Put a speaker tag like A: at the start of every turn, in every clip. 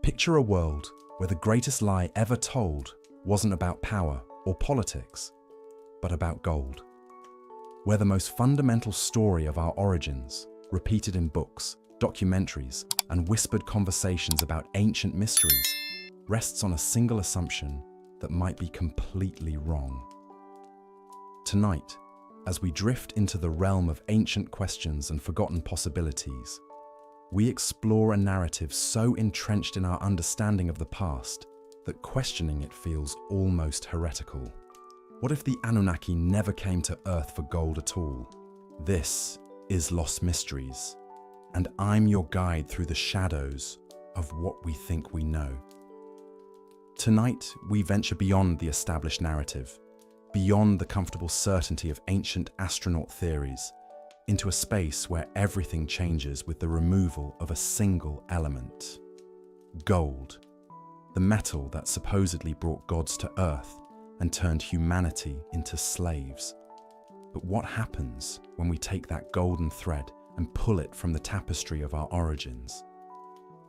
A: Picture a world where the greatest lie ever told wasn't about power or politics, but about gold. Where the most fundamental story of our origins, repeated in books, documentaries, and whispered conversations about ancient mysteries, rests on a single assumption that might be completely wrong. Tonight, as we drift into the realm of ancient questions and forgotten possibilities, we explore a narrative so entrenched in our understanding of the past that questioning it feels almost heretical. What if the Anunnaki never came to Earth for gold at all? This is Lost Mysteries, and I'm your guide through the shadows of what we think we know. Tonight, we venture beyond the established narrative, beyond the comfortable certainty of ancient astronaut theories, into a space where everything changes with the removal of a single element. Gold, the metal that supposedly brought gods to Earth and turned humanity into slaves. But what happens when we take that golden thread and pull it from the tapestry of our origins?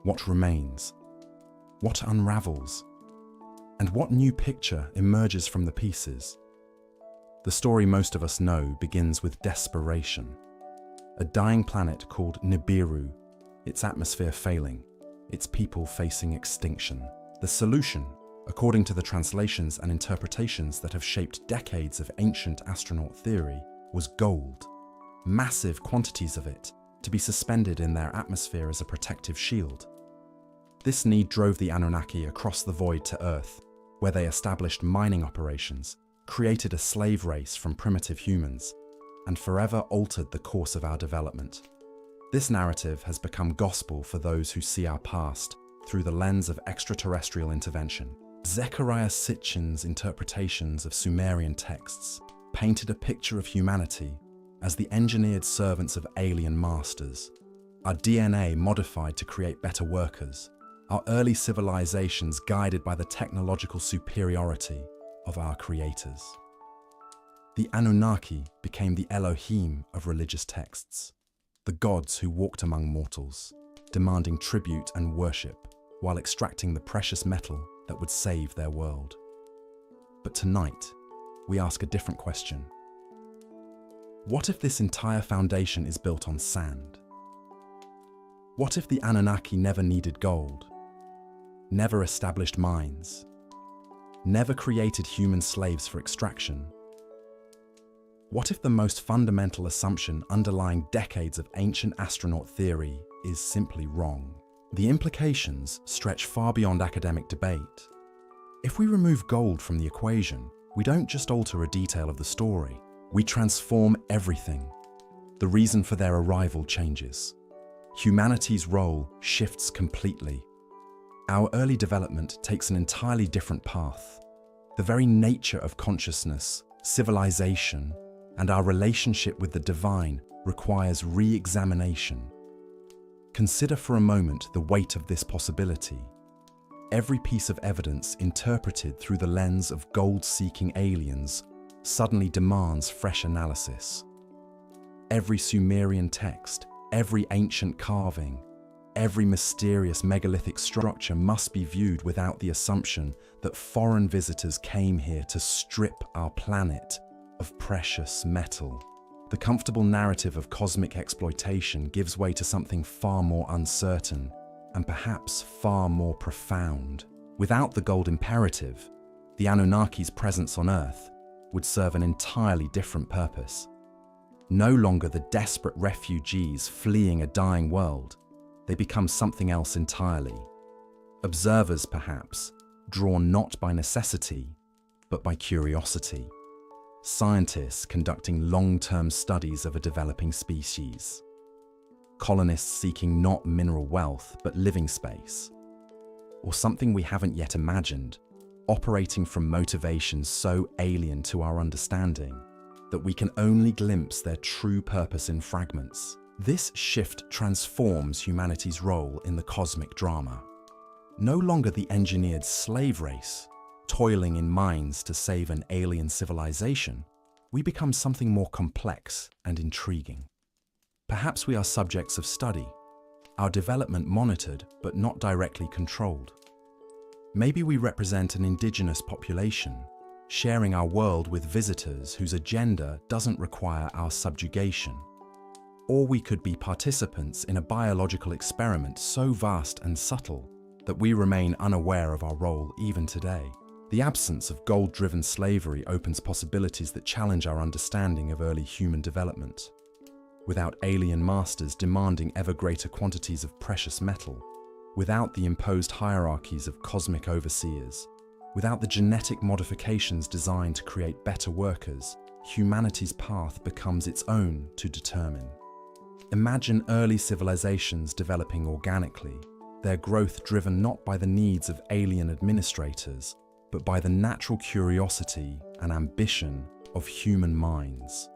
A: What remains? What unravels? And what new picture emerges from the pieces? The story most of us know begins with desperation. A dying planet called Nibiru, its atmosphere failing, its people facing extinction. The solution, according to the translations and interpretations that have shaped decades of ancient astronaut theory, was gold. Massive quantities of it, to be suspended in their atmosphere as a protective shield. This need drove the Anunnaki across the void to Earth, where they established mining operations, created a slave race from primitive humans, and forever altered the course of our development. This narrative has become gospel for those who see our past through the lens of extraterrestrial intervention. Zecharia Sitchin's interpretations of Sumerian texts painted a picture of humanity as the engineered servants of alien masters, our DNA modified to create better workers, our early civilizations guided by the technological superiority of our creators. The Anunnaki became the Elohim of religious texts, the gods who walked among mortals, demanding tribute and worship while extracting the precious metal that would save their world. But tonight, we ask a different question. What if this entire foundation is built on sand? What if the Anunnaki never needed gold, never established mines, never created human slaves for extraction? What if the most fundamental assumption underlying decades of ancient astronaut theory is simply wrong? The implications stretch far beyond academic debate. If we remove gold from the equation, we don't just alter a detail of the story, we transform everything. The reason for their arrival changes. Humanity's role shifts completely. Our early development takes an entirely different path. The very nature of consciousness, civilization, and our relationship with the divine requires re-examination. Consider for a moment the weight of this possibility. Every piece of evidence interpreted through the lens of gold-seeking aliens suddenly demands fresh analysis. Every Sumerian text, every ancient carving, every mysterious megalithic structure must be viewed without the assumption that foreign visitors came here to strip our planet of precious metal. The comfortable narrative of cosmic exploitation gives way to something far more uncertain and perhaps far more profound. Without the gold imperative, the Anunnaki's presence on Earth would serve an entirely different purpose. No longer the desperate refugees fleeing a dying world, they become something else entirely. Observers, perhaps, drawn not by necessity, but by curiosity. Scientists conducting long-term studies of a developing species. Colonists seeking not mineral wealth, but living space. Or something we haven't yet imagined, operating from motivations so alien to our understanding that we can only glimpse their true purpose in fragments. This shift transforms humanity's role in the cosmic drama. No longer the engineered slave race, toiling in mines to save an alien civilization, we become something more complex and intriguing. Perhaps we are subjects of study, our development monitored but not directly controlled. Maybe we represent an indigenous population, sharing our world with visitors whose agenda doesn't require our subjugation. Or we could be participants in a biological experiment so vast and subtle that we remain unaware of our role even today. The absence of gold-driven slavery opens possibilities that challenge our understanding of early human development. Without alien masters demanding ever greater quantities of precious metal, without the imposed hierarchies of cosmic overseers, without the genetic modifications designed to create better workers, humanity's path becomes its own to determine. Imagine early civilizations developing organically, their growth driven not by the needs of alien administrators, but by the natural curiosity and ambition of human minds.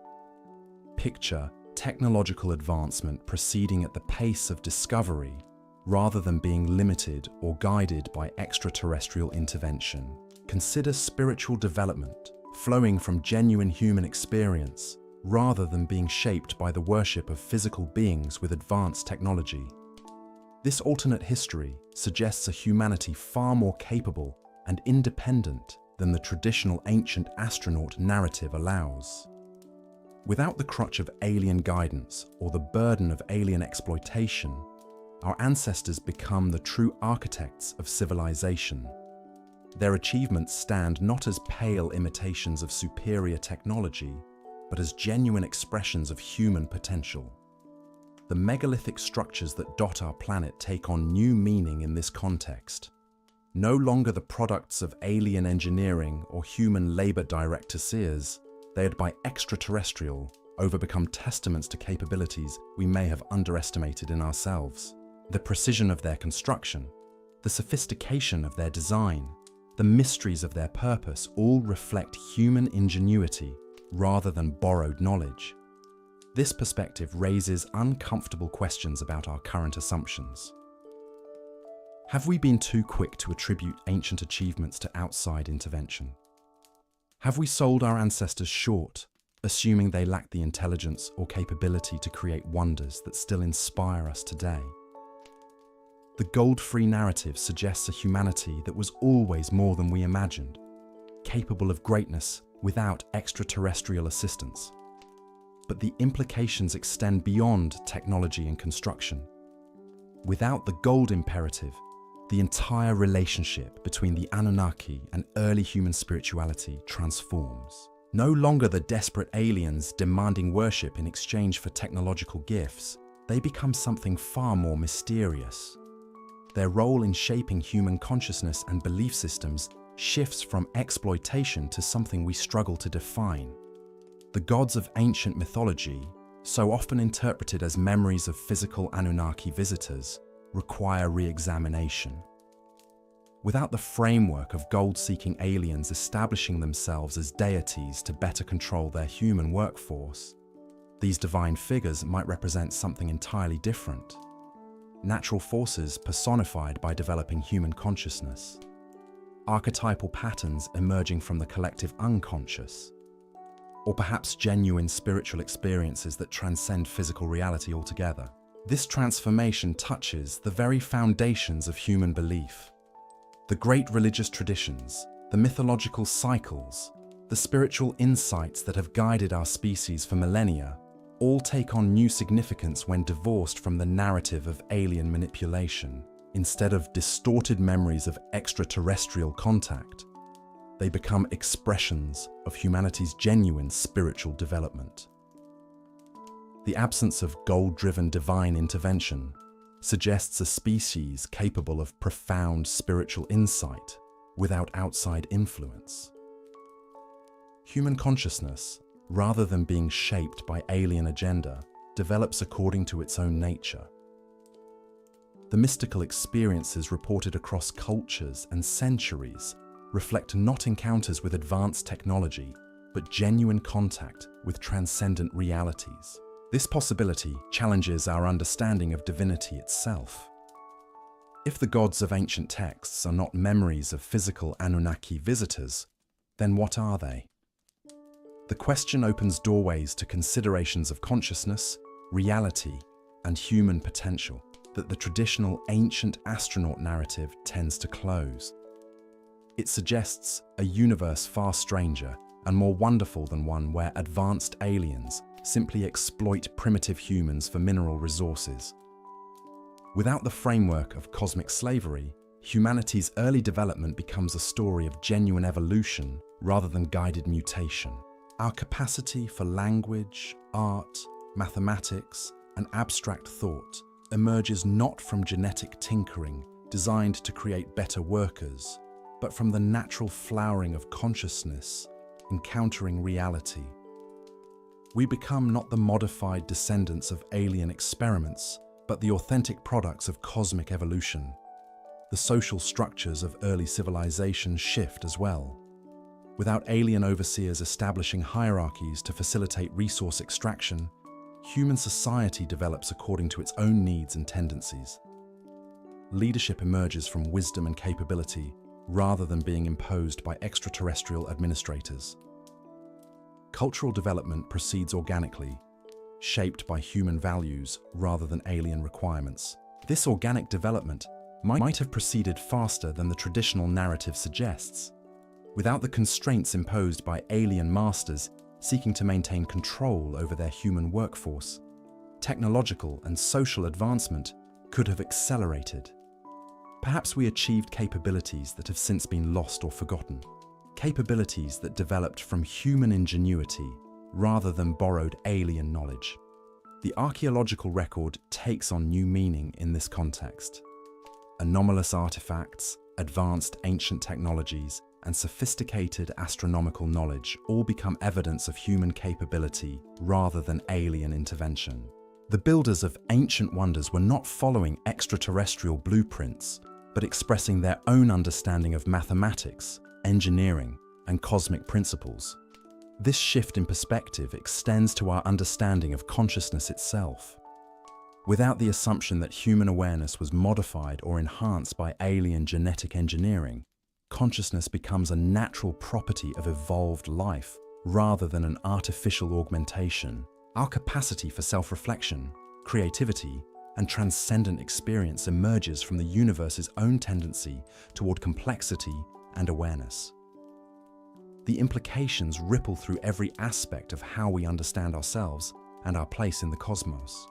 A: Picture technological advancement proceeding at the pace of discovery rather than being limited or guided by extraterrestrial intervention. Consider spiritual development flowing from genuine human experience rather than being shaped by the worship of physical beings with advanced technology. This alternate history suggests a humanity far more capable and independent than the traditional ancient astronaut narrative allows. Without the crutch of alien guidance or the burden of alien exploitation, our ancestors become the true architects of civilization. Their achievements stand not as pale imitations of superior technology, but as genuine expressions of human potential. The megalithic structures that dot our planet take on new meaning in this context. No longer the products of alien engineering or human labor direct to seers, they had by extraterrestrial become testaments to capabilities we may have underestimated in ourselves. The precision of their construction, the sophistication of their design, the mysteries of their purpose all reflect human ingenuity rather than borrowed knowledge. This perspective raises uncomfortable questions about our current assumptions. Have we been too quick to attribute ancient achievements to outside intervention? Have we sold our ancestors short, assuming they lacked the intelligence or capability to create wonders that still inspire us today? The gold-free narrative suggests a humanity that was always more than we imagined, capable of greatness without extraterrestrial assistance. But the implications extend beyond technology and construction. Without the gold imperative, the entire relationship between the Anunnaki and early human spirituality transforms. No longer the desperate aliens demanding worship in exchange for technological gifts, they become something far more mysterious. Their role in shaping human consciousness and belief systems shifts from exploitation to something we struggle to define. The gods of ancient mythology, so often interpreted as memories of physical Anunnaki visitors, require re-examination. Without the framework of gold-seeking aliens establishing themselves as deities to better control their human workforce, these divine figures might represent something entirely different. Natural forces personified by developing human consciousness. Archetypal patterns emerging from the collective unconscious. Or perhaps genuine spiritual experiences that transcend physical reality altogether. This transformation touches the very foundations of human belief. The great religious traditions, the mythological cycles, the spiritual insights that have guided our species for millennia, all take on new significance when divorced from the narrative of alien manipulation. Instead of distorted memories of extraterrestrial contact, they become expressions of humanity's genuine spiritual development. The absence of gold-driven divine intervention suggests a species capable of profound spiritual insight without outside influence. Human consciousness, rather than being shaped by alien agenda, develops according to its own nature. The mystical experiences reported across cultures and centuries reflect not encounters with advanced technology, but genuine contact with transcendent realities. This possibility challenges our understanding of divinity itself. If the gods of ancient texts are not memories of physical Anunnaki visitors, then what are they? The question opens doorways to considerations of consciousness, reality, and human potential. that the traditional ancient astronaut narrative tends to close. It suggests a universe far stranger and more wonderful than one where advanced aliens simply exploit primitive humans for mineral resources. Without the framework of cosmic slavery, humanity's early development becomes a story of genuine evolution rather than guided mutation. Our capacity for language, art, mathematics, and abstract thought emerges not from genetic tinkering designed to create better workers, but from the natural flowering of consciousness, encountering reality. We become not the modified descendants of alien experiments, but the authentic products of cosmic evolution. The social structures of early civilizations shift as well. Without alien overseers establishing hierarchies to facilitate resource extraction, human society develops according to its own needs and tendencies. Leadership emerges from wisdom and capability rather than being imposed by extraterrestrial administrators. Cultural development proceeds organically, shaped by human values rather than alien requirements. This organic development might have proceeded faster than the traditional narrative suggests, without the constraints imposed by alien masters seeking to maintain control over their human workforce. Technological and social advancement could have accelerated. Perhaps we achieved capabilities that have since been lost or forgotten, capabilities that developed from human ingenuity rather than borrowed alien knowledge. The archaeological record takes on new meaning in this context. Anomalous artifacts, advanced ancient technologies, and sophisticated astronomical knowledge all become evidence of human capability rather than alien intervention. The builders of ancient wonders were not following extraterrestrial blueprints, but expressing their own understanding of mathematics, engineering, and cosmic principles. This shift in perspective extends to our understanding of consciousness itself. Without the assumption that human awareness was modified or enhanced by alien genetic engineering, consciousness becomes a natural property of evolved life rather than an artificial augmentation. Our capacity for self-reflection, creativity, and transcendent experience emerges from the universe's own tendency toward complexity and awareness. The implications ripple through every aspect of how we understand ourselves and our place in the cosmos.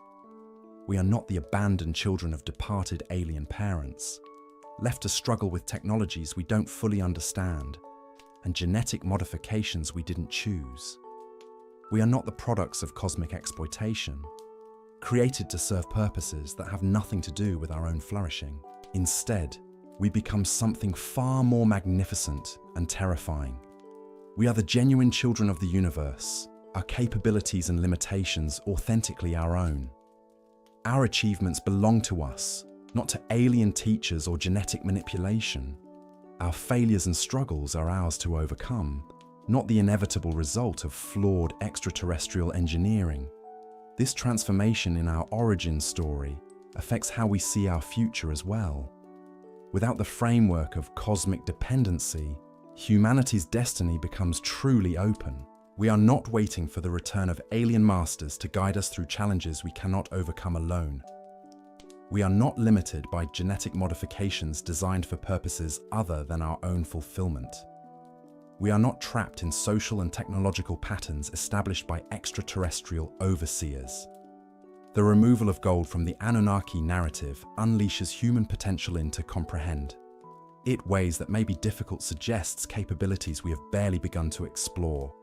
A: We are not the abandoned children of departed alien parents, left to struggle with technologies we don't fully understand and genetic modifications we didn't choose. We are not the products of cosmic exploitation, created to serve purposes that have nothing to do with our own flourishing. Instead, we become something far more magnificent and terrifying. We are the genuine children of the universe, our capabilities and limitations authentically our own. Our achievements belong to us, not to alien teachers or genetic manipulation. Our failures and struggles are ours to overcome, not the inevitable result of flawed extraterrestrial engineering. This transformation in our origin story affects how we see our future as well. Without the framework of cosmic dependency, humanity's destiny becomes truly open. We are not waiting for the return of alien masters to guide us through challenges we cannot overcome alone. We are not limited by genetic modifications designed for purposes other than our own fulfillment. We are not trapped in social and technological patterns established by extraterrestrial overseers. The removal of gold from the Anunnaki narrative unleashes human potential to comprehend. It, ways that may be difficult, suggests capabilities we have barely begun to explore,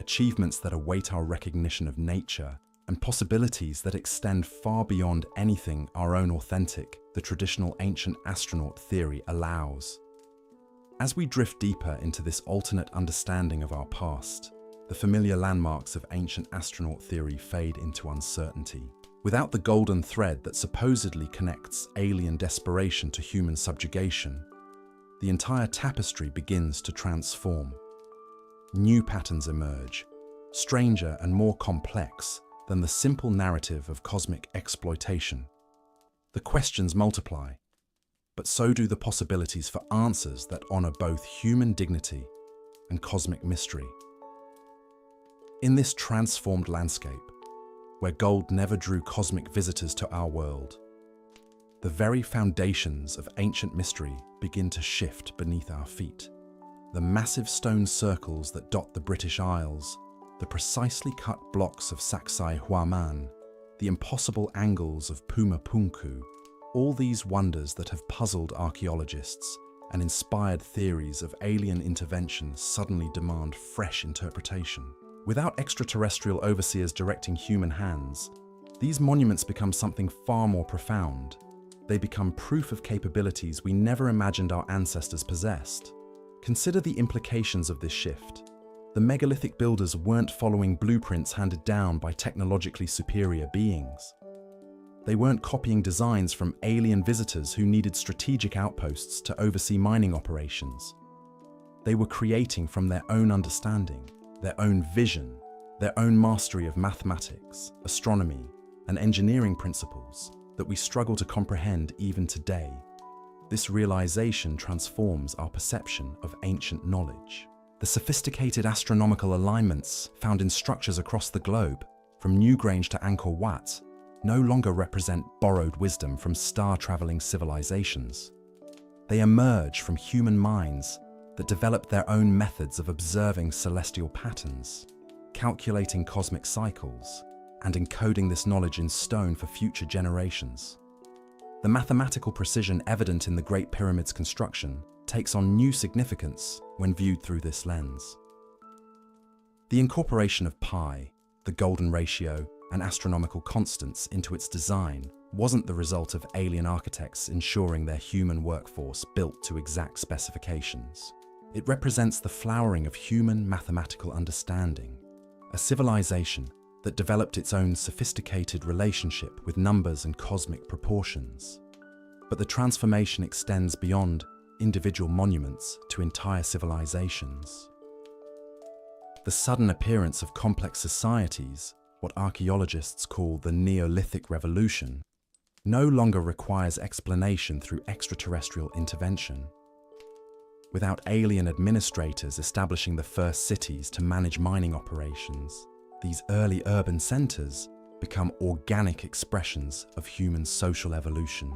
A: achievements that await our recognition of nature, and possibilities that extend far beyond anything our own authentic, the traditional ancient astronaut theory allows. As we drift deeper into this alternate understanding of our past, the familiar landmarks of ancient astronaut theory fade into uncertainty. Without the golden thread that supposedly connects alien desperation to human subjugation, the entire tapestry begins to transform. New patterns emerge, stranger and more complex than the simple narrative of cosmic exploitation. The questions multiply, but so do the possibilities for answers that honor both human dignity and cosmic mystery. In this transformed landscape, where gold never drew cosmic visitors to our world, the very foundations of ancient mystery begin to shift beneath our feet. The massive stone circles that dot the British Isles, the precisely cut blocks of Sacsai Huaman, the impossible angles of Puma Punku, all these wonders that have puzzled archaeologists and inspired theories of alien intervention suddenly demand fresh interpretation. Without extraterrestrial overseers directing human hands, these monuments become something far more profound. They become proof of capabilities we never imagined our ancestors possessed. Consider the implications of this shift. The megalithic builders weren't following blueprints handed down by technologically superior beings. They weren't copying designs from alien visitors who needed strategic outposts to oversee mining operations. They were creating from their own understanding, their own vision, their own mastery of mathematics, astronomy, and engineering principles that we struggle to comprehend even today. This realization transforms our perception of ancient knowledge. The sophisticated astronomical alignments found in structures across the globe, from Newgrange to Angkor Wat, no longer represent borrowed wisdom from star-traveling civilizations. They emerge from human minds that developed their own methods of observing celestial patterns, calculating cosmic cycles, and encoding this knowledge in stone for future generations. The mathematical precision evident in the Great Pyramid's construction takes on new significance when viewed through this lens. The incorporation of pi, the golden ratio, and astronomical constants into its design wasn't the result of alien architects ensuring their human workforce built to exact specifications. It represents the flowering of human mathematical understanding, a civilization that developed its own sophisticated relationship with numbers and cosmic proportions. But the transformation extends beyond individual monuments to entire civilizations. The sudden appearance of complex societies, what archaeologists call the Neolithic Revolution, no longer requires explanation through extraterrestrial intervention. Without alien administrators establishing the first cities to manage mining operations, these early urban centers become organic expressions of human social evolution.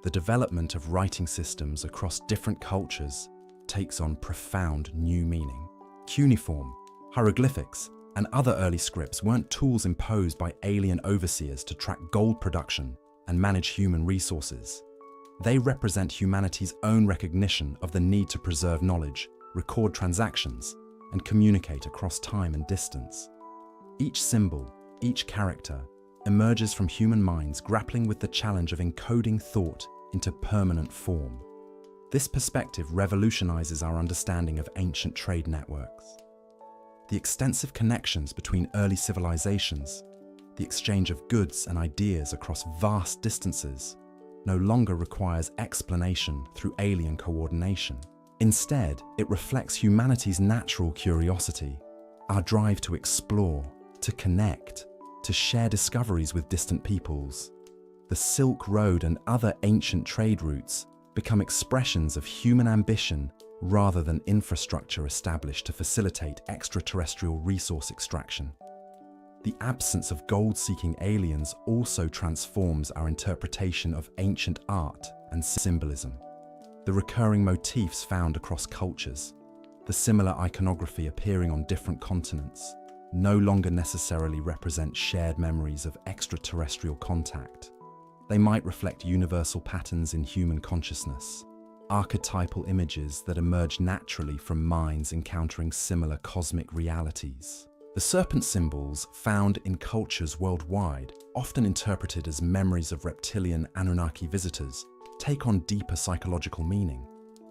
A: The development of writing systems across different cultures takes on profound new meaning. Cuneiform, hieroglyphics, and other early scripts weren't tools imposed by alien overseers to track gold production and manage human resources. They represent humanity's own recognition of the need to preserve knowledge, record transactions, and communicate across time and distance. Each symbol, each character, emerges from human minds grappling with the challenge of encoding thought into permanent form. This perspective revolutionizes our understanding of ancient trade networks. The extensive connections between early civilizations, the exchange of goods and ideas across vast distances, no longer requires explanation through alien coordination. Instead, it reflects humanity's natural curiosity, our drive to explore, to connect, to share discoveries with distant peoples. The Silk Road and other ancient trade routes become expressions of human ambition rather than infrastructure established to facilitate extraterrestrial resource extraction. The absence of gold-seeking aliens also transforms our interpretation of ancient art and symbolism. The recurring motifs found across cultures, the similar iconography appearing on different continents, no longer necessarily represent shared memories of extraterrestrial contact. They might reflect universal patterns in human consciousness, archetypal images that emerge naturally from minds encountering similar cosmic realities. The serpent symbols found in cultures worldwide, often interpreted as memories of reptilian Anunnaki visitors, take on deeper psychological meaning.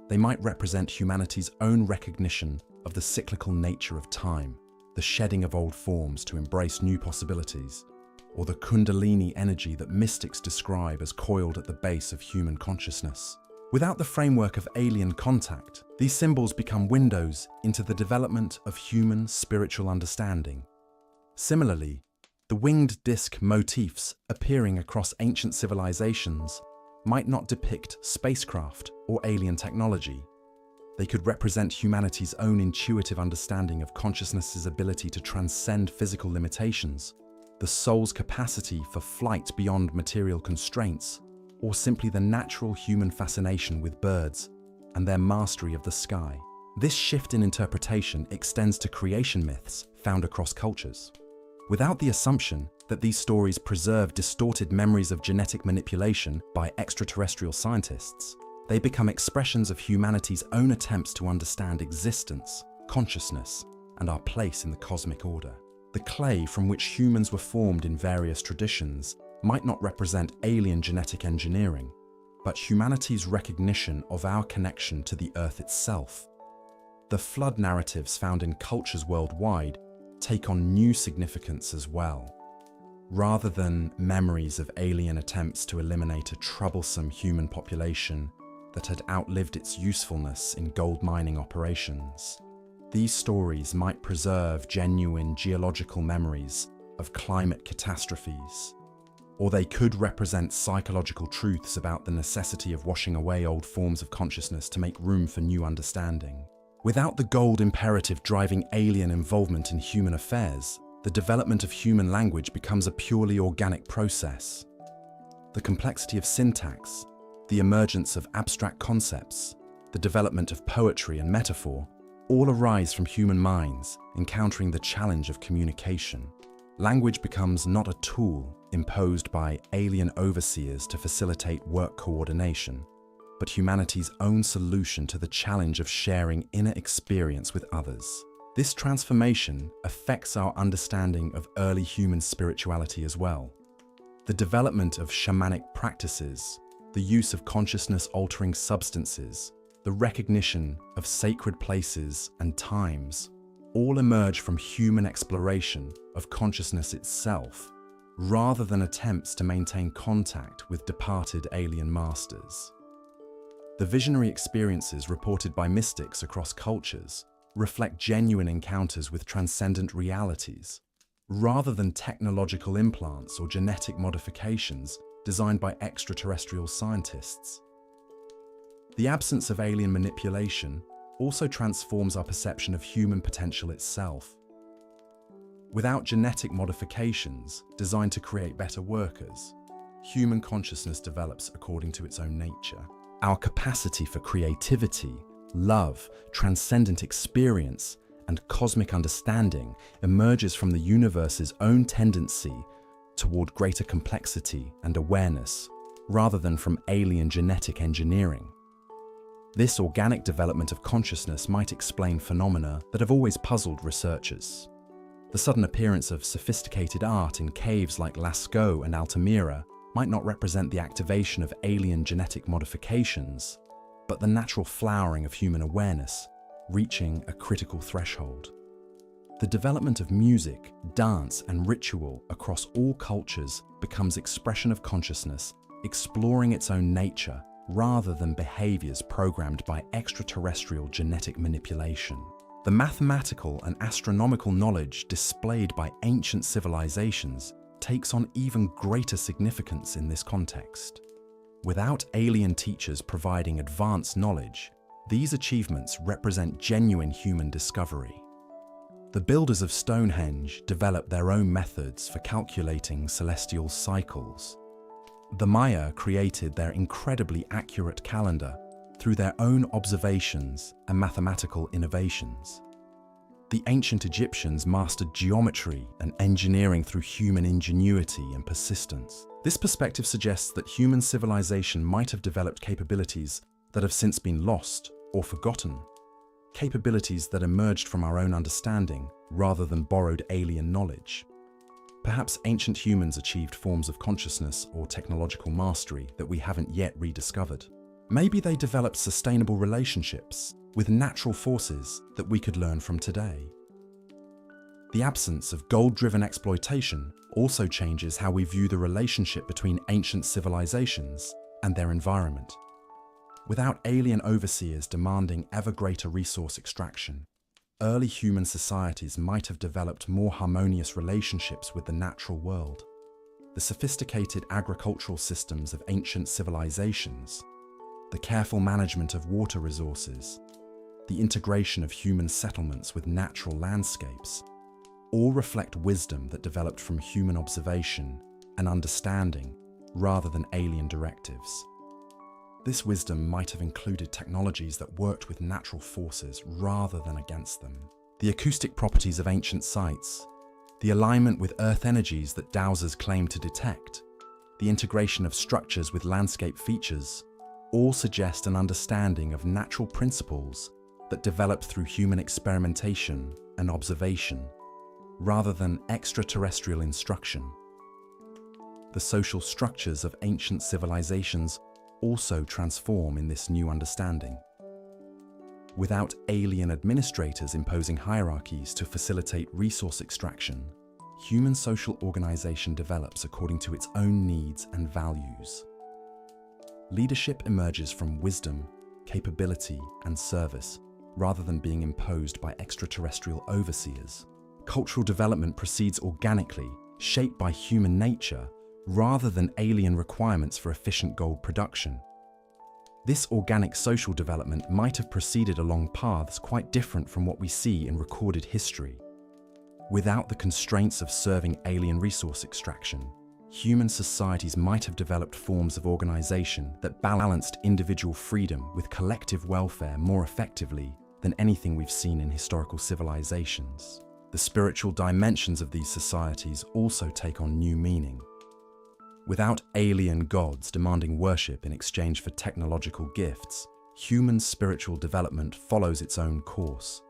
A: They might represent humanity's own recognition of the cyclical nature of time, the shedding of old forms to embrace new possibilities, or the Kundalini energy that mystics describe as coiled at the base of human consciousness. Without the framework of alien contact, these symbols become windows into the development of human spiritual understanding. Similarly, the winged disc motifs appearing across ancient civilizations might not depict spacecraft or alien technology. They could represent humanity's own intuitive understanding of consciousness's ability to transcend physical limitations, the soul's capacity for flight beyond material constraints, or simply the natural human fascination with birds and their mastery of the sky. This shift in interpretation extends to creation myths found across cultures. Without the assumption that these stories preserve distorted memories of genetic manipulation by extraterrestrial scientists, they become expressions of humanity's own attempts to understand existence, consciousness, and our place in the cosmic order. The clay from which humans were formed in various traditions might not represent alien genetic engineering, but humanity's recognition of our connection to the Earth itself. The flood narratives found in cultures worldwide take on new significance as well. Rather than memories of alien attempts to eliminate a troublesome human population that had outlived its usefulness in gold mining operations, these stories might preserve genuine geological memories of climate catastrophes, or they could represent psychological truths about the necessity of washing away old forms of consciousness to make room for new understanding. Without the gold imperative driving alien involvement in human affairs, the development of human language becomes a purely organic process. The complexity of syntax, the emergence of abstract concepts, the development of poetry and metaphor all arise from human minds encountering the challenge of communication. Language becomes not a tool imposed by alien overseers to facilitate work coordination, but humanity's own solution to the challenge of sharing inner experience with others. This transformation affects our understanding of early human spirituality as well. The development of shamanic practices, the use of consciousness-altering substances, the recognition of sacred places and times, all emerge from human exploration of consciousness itself, rather than attempts to maintain contact with departed alien masters. The visionary experiences reported by mystics across cultures reflect genuine encounters with transcendent realities, rather than technological implants or genetic modifications designed by extraterrestrial scientists. The absence of alien manipulation also transforms our perception of human potential itself. Without genetic modifications designed to create better workers, human consciousness develops according to its own nature. Our capacity for creativity, love, transcendent experience, and cosmic understanding emerges from the universe's own tendency toward greater complexity and awareness, rather than from alien genetic engineering. This organic development of consciousness might explain phenomena that have always puzzled researchers. The sudden appearance of sophisticated art in caves like Lascaux and Altamira might not represent the activation of alien genetic modifications, but the natural flowering of human awareness, reaching a critical threshold. The development of music, dance, and ritual across all cultures becomes expression of consciousness, exploring its own nature, rather than behaviors programmed by extraterrestrial genetic manipulation. The mathematical and astronomical knowledge displayed by ancient civilizations takes on even greater significance in this context. Without alien teachers providing advanced knowledge, these achievements represent genuine human discovery. The builders of Stonehenge developed their own methods for calculating celestial cycles. The Maya created their incredibly accurate calendar through their own observations and mathematical innovations. The ancient Egyptians mastered geometry and engineering through human ingenuity and persistence. This perspective suggests that human civilization might have developed capabilities that have since been lost or forgotten, capabilities that emerged from our own understanding rather than borrowed alien knowledge. Perhaps ancient humans achieved forms of consciousness or technological mastery that we haven't yet rediscovered. Maybe they developed sustainable relationships with natural forces that we could learn from today. The absence of gold-driven exploitation also changes how we view the relationship between ancient civilizations and their environment. Without alien overseers demanding ever greater resource extraction, early human societies might have developed more harmonious relationships with the natural world. The sophisticated agricultural systems of ancient civilizations, the careful management of water resources, the integration of human settlements with natural landscapes, all reflect wisdom that developed from human observation and understanding rather than alien directives. This wisdom might have included technologies that worked with natural forces rather than against them. The acoustic properties of ancient sites, the alignment with earth energies that dowsers claim to detect, the integration of structures with landscape features, all suggest an understanding of natural principles that developed through human experimentation and observation, rather than extraterrestrial instruction. The social structures of ancient civilizations also transform in this new understanding. Without alien administrators imposing hierarchies to facilitate resource extraction, human social organization develops according to its own needs and values. Leadership emerges from wisdom, capability, and service, rather than being imposed by extraterrestrial overseers. Cultural development proceeds organically, shaped by human nature, rather than alien requirements for efficient gold production. This organic social development might have proceeded along paths quite different from what we see in recorded history. Without the constraints of serving alien resource extraction, human societies might have developed forms of organization that balanced individual freedom with collective welfare more effectively than anything we've seen in historical civilizations. The spiritual dimensions of these societies also take on new meaning. Without alien gods demanding worship in exchange for technological gifts, human spiritual development follows its own course.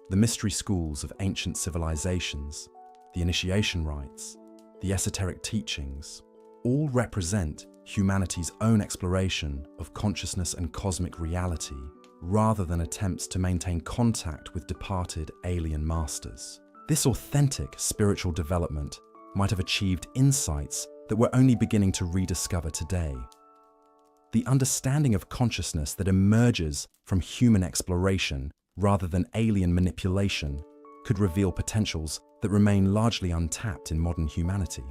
A: The mystery schools of ancient civilizations, the initiation rites, the esoteric teachings, all represent humanity's own exploration of consciousness and cosmic reality, rather than attempts to maintain contact with departed alien masters. This authentic spiritual development might have achieved insights that we're only beginning to rediscover today. The understanding of consciousness that emerges from human exploration rather than alien manipulation could reveal potentials that remain largely untapped in modern humanity.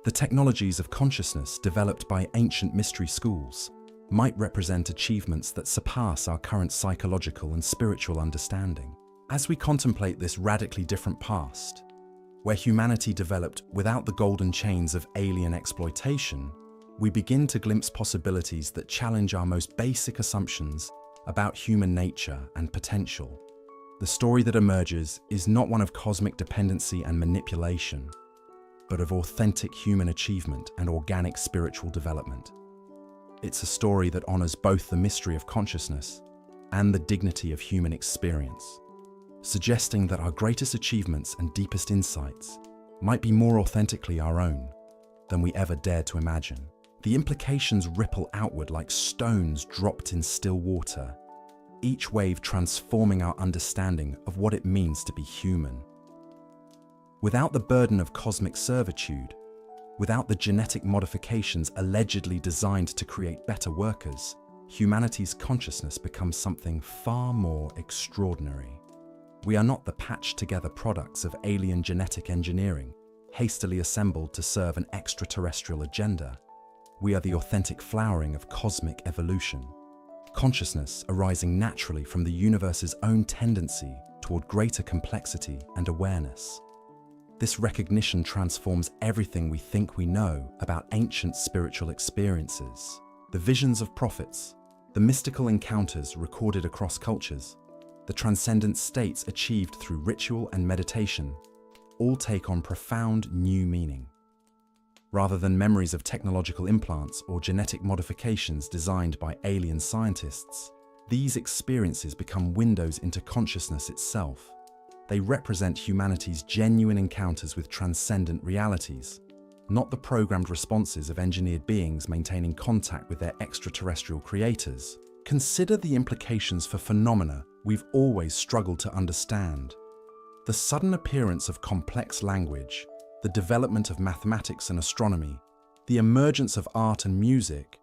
A: The technologies of consciousness developed by ancient mystery schools might represent achievements that surpass our current psychological and spiritual understanding. As we contemplate this radically different past, where humanity developed without the golden chains of alien exploitation, we begin to glimpse possibilities that challenge our most basic assumptions about human nature and potential. The story that emerges is not one of cosmic dependency and manipulation, but of authentic human achievement and organic spiritual development. It's a story that honors both the mystery of consciousness and the dignity of human experience, suggesting that our greatest achievements and deepest insights might be more authentically our own than we ever dared to imagine. The implications ripple outward like stones dropped in still water, each wave transforming our understanding of what it means to be human. Without the burden of cosmic servitude, without the genetic modifications allegedly designed to create better workers, humanity's consciousness becomes something far more extraordinary. We are not the patched-together products of alien genetic engineering, hastily assembled to serve an extraterrestrial agenda. We are the authentic flowering of cosmic evolution, consciousness arising naturally from the universe's own tendency toward greater complexity and awareness. This recognition transforms everything we think we know about ancient spiritual experiences. The visions of prophets, the mystical encounters recorded across cultures, the transcendent states achieved through ritual and meditation, all take on profound new meaning. Rather than memories of technological implants or genetic modifications designed by alien scientists, these experiences become windows into consciousness itself. They represent humanity's genuine encounters with transcendent realities, not the programmed responses of engineered beings maintaining contact with their extraterrestrial creators. Consider the implications for phenomena we've always struggled to understand. The sudden appearance of complex language, the development of mathematics and astronomy, the emergence of art and music,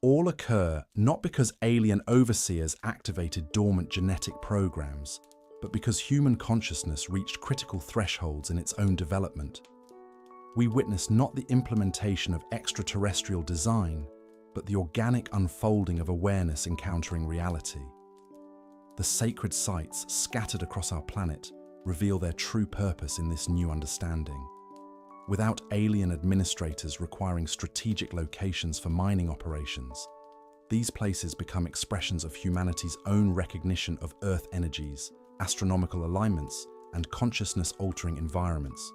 A: all occur not because alien overseers activated dormant genetic programs, but because human consciousness reached critical thresholds in its own development. We witness not the implementation of extraterrestrial design, but the organic unfolding of awareness encountering reality. The sacred sites scattered across our planet reveal their true purpose in this new understanding. Without alien administrators requiring strategic locations for mining operations, these places become expressions of humanity's own recognition of Earth energies, astronomical alignments, and consciousness-altering environments.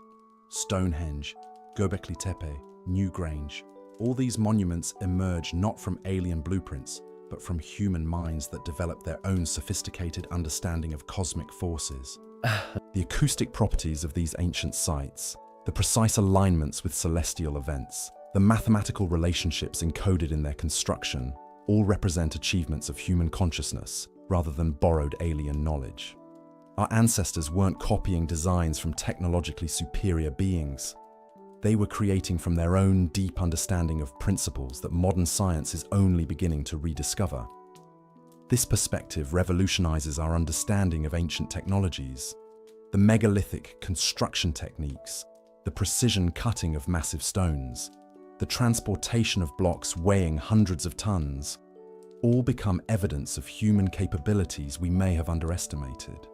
A: Stonehenge, Göbekli Tepe, Newgrange, all these monuments emerge not from alien blueprints, but from human minds that develop their own sophisticated understanding of cosmic forces. The acoustic properties of these ancient sites, the precise alignments with celestial events, the mathematical relationships encoded in their construction, all represent achievements of human consciousness rather than borrowed alien knowledge. Our ancestors weren't copying designs from technologically superior beings. They were creating from their own deep understanding of principles that modern science is only beginning to rediscover. This perspective revolutionizes our understanding of ancient technologies, the megalithic construction techniques, the precision cutting of massive stones, the transportation of blocks weighing hundreds of tons, all become evidence of human capabilities we may have underestimated.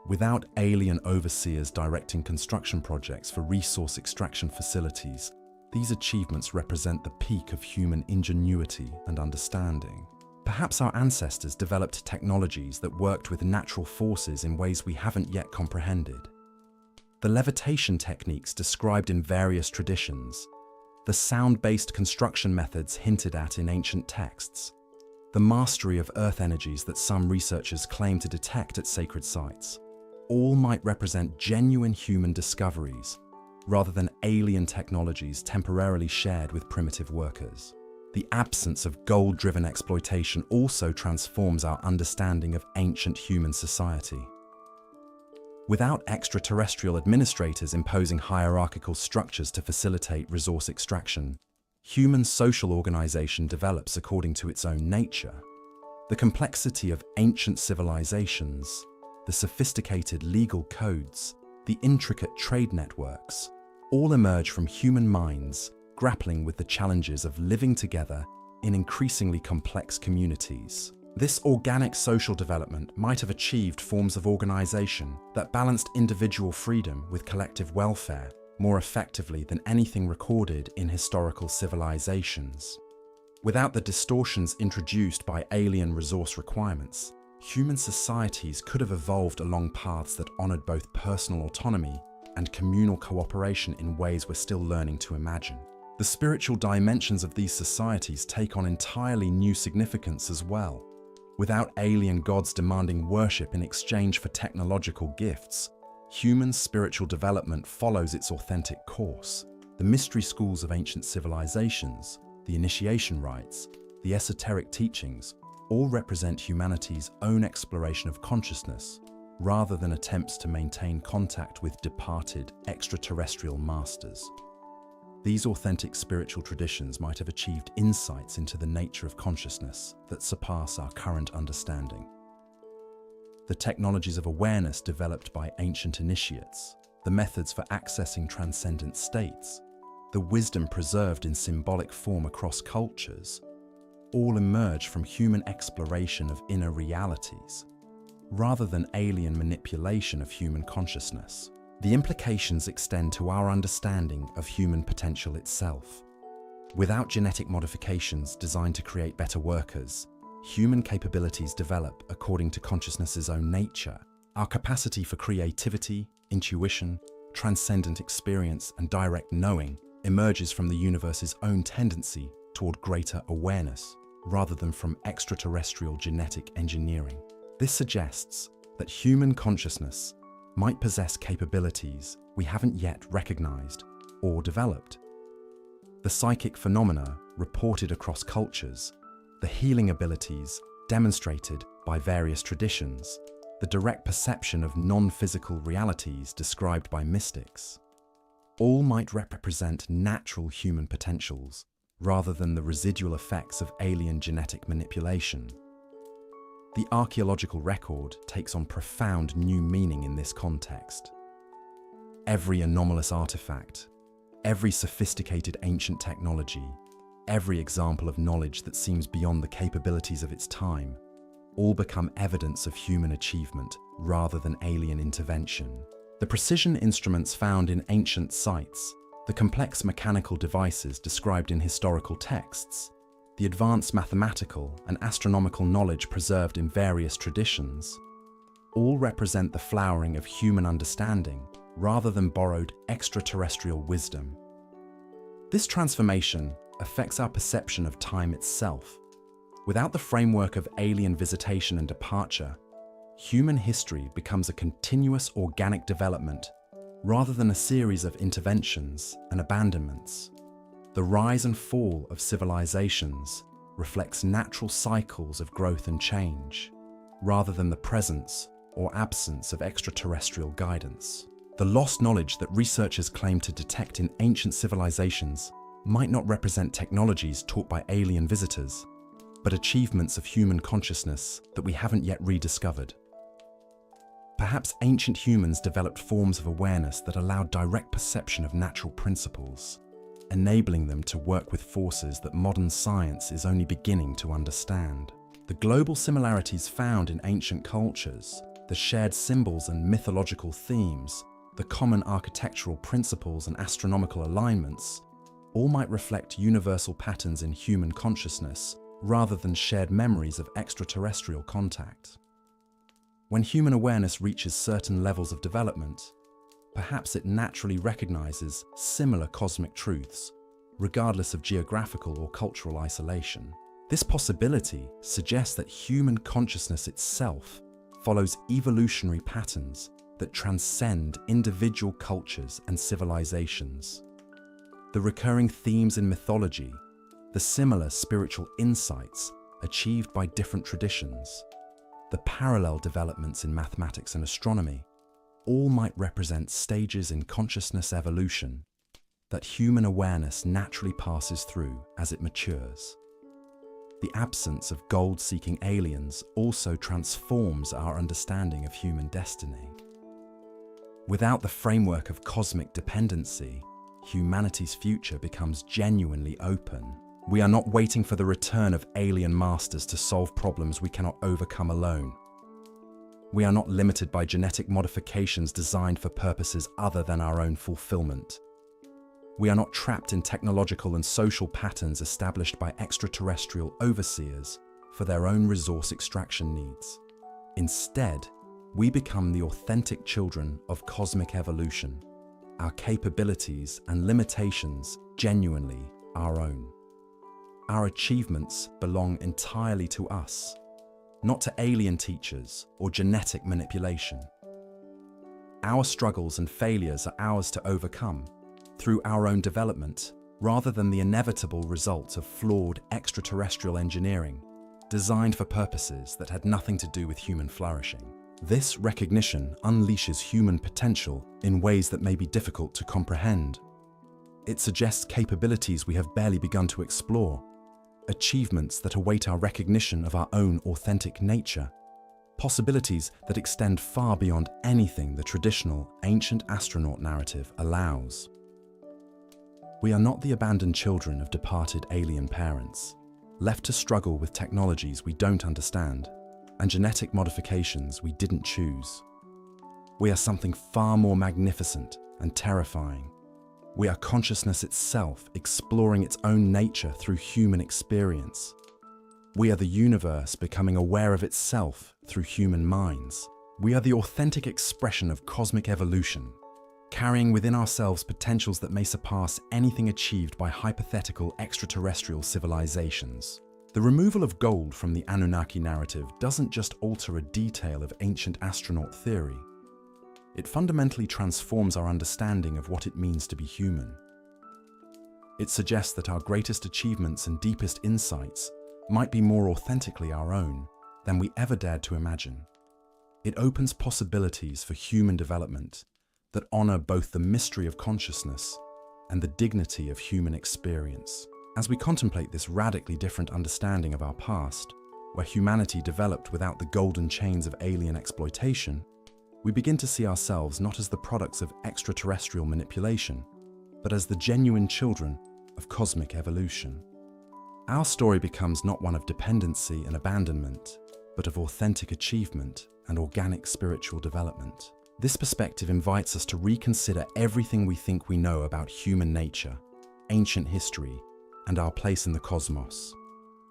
A: Without alien overseers directing construction projects for resource extraction facilities, these achievements represent the peak of human ingenuity and understanding. Perhaps our ancestors developed technologies that worked with natural forces in ways we haven't yet comprehended. The levitation techniques described in various traditions, the sound-based construction methods hinted at in ancient texts, the mastery of earth energies that some researchers claim to detect at sacred sites, all might represent genuine human discoveries, rather than alien technologies temporarily shared with primitive workers. The absence of goal-driven exploitation also transforms our understanding of ancient human society. Without extraterrestrial administrators imposing hierarchical structures to facilitate resource extraction, human social organization develops according to its own nature. The complexity of ancient civilizations, the sophisticated legal codes, the intricate trade networks, all emerge from human minds grappling with the challenges of living together in increasingly complex communities. This organic social development might have achieved forms of organization that balanced individual freedom with collective welfare more effectively than anything recorded in historical civilizations. Without the distortions introduced by alien resource requirements, human societies could have evolved along paths that honored both personal autonomy and communal cooperation in ways we're still learning to imagine. The spiritual dimensions of these societies take on entirely new significance as well. Without alien gods demanding worship in exchange for technological gifts, human spiritual development follows its authentic course. The mystery schools of ancient civilizations, the initiation rites, the esoteric teachings, all represent humanity's own exploration of consciousness, rather than attempts to maintain contact with departed extraterrestrial masters. These authentic spiritual traditions might have achieved insights into the nature of consciousness that surpass our current understanding. The technologies of awareness developed by ancient initiates, the methods for accessing transcendent states, the wisdom preserved in symbolic form across cultures, all emerge from human exploration of inner realities, rather than alien manipulation of human consciousness. The implications extend to our understanding of human potential itself. Without genetic modifications designed to create better workers, human capabilities develop according to consciousness's own nature. Our capacity for creativity, intuition, transcendent experience, and direct knowing emerges from the universe's own tendency toward greater awareness, rather than from extraterrestrial genetic engineering. This suggests that human consciousness might possess capabilities we haven't yet recognized or developed. The psychic phenomena reported across cultures, the healing abilities demonstrated by various traditions, the direct perception of non-physical realities described by mystics, all might represent natural human potentials rather than the residual effects of alien genetic manipulation. The archaeological record takes on profound new meaning in this context. Every anomalous artifact, every sophisticated ancient technology, every example of knowledge that seems beyond the capabilities of its time, all become evidence of human achievement rather than alien intervention. The precision instruments found in ancient sites, The complex mechanical devices described in historical texts, the advanced mathematical and astronomical knowledge preserved in various traditions, all represent the flowering of human understanding rather than borrowed extraterrestrial wisdom. This transformation affects our perception of time itself. Without the framework of alien visitation and departure, human history becomes a continuous organic development rather than a series of interventions and abandonments. The rise and fall of civilizations reflects natural cycles of growth and change, rather than the presence or absence of extraterrestrial guidance. The lost knowledge that researchers claim to detect in ancient civilizations might not represent technologies taught by alien visitors, but achievements of human consciousness that we haven't yet rediscovered. Perhaps ancient humans developed forms of awareness that allowed direct perception of natural principles, enabling them to work with forces that modern science is only beginning to understand. The global similarities found in ancient cultures, the shared symbols and mythological themes, the common architectural principles and astronomical alignments, all might reflect universal patterns in human consciousness rather than shared memories of extraterrestrial contact. When human awareness reaches certain levels of development, perhaps it naturally recognizes similar cosmic truths, regardless of geographical or cultural isolation. This possibility suggests that human consciousness itself follows evolutionary patterns that transcend individual cultures and civilizations. The recurring themes in mythology, the similar spiritual insights achieved by different traditions, the parallel developments in mathematics and astronomy, all might represent stages in consciousness evolution that human awareness naturally passes through as it matures. The absence of gold-seeking aliens also transforms our understanding of human destiny. Without the framework of cosmic dependency, humanity's future becomes genuinely open. We are not waiting for the return of alien masters to solve problems we cannot overcome alone. We are not limited by genetic modifications designed for purposes other than our own fulfillment. We are not trapped in technological and social patterns established by extraterrestrial overseers for their own resource extraction needs. Instead, we become the authentic children of cosmic evolution, our capabilities and limitations genuinely our own. Our achievements belong entirely to us, not to alien teachers or genetic manipulation. Our struggles and failures are ours to overcome through our own development, rather than the inevitable result of flawed extraterrestrial engineering designed for purposes that had nothing to do with human flourishing. This recognition unleashes human potential in ways that may be difficult to comprehend. It suggests capabilities we have barely begun to explore, achievements that await our recognition of our own authentic nature, possibilities that extend far beyond anything the traditional ancient astronaut narrative allows. We are not the abandoned children of departed alien parents, left to struggle with technologies we don't understand and genetic modifications we didn't choose. We are something far more magnificent and terrifying. We are consciousness itself, exploring its own nature through human experience. We are the universe becoming aware of itself through human minds. We are the authentic expression of cosmic evolution, carrying within ourselves potentials that may surpass anything achieved by hypothetical extraterrestrial civilizations. The removal of gold from the Anunnaki narrative doesn't just alter a detail of ancient astronaut theory. It fundamentally transforms our understanding of what it means to be human. It suggests that our greatest achievements and deepest insights might be more authentically our own than we ever dared to imagine. It opens possibilities for human development that honor both the mystery of consciousness and the dignity of human experience. As we contemplate this radically different understanding of our past, where humanity developed without the golden chains of alien exploitation, we begin to see ourselves not as the products of extraterrestrial manipulation, but as the genuine children of cosmic evolution. Our story becomes not one of dependency and abandonment, but of authentic achievement and organic spiritual development. This perspective invites us to reconsider everything we think we know about human nature, ancient history, and our place in the cosmos.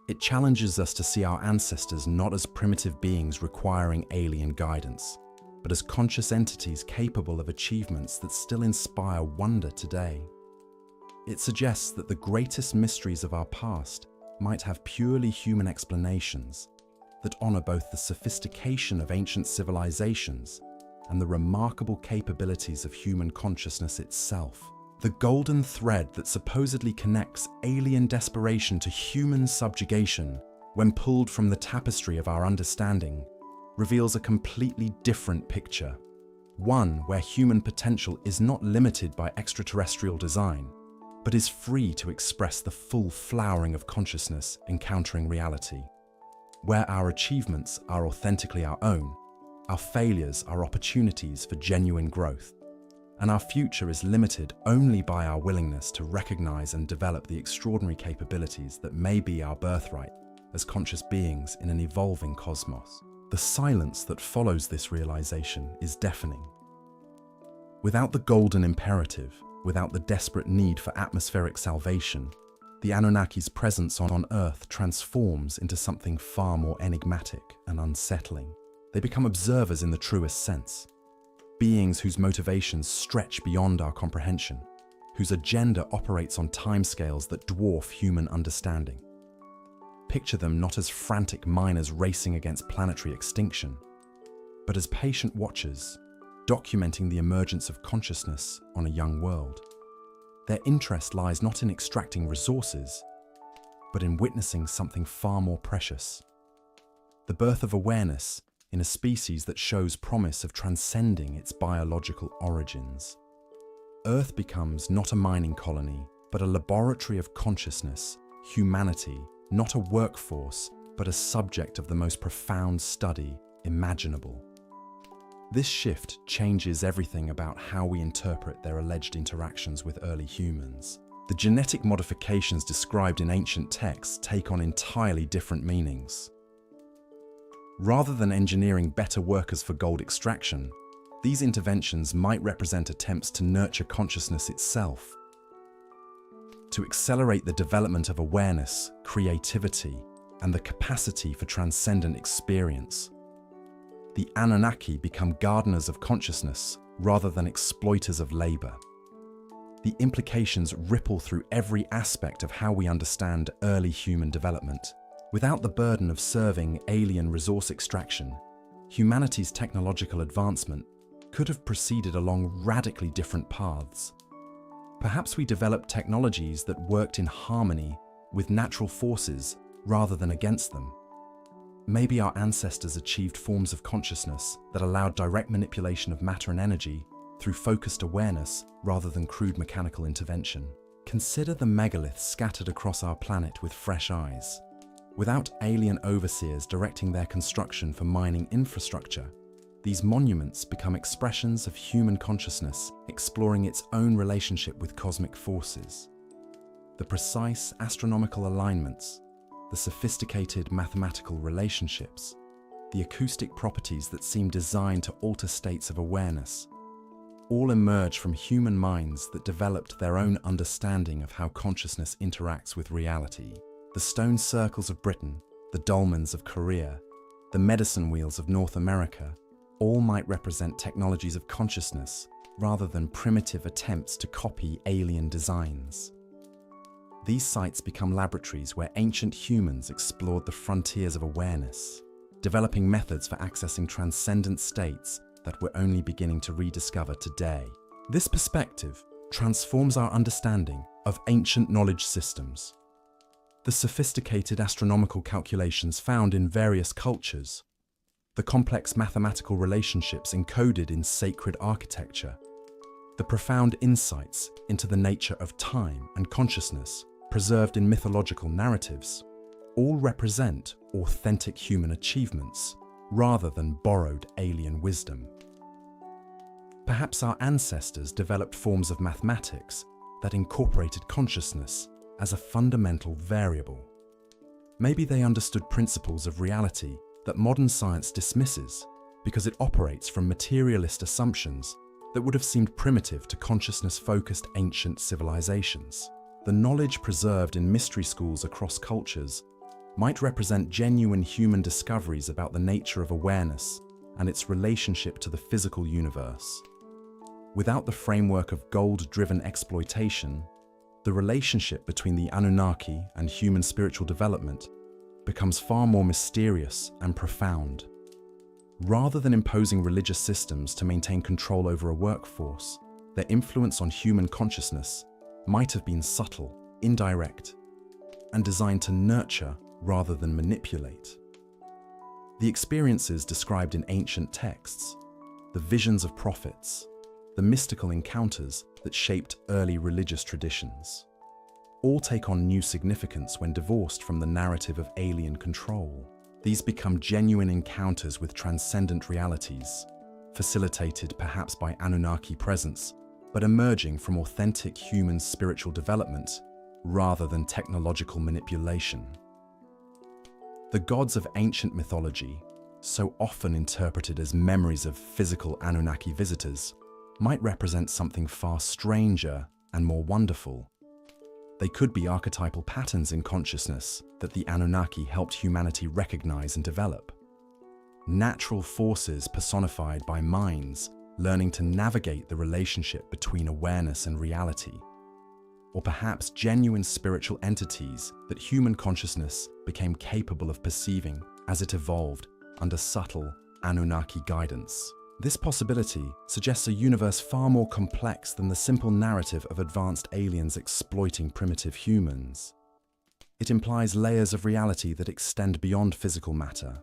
A: It challenges us to see our ancestors not as primitive beings requiring alien guidance, but as conscious entities capable of achievements that still inspire wonder today. It suggests that the greatest mysteries of our past might have purely human explanations that honor both the sophistication of ancient civilizations and the remarkable capabilities of human consciousness itself. The golden thread that supposedly connects alien desperation to human subjugation, when pulled from the tapestry of our understanding, reveals a completely different picture. One where human potential is not limited by extraterrestrial design, but is free to express the full flowering of consciousness encountering reality. Where our achievements are authentically our own, our failures are opportunities for genuine growth, and our future is limited only by our willingness to recognize and develop the extraordinary capabilities that may be our birthright as conscious beings in an evolving cosmos. The silence that follows this realization is deafening. Without the golden imperative, without the desperate need for atmospheric salvation, the Anunnaki's presence on Earth transforms into something far more enigmatic and unsettling. They become observers in the truest sense. Beings whose motivations stretch beyond our comprehension, whose agenda operates on timescales that dwarf human understanding. Picture them not as frantic miners racing against planetary extinction, but as patient watchers, documenting the emergence of consciousness on a young world. Their interest lies not in extracting resources, but in witnessing something far more precious: the birth of awareness in a species that shows promise of transcending its biological origins. Earth becomes not a mining colony, but a laboratory of consciousness, humanity, not a workforce, but a subject of the most profound study imaginable. This shift changes everything about how we interpret their alleged interactions with early humans. The genetic modifications described in ancient texts take on entirely different meanings. Rather than engineering better workers for gold extraction, these interventions might represent attempts to nurture consciousness itself, to accelerate the development of awareness, creativity, and the capacity for transcendent experience. The Anunnaki become gardeners of consciousness rather than exploiters of labor. The implications ripple through every aspect of how we understand early human development. Without the burden of serving alien resource extraction, humanity's technological advancement could have proceeded along radically different paths. Perhaps we developed technologies that worked in harmony with natural forces rather than against them. Maybe our ancestors achieved forms of consciousness that allowed direct manipulation of matter and energy through focused awareness rather than crude mechanical intervention. Consider the megaliths scattered across our planet with fresh eyes. Without alien overseers directing their construction for mining infrastructure, these monuments become expressions of human consciousness exploring its own relationship with cosmic forces. The precise astronomical alignments, the sophisticated mathematical relationships, the acoustic properties that seem designed to alter states of awareness, all emerge from human minds that developed their own understanding of how consciousness interacts with reality. The stone circles of Britain, the dolmens of Korea, the medicine wheels of North America, all might represent technologies of consciousness rather than primitive attempts to copy alien designs. These sites become laboratories where ancient humans explored the frontiers of awareness, developing methods for accessing transcendent states that we're only beginning to rediscover today. This perspective transforms our understanding of ancient knowledge systems. The sophisticated astronomical calculations found in various cultures, the complex mathematical relationships encoded in sacred architecture, the profound insights into the nature of time and consciousness preserved in mythological narratives, all represent authentic human achievements rather than borrowed alien wisdom. Perhaps our ancestors developed forms of mathematics that incorporated consciousness as a fundamental variable. Maybe they understood principles of reality that modern science dismisses, because it operates from materialist assumptions that would have seemed primitive to consciousness-focused ancient civilizations. The knowledge preserved in mystery schools across cultures might represent genuine human discoveries about the nature of awareness and its relationship to the physical universe. Without the framework of gold-driven exploitation, the relationship between the Anunnaki and human spiritual development becomes far more mysterious and profound. Rather than imposing religious systems to maintain control over a workforce, their influence on human consciousness might have been subtle, indirect, and designed to nurture rather than manipulate. The experiences described in ancient texts, the visions of prophets, the mystical encounters that shaped early religious traditions, all take on new significance when divorced from the narrative of alien control. These become genuine encounters with transcendent realities, facilitated perhaps by Anunnaki presence, but emerging from authentic human spiritual development rather than technological manipulation. The gods of ancient mythology, so often interpreted as memories of physical Anunnaki visitors, might represent something far stranger and more wonderful. They could be archetypal patterns in consciousness that the Anunnaki helped humanity recognize and develop. Natural forces personified by minds learning to navigate the relationship between awareness and reality. Or perhaps genuine spiritual entities that human consciousness became capable of perceiving as it evolved under subtle Anunnaki guidance. This possibility suggests a universe far more complex than the simple narrative of advanced aliens exploiting primitive humans. It implies layers of reality that extend beyond physical matter,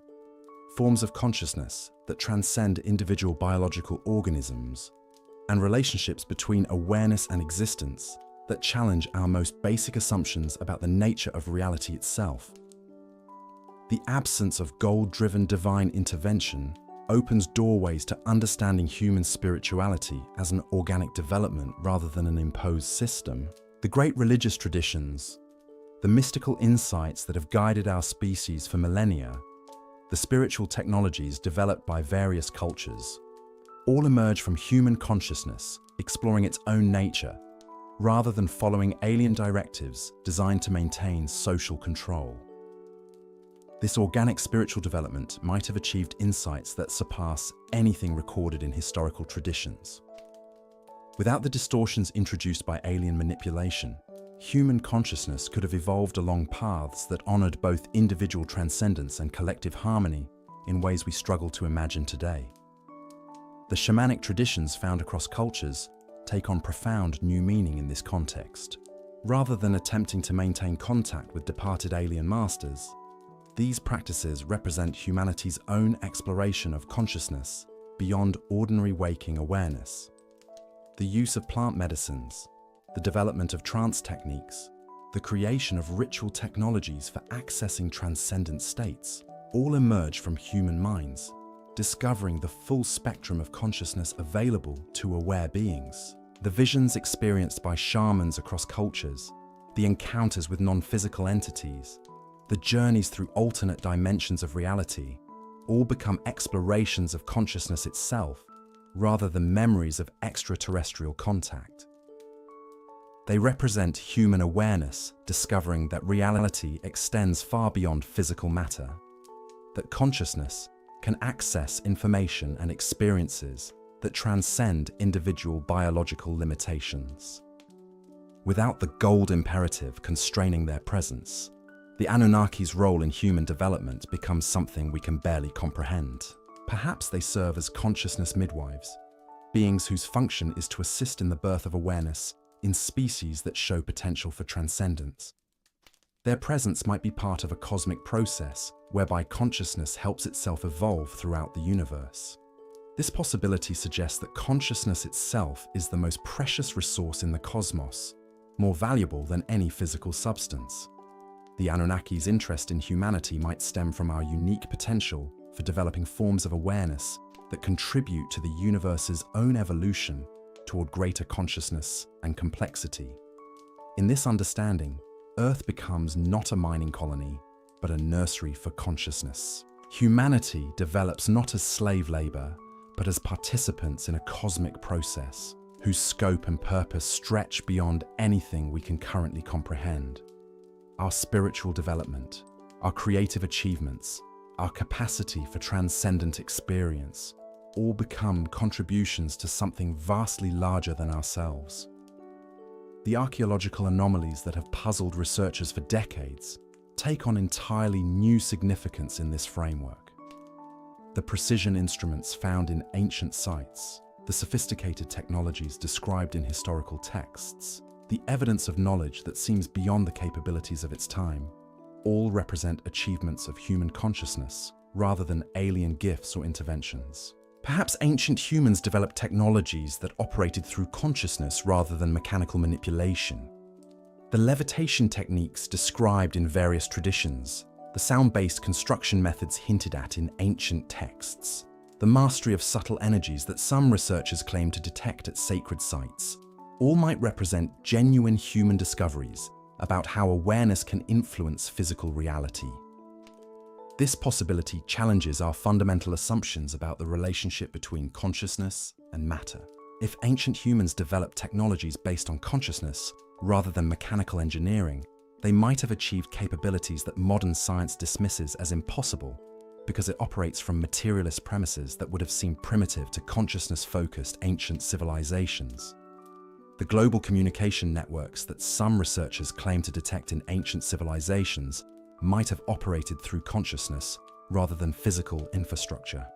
A: forms of consciousness that transcend individual biological organisms, and relationships between awareness and existence that challenge our most basic assumptions about the nature of reality itself. The absence of goal-driven divine intervention opens doorways to understanding human spirituality as an organic development rather than an imposed system. The great religious traditions, the mystical insights that have guided our species for millennia, the spiritual technologies developed by various cultures, all emerge from human consciousness exploring its own nature, rather than following alien directives designed to maintain social control. This organic spiritual development might have achieved insights that surpass anything recorded in historical traditions. Without the distortions introduced by alien manipulation, human consciousness could have evolved along paths that honored both individual transcendence and collective harmony in ways we struggle to imagine today. The shamanic traditions found across cultures take on profound new meaning in this context. Rather than attempting to maintain contact with departed alien masters, these practices represent humanity's own exploration of consciousness beyond ordinary waking awareness. The use of plant medicines, the development of trance techniques, the creation of ritual technologies for accessing transcendent states, all emerge from human minds, discovering the full spectrum of consciousness available to aware beings. The visions experienced by shamans across cultures, the encounters with non-physical entities, the journeys through alternate dimensions of reality, all become explorations of consciousness itself, rather than memories of extraterrestrial contact. They represent human awareness, discovering that reality extends far beyond physical matter, that consciousness can access information and experiences that transcend individual biological limitations. Without the gold imperative constraining their presence, the Anunnaki's role in human development becomes something we can barely comprehend. Perhaps they serve as consciousness midwives, beings whose function is to assist in the birth of awareness in species that show potential for transcendence. Their presence might be part of a cosmic process whereby consciousness helps itself evolve throughout the universe. This possibility suggests that consciousness itself is the most precious resource in the cosmos, more valuable than any physical substance. The Anunnaki's interest in humanity might stem from our unique potential for developing forms of awareness that contribute to the universe's own evolution toward greater consciousness and complexity. In this understanding, Earth becomes not a mining colony, but a nursery for consciousness. Humanity develops not as slave labor, but as participants in a cosmic process whose scope and purpose stretch beyond anything we can currently comprehend. Our spiritual development, our creative achievements, our capacity for transcendent experience, all become contributions to something vastly larger than ourselves. The archaeological anomalies that have puzzled researchers for decades take on entirely new significance in this framework. The precision instruments found in ancient sites, the sophisticated technologies described in historical texts, the evidence of knowledge that seems beyond the capabilities of its time, all represent achievements of human consciousness rather than alien gifts or interventions. Perhaps ancient humans developed technologies that operated through consciousness rather than mechanical manipulation. The levitation techniques described in various traditions, the sound-based construction methods hinted at in ancient texts, the mastery of subtle energies that some researchers claim to detect at sacred sites, all might represent genuine human discoveries about how awareness can influence physical reality. This possibility challenges our fundamental assumptions about the relationship between consciousness and matter. If ancient humans developed technologies based on consciousness rather than mechanical engineering, they might have achieved capabilities that modern science dismisses as impossible because it operates from materialist premises that would have seemed primitive to consciousness-focused ancient civilizations. The global communication networks that some researchers claim to detect in ancient civilizations might have operated through consciousness rather than physical infrastructure.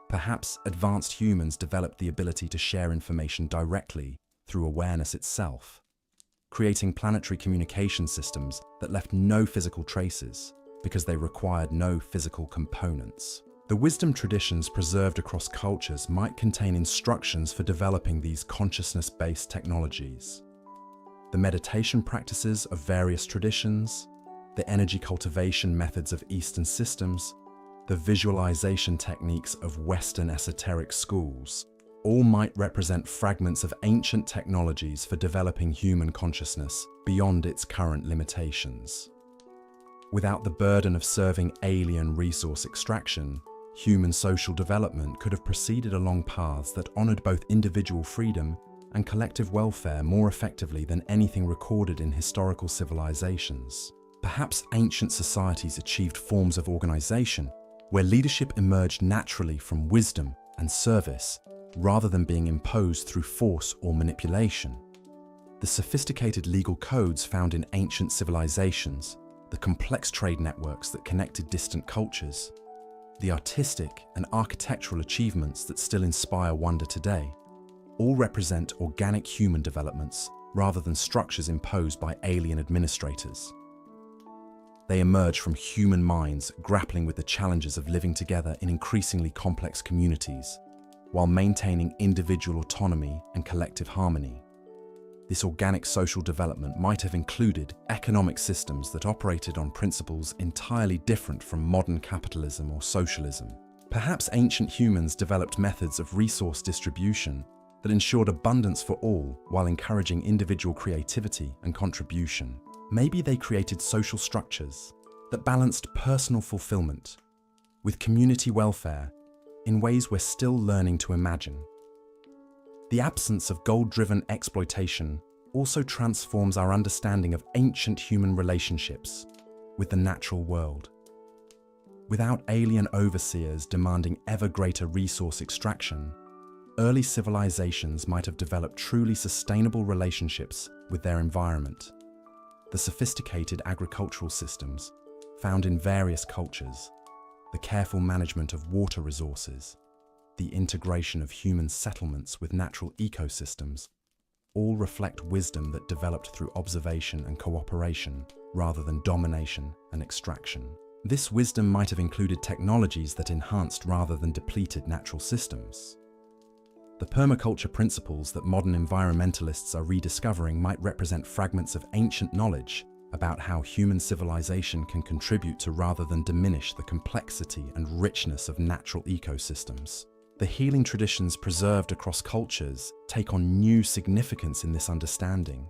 A: Perhaps advanced humans developed the ability to share information directly through awareness itself, creating planetary communication systems that left no physical traces because they required no physical components. The wisdom traditions preserved across cultures might contain instructions for developing these consciousness-based technologies. The meditation practices of various traditions, the energy cultivation methods of Eastern systems, the visualization techniques of Western esoteric schools, all might represent fragments of ancient technologies for developing human consciousness beyond its current limitations. Without the burden of serving alien resource extraction, human social development could have proceeded along paths that honored both individual freedom and collective welfare more effectively than anything recorded in historical civilizations. Perhaps ancient societies achieved forms of organization where leadership emerged naturally from wisdom and service rather than being imposed through force or manipulation. The sophisticated legal codes found in ancient civilizations, the complex trade networks that connected distant cultures, the artistic and architectural achievements that still inspire wonder today, all represent organic human developments rather than structures imposed by alien administrators. They emerge from human minds grappling with the challenges of living together in increasingly complex communities, while maintaining individual autonomy and collective harmony. This organic social development might have included economic systems that operated on principles entirely different from modern capitalism or socialism. Perhaps ancient humans developed methods of resource distribution that ensured abundance for all while encouraging individual creativity and contribution. Maybe they created social structures that balanced personal fulfillment with community welfare in ways we're still learning to imagine. The absence of goal-driven exploitation also transforms our understanding of ancient human relationships with the natural world. Without alien overseers demanding ever greater resource extraction, early civilizations might have developed truly sustainable relationships with their environment. The sophisticated agricultural systems found in various cultures, the careful management of water resources, the integration of human settlements with natural ecosystems, all reflect wisdom that developed through observation and cooperation rather than domination and extraction. This wisdom might have included technologies that enhanced rather than depleted natural systems. The permaculture principles that modern environmentalists are rediscovering might represent fragments of ancient knowledge about how human civilization can contribute to rather than diminish the complexity and richness of natural ecosystems. The healing traditions preserved across cultures take on new significance in this understanding.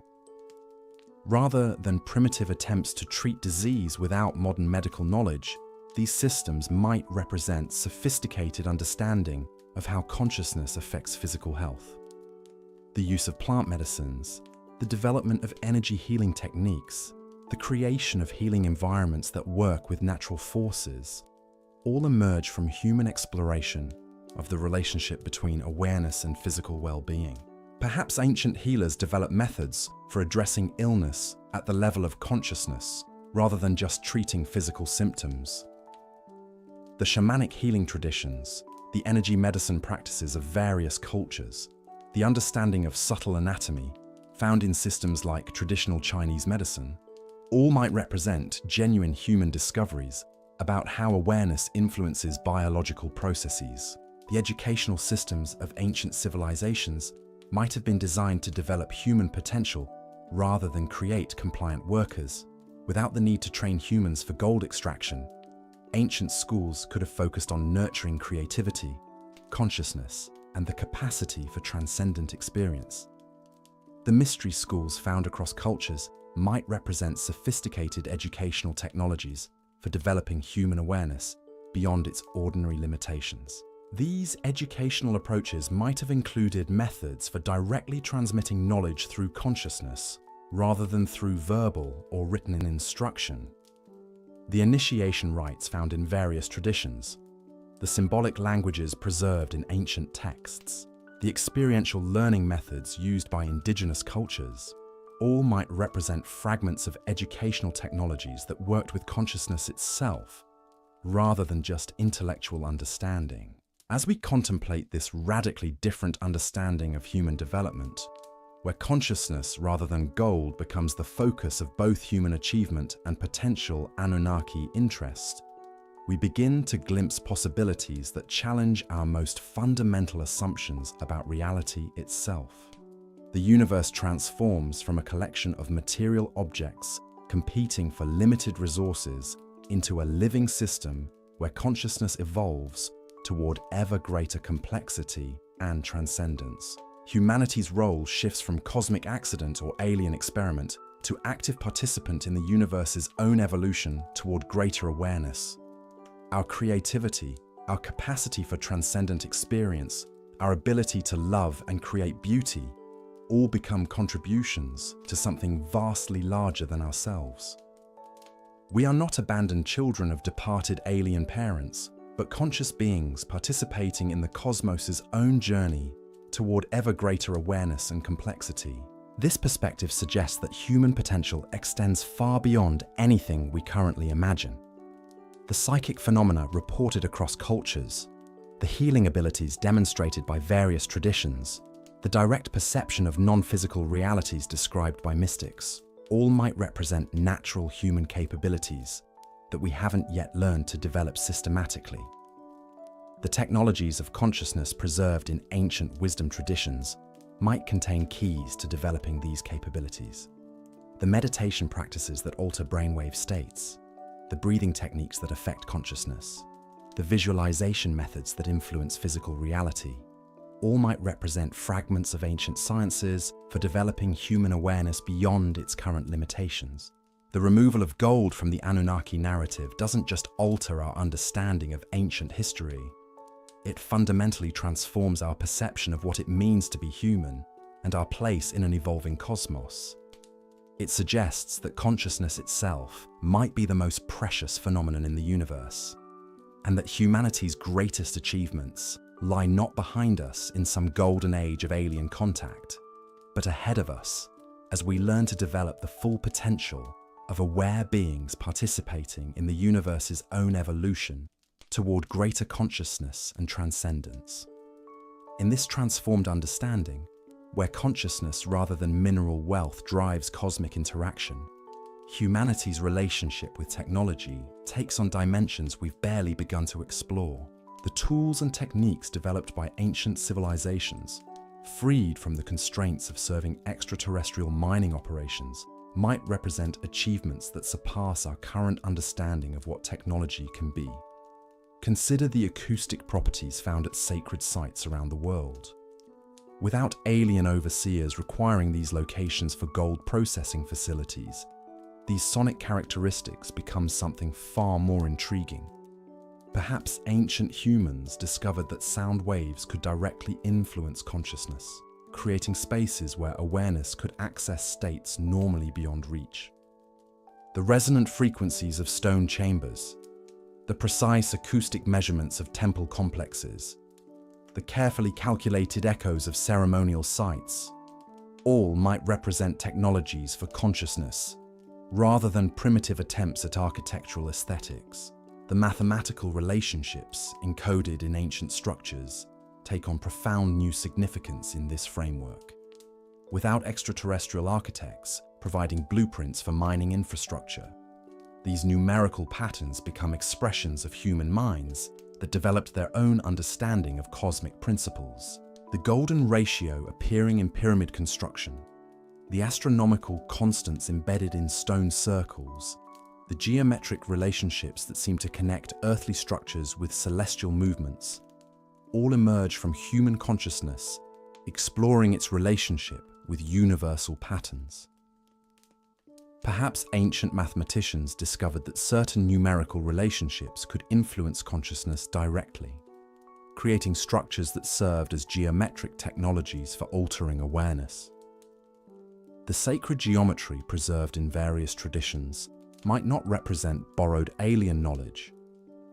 A: Rather than primitive attempts to treat disease without modern medical knowledge, These systems might represent sophisticated understanding of how consciousness affects physical health. The use of plant medicines, the development of energy healing techniques, the creation of healing environments that work with natural forces, all emerge from human exploration of the relationship between awareness and physical well-being. Perhaps ancient healers developed methods for addressing illness at the level of consciousness rather than just treating physical symptoms. The shamanic healing traditions, the energy medicine practices of various cultures, the understanding of subtle anatomy found in systems like traditional Chinese medicine, all might represent genuine human discoveries about how awareness influences biological processes. The educational systems of ancient civilizations might have been designed to develop human potential rather than create compliant workers. Without the need to train humans for gold extraction, ancient schools could have focused on nurturing creativity, consciousness, and the capacity for transcendent experience. The mystery schools found across cultures might represent sophisticated educational technologies for developing human awareness beyond its ordinary limitations. These educational approaches might have included methods for directly transmitting knowledge through consciousness rather than through verbal or written instruction. The initiation rites found in various traditions, the symbolic languages preserved in ancient texts, the experiential learning methods used by indigenous cultures, all might represent fragments of educational technologies that worked with consciousness itself rather than just intellectual understanding. As we contemplate this radically different understanding of human development, where consciousness rather than gold becomes the focus of both human achievement and potential Anunnaki interest, we begin to glimpse possibilities that challenge our most fundamental assumptions about reality itself. The universe transforms from a collection of material objects competing for limited resources into a living system where consciousness evolves toward ever greater complexity and transcendence. Humanity's role shifts from cosmic accident or alien experiment to active participant in the universe's own evolution toward greater awareness. Our creativity, our capacity for transcendent experience, our ability to love and create beauty, all become contributions to something vastly larger than ourselves. We are not abandoned children of departed alien parents, but conscious beings participating in the cosmos's own journey toward ever greater awareness and complexity. This perspective suggests that human potential extends far beyond anything we currently imagine. The psychic phenomena reported across cultures, the healing abilities demonstrated by various traditions, the direct perception of non-physical realities described by mystics, all might represent natural human capabilities that we haven't yet learned to develop systematically. The technologies of consciousness preserved in ancient wisdom traditions might contain keys to developing these capabilities. The meditation practices that alter brainwave states, the breathing techniques that affect consciousness, the visualization methods that influence physical reality, all might represent fragments of ancient sciences for developing human awareness beyond its current limitations. The removal of gold from the Anunnaki narrative doesn't just alter our understanding of ancient history, it fundamentally transforms our perception of what it means to be human and our place in an evolving cosmos. It suggests that consciousness itself might be the most precious phenomenon in the universe, and that humanity's greatest achievements lie not behind us in some golden age of alien contact, but ahead of us as we learn to develop the full potential of aware beings participating in the universe's own evolution toward greater consciousness and transcendence. In this transformed understanding, where consciousness rather than mineral wealth drives cosmic interaction, humanity's relationship with technology takes on dimensions we've barely begun to explore. The tools and techniques developed by ancient civilizations, freed from the constraints of serving extraterrestrial mining operations, might represent achievements that surpass our current understanding of what technology can be. Consider the acoustic properties found at sacred sites around the world. Without alien overseers requiring these locations for gold processing facilities, these sonic characteristics become something far more intriguing. Perhaps ancient humans discovered that sound waves could directly influence consciousness, creating spaces where awareness could access states normally beyond reach. The resonant frequencies of stone chambers, the precise acoustic measurements of temple complexes, the carefully calculated echoes of ceremonial sites, all might represent technologies for consciousness, rather than primitive attempts at architectural aesthetics. The mathematical relationships encoded in ancient structures take on profound new significance in this framework. Without extraterrestrial architects providing blueprints for mining infrastructure, these numerical patterns become expressions of human minds that developed their own understanding of cosmic principles. The golden ratio appearing in pyramid construction, the astronomical constants embedded in stone circles, the geometric relationships that seem to connect earthly structures with celestial movements, all emerge from human consciousness, exploring its relationship with universal patterns. Perhaps ancient mathematicians discovered that certain numerical relationships could influence consciousness directly, creating structures that served as geometric technologies for altering awareness. The sacred geometry preserved in various traditions might not represent borrowed alien knowledge,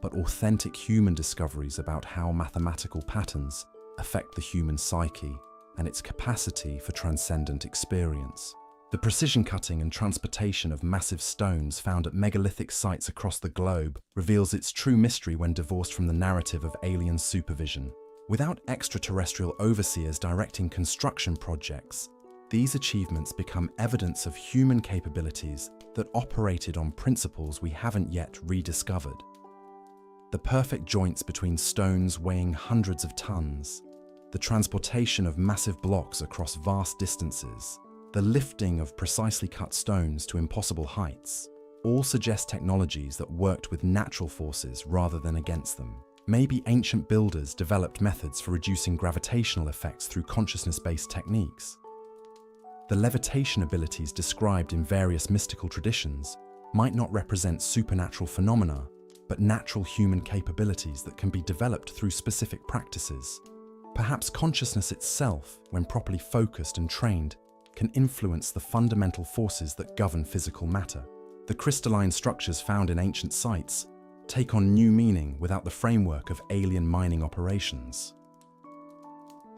A: but authentic human discoveries about how mathematical patterns affect the human psyche and its capacity for transcendent experience. The precision cutting and transportation of massive stones found at megalithic sites across the globe reveals its true mystery when divorced from the narrative of alien supervision. Without extraterrestrial overseers directing construction projects, these achievements become evidence of human capabilities that operated on principles we haven't yet rediscovered. The perfect joints between stones weighing hundreds of tons, the transportation of massive blocks across vast distances, the lifting of precisely cut stones to impossible heights, all suggest technologies that worked with natural forces rather than against them. Maybe ancient builders developed methods for reducing gravitational effects through consciousness-based techniques. The levitation abilities described in various mystical traditions might not represent supernatural phenomena, but natural human capabilities that can be developed through specific practices. Perhaps consciousness itself, when properly focused and trained, can influence the fundamental forces that govern physical matter. The crystalline structures found in ancient sites take on new meaning without the framework of alien mining operations.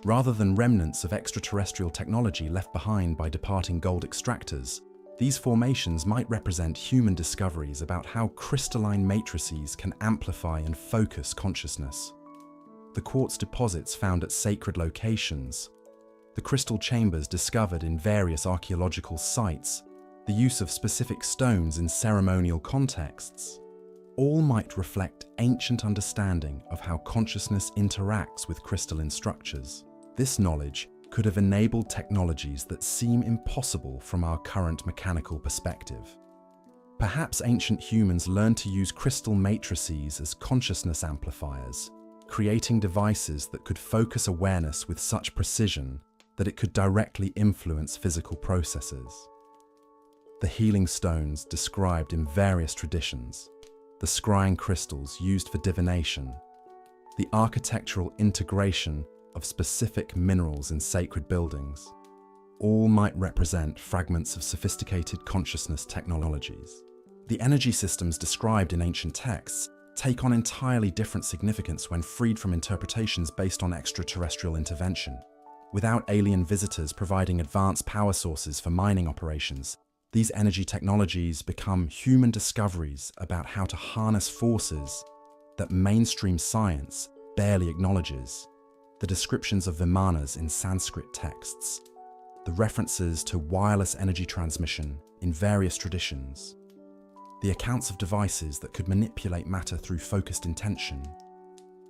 A: Rather than remnants of extraterrestrial technology left behind by departing gold extractors, these formations might represent human discoveries about how crystalline matrices can amplify and focus consciousness. The quartz deposits found at sacred locations, the crystal chambers discovered in various archaeological sites, the use of specific stones in ceremonial contexts, all might reflect ancient understanding of how consciousness interacts with crystalline structures. This knowledge could have enabled technologies that seem impossible from our current mechanical perspective. Perhaps ancient humans learned to use crystal matrices as consciousness amplifiers, creating devices that could focus awareness with such precision that it could directly influence physical processes. The healing stones described in various traditions, the scrying crystals used for divination, the architectural integration of specific minerals in sacred buildings, all might represent fragments of sophisticated consciousness technologies. The energy systems described in ancient texts take on entirely different significance when freed from interpretations based on extraterrestrial intervention. Without alien visitors providing advanced power sources for mining operations, these energy technologies become human discoveries about how to harness forces that mainstream science barely acknowledges. The descriptions of Vimanas in Sanskrit texts, the references to wireless energy transmission in various traditions, the accounts of devices that could manipulate matter through focused intention,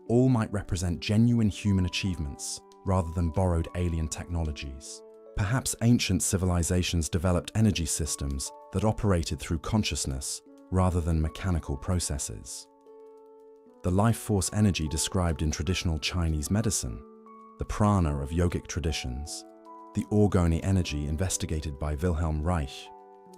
A: all might represent genuine human achievements rather than borrowed alien technologies. Perhaps ancient civilizations developed energy systems that operated through consciousness rather than mechanical processes. The life force energy described in traditional Chinese medicine, the prana of yogic traditions, the orgone energy investigated by Wilhelm Reich,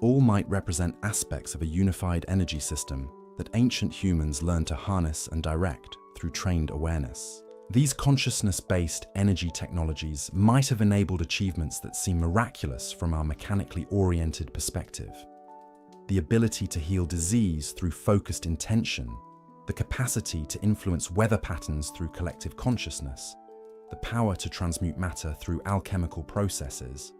A: all might represent aspects of a unified energy system that ancient humans learned to harness and direct through trained awareness. These consciousness-based energy technologies might have enabled achievements that seem miraculous from our mechanically oriented perspective. The ability to heal disease through focused intention, the capacity to influence weather patterns through collective consciousness, the power to transmute matter through alchemical processes,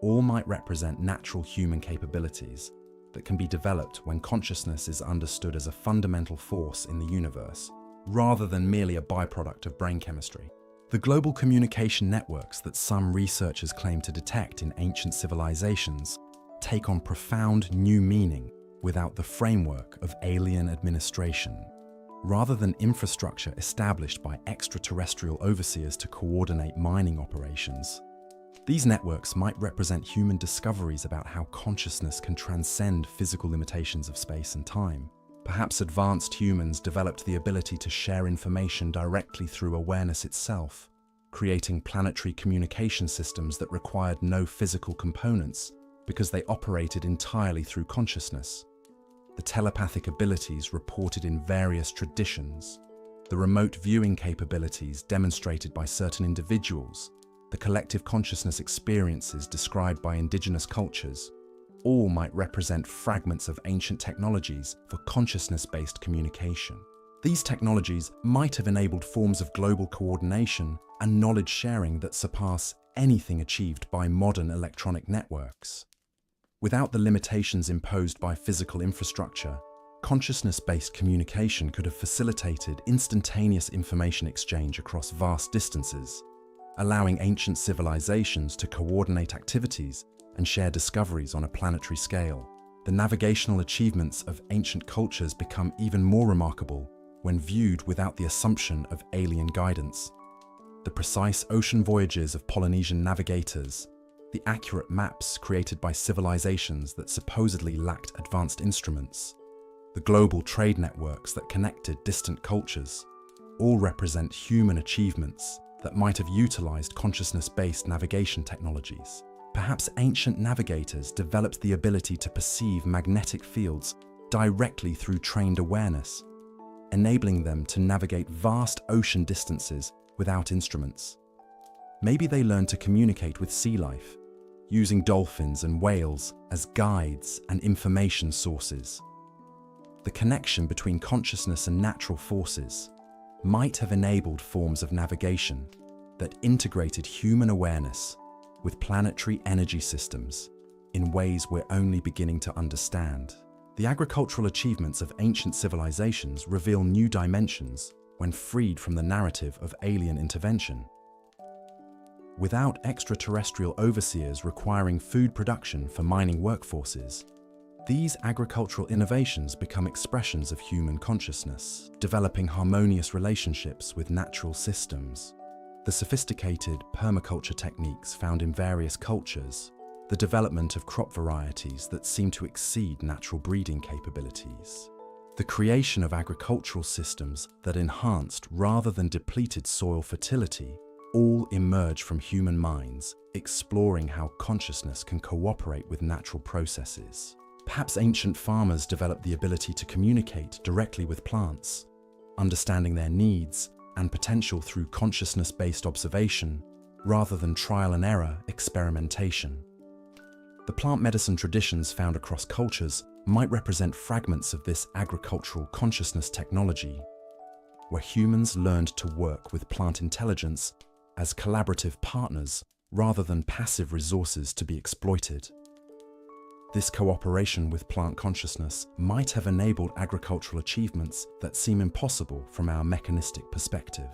A: all might represent natural human capabilities that can be developed when consciousness is understood as a fundamental force in the universe, rather than merely a byproduct of brain chemistry. The global communication networks that some researchers claim to detect in ancient civilizations take on profound new meaning without the framework of alien administration. Rather than infrastructure established by extraterrestrial overseers to coordinate mining operations, these networks might represent human discoveries about how consciousness can transcend physical limitations of space and time. Perhaps advanced humans developed the ability to share information directly through awareness itself, creating planetary communication systems that required no physical components because they operated entirely through consciousness. The telepathic abilities reported in various traditions, the remote viewing capabilities demonstrated by certain individuals, the collective consciousness experiences described by indigenous cultures, all might represent fragments of ancient technologies for consciousness-based communication. These technologies might have enabled forms of global coordination and knowledge sharing that surpass anything achieved by modern electronic networks. Without the limitations imposed by physical infrastructure, consciousness-based communication could have facilitated instantaneous information exchange across vast distances, allowing ancient civilizations to coordinate activities and share discoveries on a planetary scale. The navigational achievements of ancient cultures become even more remarkable when viewed without the assumption of alien guidance. The precise ocean voyages of Polynesian navigators, the accurate maps created by civilizations that supposedly lacked advanced instruments, the global trade networks that connected distant cultures, all represent human achievements that might have utilized consciousness-based navigation technologies. Perhaps ancient navigators developed the ability to perceive magnetic fields directly through trained awareness, enabling them to navigate vast ocean distances without instruments. Maybe they learned to communicate with sea life, using dolphins and whales as guides and information sources. The connection between consciousness and natural forces might have enabled forms of navigation that integrated human awareness with planetary energy systems in ways we're only beginning to understand. The agricultural achievements of ancient civilizations reveal new dimensions when freed from the narrative of alien intervention. Without extraterrestrial overseers requiring food production for mining workforces, these agricultural innovations become expressions of human consciousness, developing harmonious relationships with natural systems. The sophisticated permaculture techniques found in various cultures, the development of crop varieties that seem to exceed natural breeding capabilities, the creation of agricultural systems that enhanced rather than depleted soil fertility, all emerge from human minds, exploring how consciousness can cooperate with natural processes. Perhaps ancient farmers developed the ability to communicate directly with plants, understanding their needs and potential through consciousness-based observation rather than trial and error experimentation. The plant medicine traditions found across cultures might represent fragments of this agricultural consciousness technology, where humans learned to work with plant intelligence as collaborative partners rather than passive resources to be exploited. This cooperation with plant consciousness might have enabled agricultural achievements that seem impossible from our mechanistic perspective.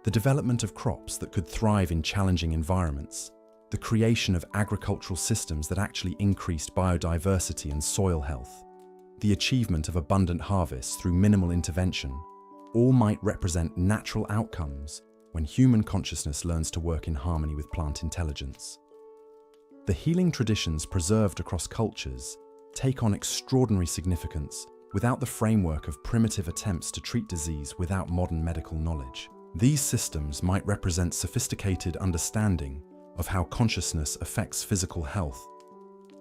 A: The development of crops that could thrive in challenging environments, the creation of agricultural systems that actually increased biodiversity and soil health, the achievement of abundant harvests through minimal intervention, all might represent natural outcomes when human consciousness learns to work in harmony with plant intelligence. The healing traditions preserved across cultures take on extraordinary significance without the framework of primitive attempts to treat disease without modern medical knowledge. These systems might represent sophisticated understanding of how consciousness affects physical health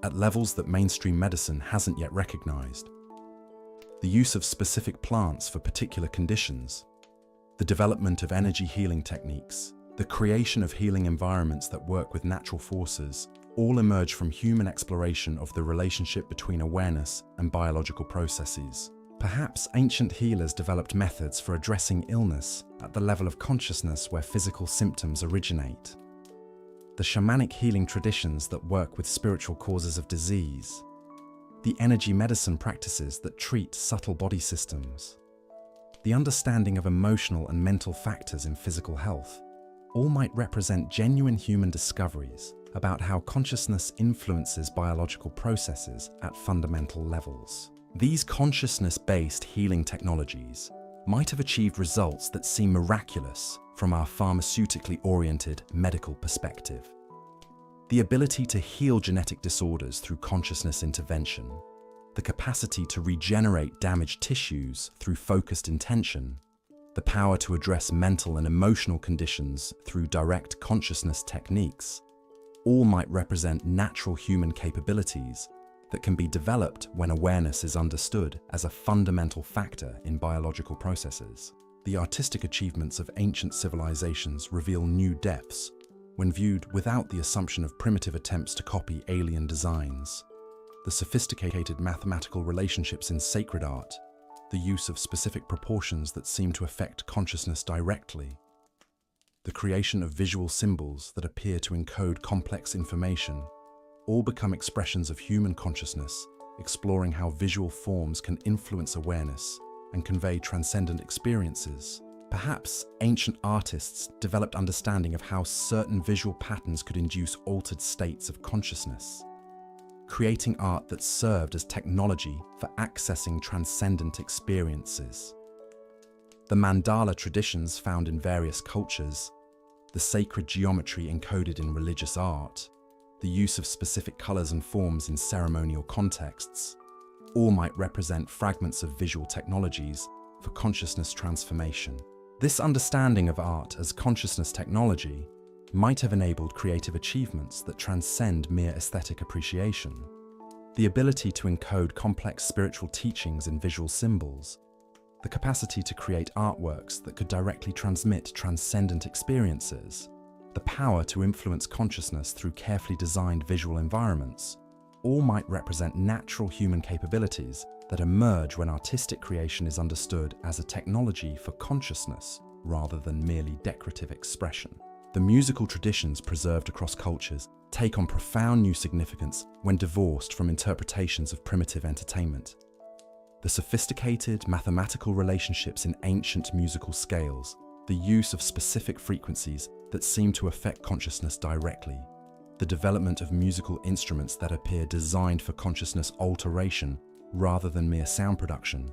A: at levels that mainstream medicine hasn't yet recognized. the use of specific plants for particular conditions, the development of energy healing techniques, the creation of healing environments that work with natural forces, all emerge from human exploration of the relationship between awareness and biological processes. Perhaps ancient healers developed methods for addressing illness at the level of consciousness where physical symptoms originate. The shamanic healing traditions that work with spiritual causes of disease, the energy medicine practices that treat subtle body systems, the understanding of emotional and mental factors in physical health, all might represent genuine human discoveries about how consciousness influences biological processes at fundamental levels. These consciousness-based healing technologies might have achieved results that seem miraculous from our pharmaceutically oriented medical perspective. The ability to heal genetic disorders through consciousness intervention, the capacity to regenerate damaged tissues through focused intention, the power to address mental and emotional conditions through direct consciousness techniques, all might represent natural human capabilities that can be developed when awareness is understood as a fundamental factor in biological processes. The artistic achievements of ancient civilizations reveal new depths when viewed without the assumption of primitive attempts to copy alien designs. The sophisticated mathematical relationships in sacred art, the use of specific proportions that seem to affect consciousness directly, the creation of visual symbols that appear to encode complex information, all become expressions of human consciousness, exploring how visual forms can influence awareness and convey transcendent experiences. Perhaps ancient artists developed understanding of how certain visual patterns could induce altered states of consciousness, creating art that served as technology for accessing transcendent experiences. The mandala traditions found in various cultures, the sacred geometry encoded in religious art, the use of specific colors and forms in ceremonial contexts, all might represent fragments of visual technologies for consciousness transformation. This understanding of art as consciousness technology might have enabled creative achievements that transcend mere aesthetic appreciation. The ability to encode complex spiritual teachings in visual symbols, the capacity to create artworks that could directly transmit transcendent experiences, the power to influence consciousness through carefully designed visual environments, all might represent natural human capabilities that emerge when artistic creation is understood as a technology for consciousness rather than merely decorative expression. The musical traditions preserved across cultures take on profound new significance when divorced from interpretations of primitive entertainment. The sophisticated mathematical relationships in ancient musical scales, the use of specific frequencies that seem to affect consciousness directly, the development of musical instruments that appear designed for consciousness alteration rather than mere sound production,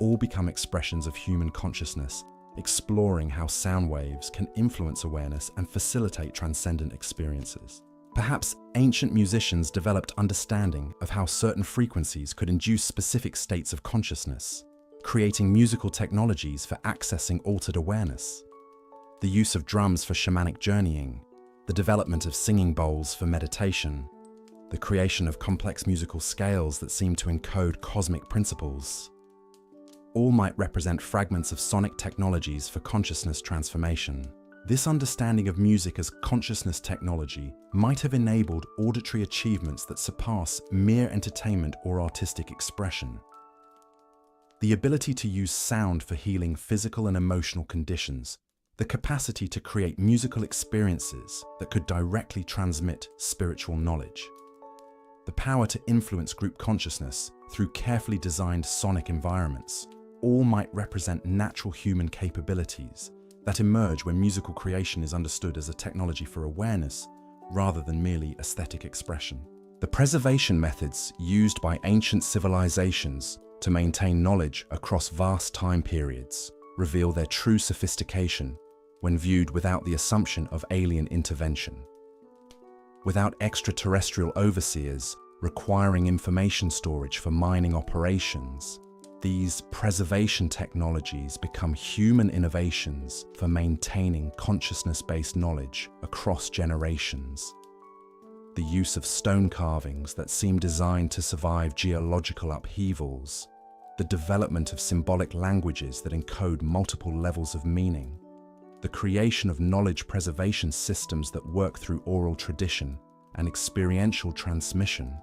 A: all become expressions of human consciousness, exploring how sound waves can influence awareness and facilitate transcendent experiences. Perhaps ancient musicians developed understanding of how certain frequencies could induce specific states of consciousness, creating musical technologies for accessing altered awareness. The use of drums for shamanic journeying, the development of singing bowls for meditation, the creation of complex musical scales that seem to encode cosmic principles, all might represent fragments of sonic technologies for consciousness transformation. This understanding of music as consciousness technology might have enabled auditory achievements that surpass mere entertainment or artistic expression. The ability to use sound for healing physical and emotional conditions, the capacity to create musical experiences that could directly transmit spiritual knowledge, the power to influence group consciousness through carefully designed sonic environments, all might represent natural human capabilities that emerge when musical creation is understood as a technology for awareness rather than merely aesthetic expression. The preservation methods used by ancient civilizations to maintain knowledge across vast time periods reveal their true sophistication when viewed without the assumption of alien intervention. Without extraterrestrial overseers requiring information storage for mining operations, these preservation technologies become human innovations for maintaining consciousness-based knowledge across generations. The use of stone carvings that seem designed to survive geological upheavals, the development of symbolic languages that encode multiple levels of meaning, the creation of knowledge preservation systems that work through oral tradition and experiential transmission,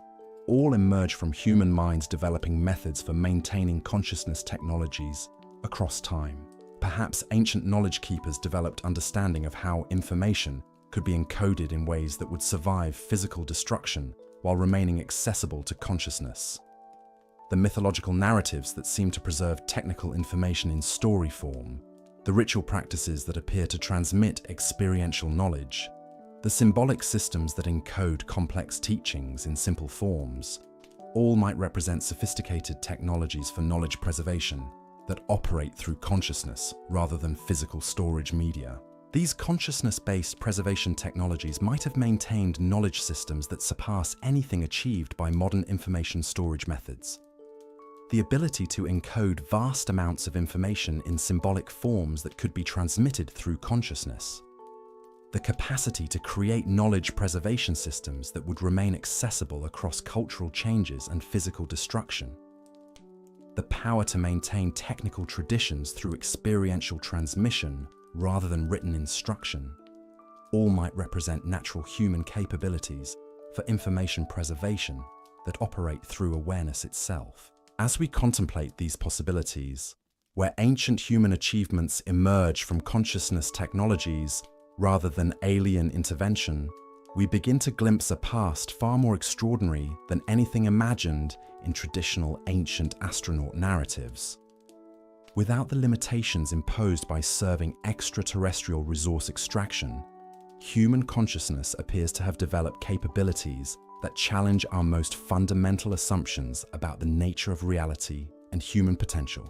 A: all emerge from human minds developing methods for maintaining consciousness technologies across time. Perhaps ancient knowledge keepers developed understanding of how information could be encoded in ways that would survive physical destruction while remaining accessible to consciousness. The mythological narratives that seem to preserve technical information in story form, the ritual practices that appear to transmit experiential knowledge, the symbolic systems that encode complex teachings in simple forms, all might represent sophisticated technologies for knowledge preservation that operate through consciousness rather than physical storage media. These consciousness-based preservation technologies might have maintained knowledge systems that surpass anything achieved by modern information storage methods. The ability to encode vast amounts of information in symbolic forms that could be transmitted through consciousness. The capacity to create knowledge preservation systems that would remain accessible across cultural changes and physical destruction. The power to maintain technical traditions through experiential transmission rather than written instruction. All might represent natural human capabilities for information preservation that operate through awareness itself. As we contemplate these possibilities, where ancient human achievements emerge from consciousness technologies rather than alien intervention, we begin to glimpse a past far more extraordinary than anything imagined in traditional ancient astronaut narratives. Without the limitations imposed by serving extraterrestrial resource extraction, human consciousness appears to have developed capabilities that challenge our most fundamental assumptions about the nature of reality and human potential.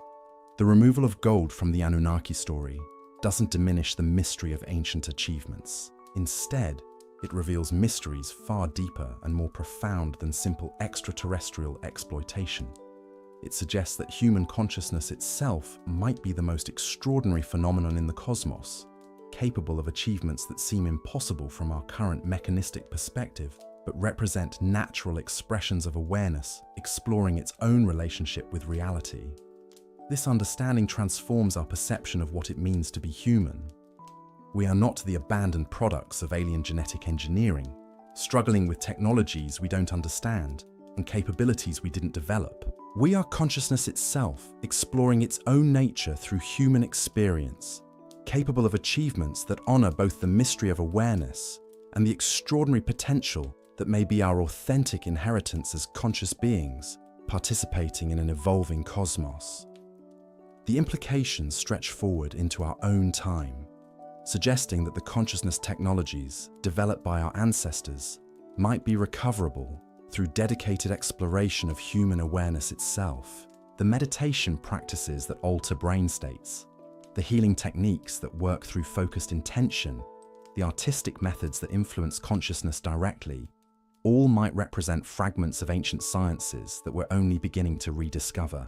A: The removal of gold from the Anunnaki story doesn't diminish the mystery of ancient achievements. Instead, it reveals mysteries far deeper and more profound than simple extraterrestrial exploitation. It suggests that human consciousness itself might be the most extraordinary phenomenon in the cosmos, capable of achievements that seem impossible from our current mechanistic perspective, but represent natural expressions of awareness exploring its own relationship with reality. This understanding transforms our perception of what it means to be human. We are not the abandoned products of alien genetic engineering, struggling with technologies we don't understand and capabilities we didn't develop. We are consciousness itself, exploring its own nature through human experience, capable of achievements that honor both the mystery of awareness and the extraordinary potential that may be our authentic inheritance as conscious beings, participating in an evolving cosmos. The implications stretch forward into our own time, suggesting that the consciousness technologies developed by our ancestors might be recoverable through dedicated exploration of human awareness itself. The meditation practices that alter brain states, the healing techniques that work through focused intention, the artistic methods that influence consciousness directly, all might represent fragments of ancient sciences that we're only beginning to rediscover.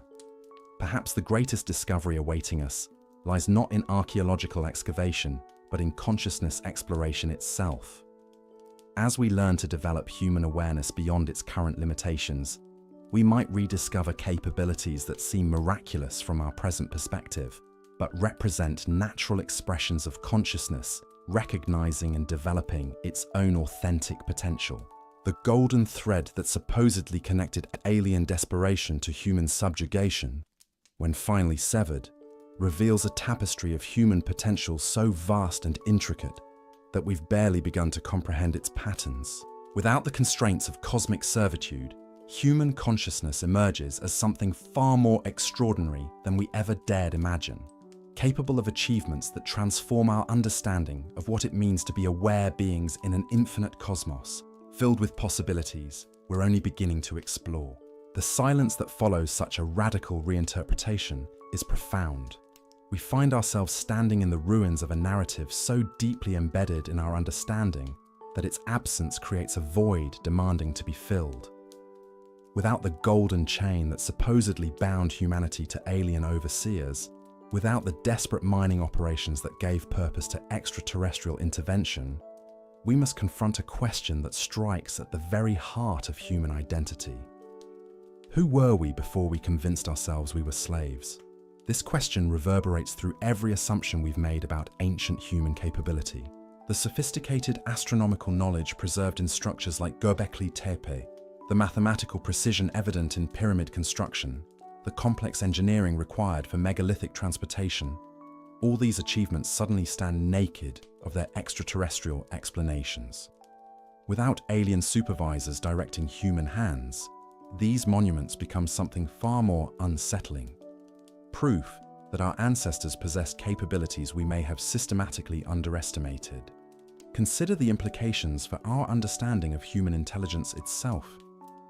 A: Perhaps the greatest discovery awaiting us lies not in archaeological excavation, but in consciousness exploration itself. As we learn to develop human awareness beyond its current limitations, we might rediscover capabilities that seem miraculous from our present perspective, but represent natural expressions of consciousness, recognizing and developing its own authentic potential. The golden thread that supposedly connected alien desperation to human subjugation, when finally severed, reveals a tapestry of human potential so vast and intricate that we've barely begun to comprehend its patterns. Without the constraints of cosmic servitude, human consciousness emerges as something far more extraordinary than we ever dared imagine, capable of achievements that transform our understanding of what it means to be aware beings in an infinite cosmos, filled with possibilities we're only beginning to explore. The silence that follows such a radical reinterpretation is profound. We find ourselves standing in the ruins of a narrative so deeply embedded in our understanding that its absence creates a void demanding to be filled. Without the golden chain that supposedly bound humanity to alien overseers, without the desperate mining operations that gave purpose to extraterrestrial intervention, we must confront a question that strikes at the very heart of human identity. Who were we before we convinced ourselves we were slaves? This question reverberates through every assumption we've made about ancient human capability. The sophisticated astronomical knowledge preserved in structures like Göbekli Tepe, the mathematical precision evident in pyramid construction, the complex engineering required for megalithic transportation, all these achievements suddenly stand naked of their extraterrestrial explanations. Without alien supervisors directing human hands, these monuments become something far more unsettling. Proof that our ancestors possessed capabilities we may have systematically underestimated. Consider the implications for our understanding of human intelligence itself.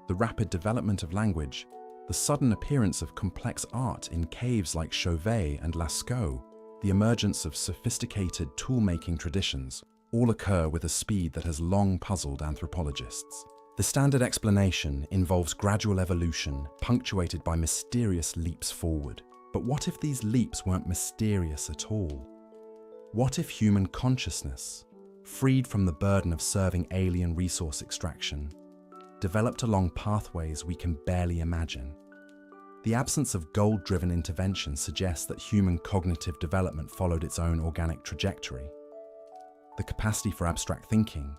A: The rapid development of language, the sudden appearance of complex art in caves like Chauvet and Lascaux, the emergence of sophisticated tool-making traditions, all occur with a speed that has long puzzled anthropologists. The standard explanation involves gradual evolution punctuated by mysterious leaps forward. But what if these leaps weren't mysterious at all? What if human consciousness, freed from the burden of serving alien resource extraction, developed along pathways we can barely imagine? The absence of goal-driven intervention suggests that human cognitive development followed its own organic trajectory. The capacity for abstract thinking,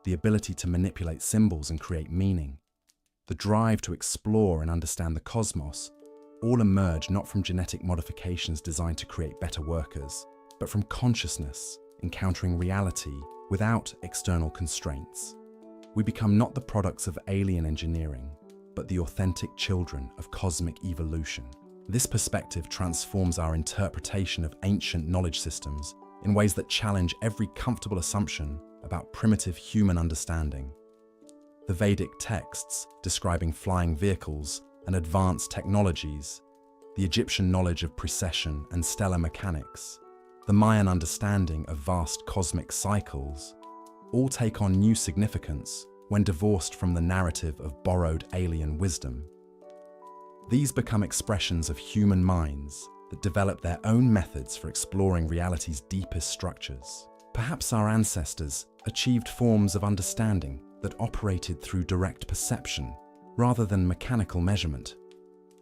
A: the ability to manipulate symbols and create meaning, the drive to explore and understand the cosmos, all emerge not from genetic modifications designed to create better workers, but from consciousness encountering reality without external constraints. We become not the products of alien engineering, but the authentic children of cosmic evolution. This perspective transforms our interpretation of ancient knowledge systems in ways that challenge every comfortable assumption about primitive human understanding. The Vedic texts describing flying vehicles and advanced technologies, the Egyptian knowledge of precession and stellar mechanics, the Mayan understanding of vast cosmic cycles, all take on new significance when divorced from the narrative of borrowed alien wisdom. These become expressions of human minds that develop their own methods for exploring reality's deepest structures. Perhaps our ancestors achieved forms of understanding that operated through direct perception rather than mechanical measurement.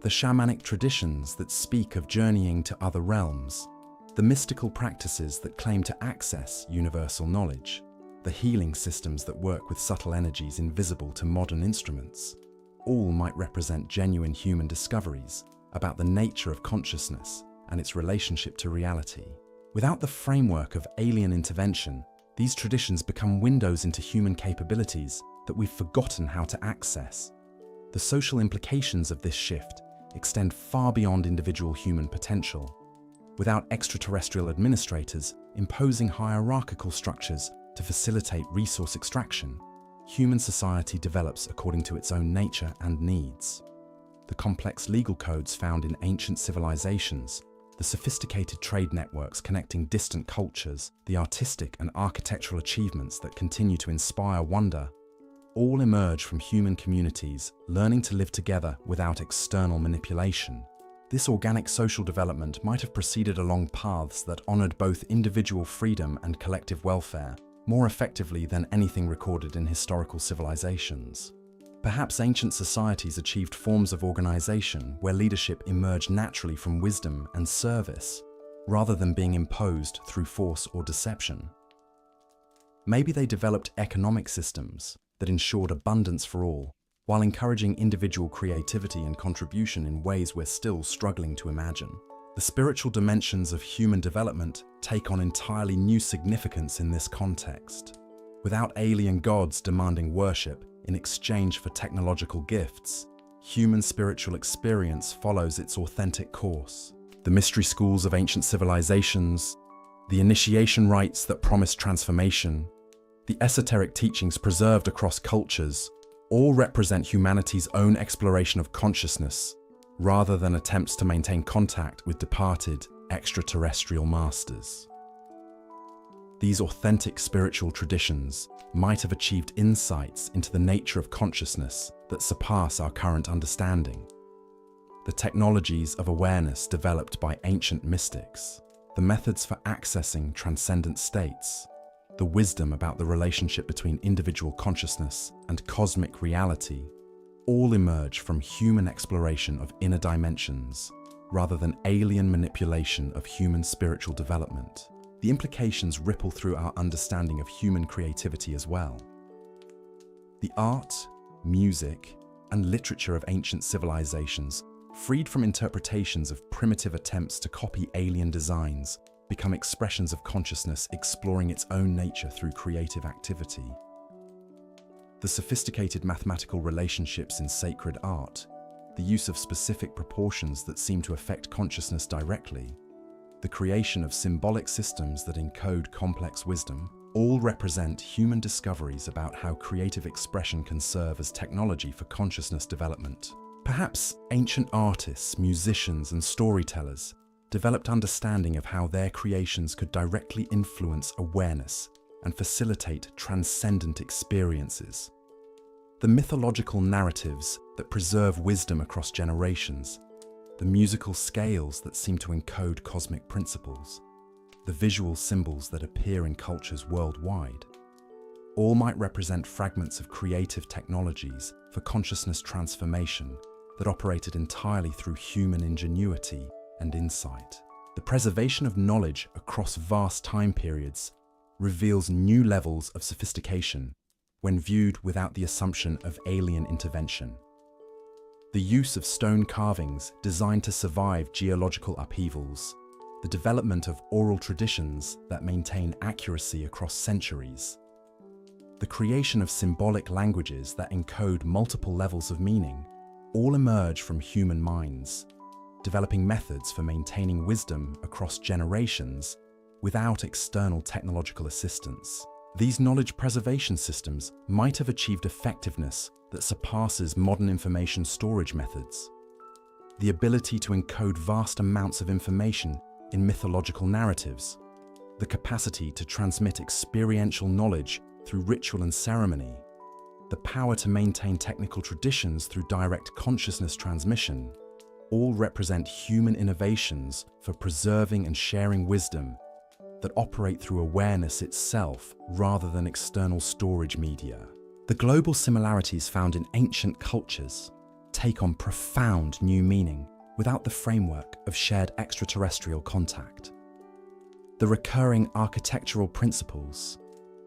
A: The shamanic traditions that speak of journeying to other realms, the mystical practices that claim to access universal knowledge, the healing systems that work with subtle energies invisible to modern instruments, all might represent genuine human discoveries about the nature of consciousness and its relationship to reality. Without the framework of alien intervention, these traditions become windows into human capabilities that we've forgotten how to access. The social implications of this shift extend far beyond individual human potential. Without extraterrestrial administrators imposing hierarchical structures to facilitate resource extraction, human society develops according to its own nature and needs. The complex legal codes found in ancient civilizations, the sophisticated trade networks connecting distant cultures, the artistic and architectural achievements that continue to inspire wonder, all emerge from human communities learning to live together without external manipulation. This organic social development might have proceeded along paths that honored both individual freedom and collective welfare more effectively than anything recorded in historical civilizations. Perhaps ancient societies achieved forms of organization where leadership emerged naturally from wisdom and service, rather than being imposed through force or deception. Maybe they developed economic systems that ensured abundance for all, while encouraging individual creativity and contribution in ways we're still struggling to imagine. The spiritual dimensions of human development take on entirely new significance in this context. Without alien gods demanding worship in exchange for technological gifts, human spiritual experience follows its authentic course. The mystery schools of ancient civilizations, the initiation rites that promise transformation, the esoteric teachings preserved across cultures, all represent humanity's own exploration of consciousness, rather than attempts to maintain contact with departed extraterrestrial masters. These authentic spiritual traditions might have achieved insights into the nature of consciousness that surpass our current understanding. The technologies of awareness developed by ancient mystics, the methods for accessing transcendent states, the wisdom about the relationship between individual consciousness and cosmic reality, all emerge from human exploration of inner dimensions rather than alien manipulation of human spiritual development. The implications ripple through our understanding of human creativity as well. The art, music, and literature of ancient civilizations, freed from interpretations of primitive attempts to copy alien designs, become expressions of consciousness exploring its own nature through creative activity. The sophisticated mathematical relationships in sacred art, the use of specific proportions that seem to affect consciousness directly, the creation of symbolic systems that encode complex wisdom, all represent human discoveries about how creative expression can serve as technology for consciousness development. Perhaps ancient artists, musicians, and storytellers developed understanding of how their creations could directly influence awareness and facilitate transcendent experiences. The mythological narratives that preserve wisdom across generations, the musical scales that seem to encode cosmic principles, the visual symbols that appear in cultures worldwide, all might represent fragments of creative technologies for consciousness transformation that operated entirely through human ingenuity and insight. The preservation of knowledge across vast time periods reveals new levels of sophistication when viewed without the assumption of alien intervention. The use of stone carvings designed to survive geological upheavals, the development of oral traditions that maintain accuracy across centuries, the creation of symbolic languages that encode multiple levels of meaning, all emerge from human minds, developing methods for maintaining wisdom across generations without external technological assistance. These knowledge preservation systems might have achieved effectiveness that surpasses modern information storage methods. The ability to encode vast amounts of information in mythological narratives, the capacity to transmit experiential knowledge through ritual and ceremony, the power to maintain technical traditions through direct consciousness transmission, all represent human innovations for preserving and sharing wisdom that operate through awareness itself rather than external storage media. The global similarities found in ancient cultures take on profound new meaning without the framework of shared extraterrestrial contact. The recurring architectural principles,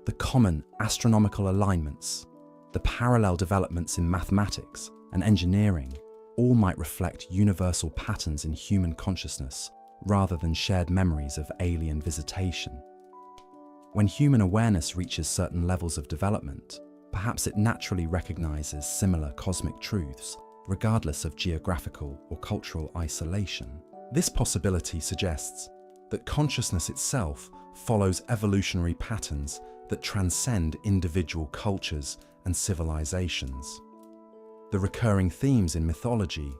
A: the common astronomical alignments, the parallel developments in mathematics and engineering all might reflect universal patterns in human consciousness rather than shared memories of alien visitation. When human awareness reaches certain levels of development, perhaps it naturally recognizes similar cosmic truths, regardless of geographical or cultural isolation. This possibility suggests that consciousness itself follows evolutionary patterns that transcend individual cultures and civilizations. The recurring themes in mythology,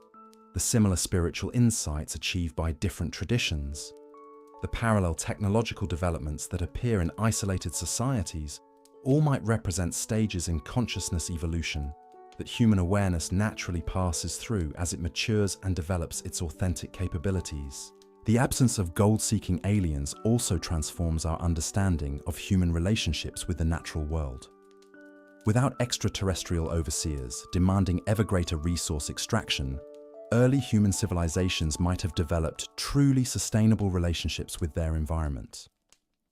A: the similar spiritual insights achieved by different traditions, the parallel technological developments that appear in isolated societies, all might represent stages in consciousness evolution that human awareness naturally passes through as it matures and develops its authentic capabilities. The absence of gold-seeking aliens also transforms our understanding of human relationships with the natural world. Without extraterrestrial overseers demanding ever greater resource extraction, early human civilizations might have developed truly sustainable relationships with their environment.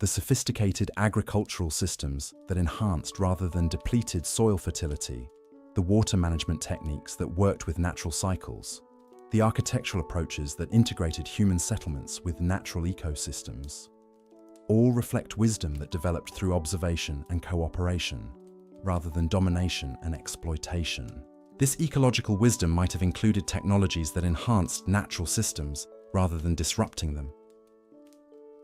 A: The sophisticated agricultural systems that enhanced rather than depleted soil fertility, the water management techniques that worked with natural cycles, the architectural approaches that integrated human settlements with natural ecosystems, all reflect wisdom that developed through observation and cooperation, rather than domination and exploitation. This ecological wisdom might have included technologies that enhanced natural systems rather than disrupting them.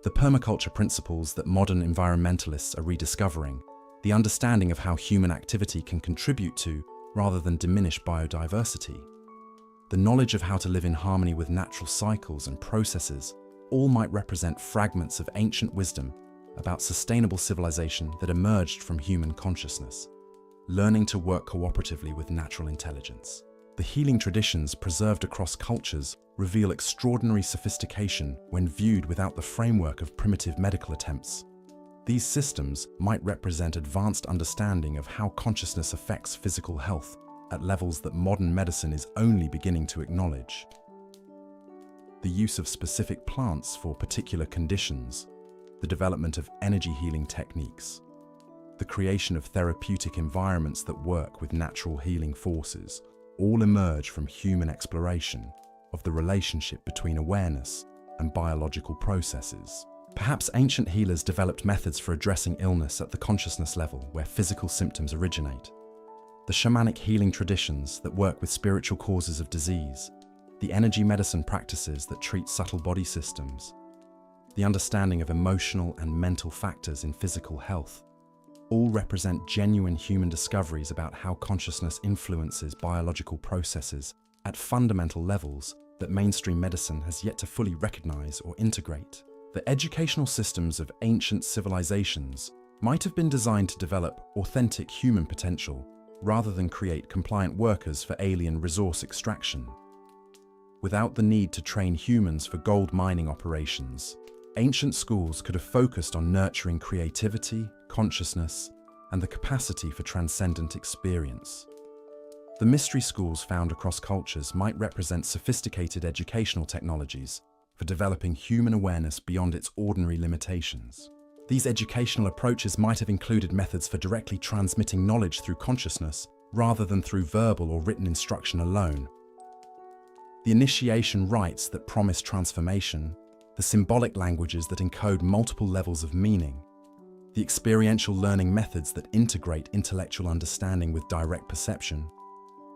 A: The permaculture principles that modern environmentalists are rediscovering, the understanding of how human activity can contribute to rather than diminish biodiversity, the knowledge of how to live in harmony with natural cycles and processes, all might represent fragments of ancient wisdom about sustainable civilization that emerged from human consciousness, learning to work cooperatively with natural intelligence. The healing traditions preserved across cultures reveal extraordinary sophistication when viewed without the framework of primitive medical attempts. These systems might represent advanced understanding of how consciousness affects physical health at levels that modern medicine is only beginning to acknowledge. The use of specific plants for particular conditions, the development of energy healing techniques, the creation of therapeutic environments that work with natural healing forces, all emerge from human exploration of the relationship between awareness and biological processes. Perhaps ancient healers developed methods for addressing illness at the consciousness level where physical symptoms originate. The shamanic healing traditions that work with spiritual causes of disease, the energy medicine practices that treat subtle body systems, the understanding of emotional and mental factors in physical health, all represent genuine human discoveries about how consciousness influences biological processes at fundamental levels that mainstream medicine has yet to fully recognize or integrate. The educational systems of ancient civilizations might have been designed to develop authentic human potential rather than create compliant workers for alien resource extraction. Without the need to train humans for gold mining operations, ancient schools could have focused on nurturing creativity, consciousness, and the capacity for transcendent experience. The mystery schools found across cultures might represent sophisticated educational technologies for developing human awareness beyond its ordinary limitations. These educational approaches might have included methods for directly transmitting knowledge through consciousness rather than through verbal or written instruction alone. The initiation rites that promise transformation, the symbolic languages that encode multiple levels of meaning, the experiential learning methods that integrate intellectual understanding with direct perception,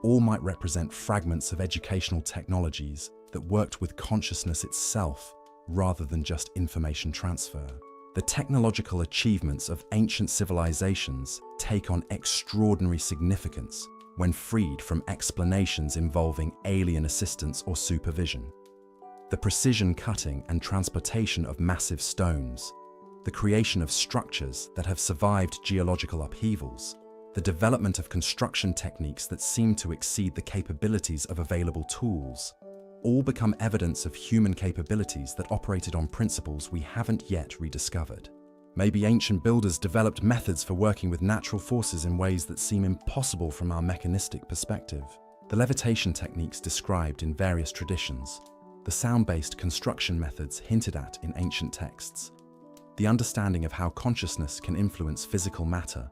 A: all might represent fragments of educational technologies that worked with consciousness itself rather than just information transfer. The technological achievements of ancient civilizations take on extraordinary significance when freed from explanations involving alien assistance or supervision. The precision cutting and transportation of massive stones, the creation of structures that have survived geological upheavals, the development of construction techniques that seem to exceed the capabilities of available tools, all become evidence of human capabilities that operated on principles we haven't yet rediscovered. Maybe ancient builders developed methods for working with natural forces in ways that seem impossible from our mechanistic perspective. The levitation techniques described in various traditions, the sound-based construction methods hinted at in ancient texts, the understanding of how consciousness can influence physical matter,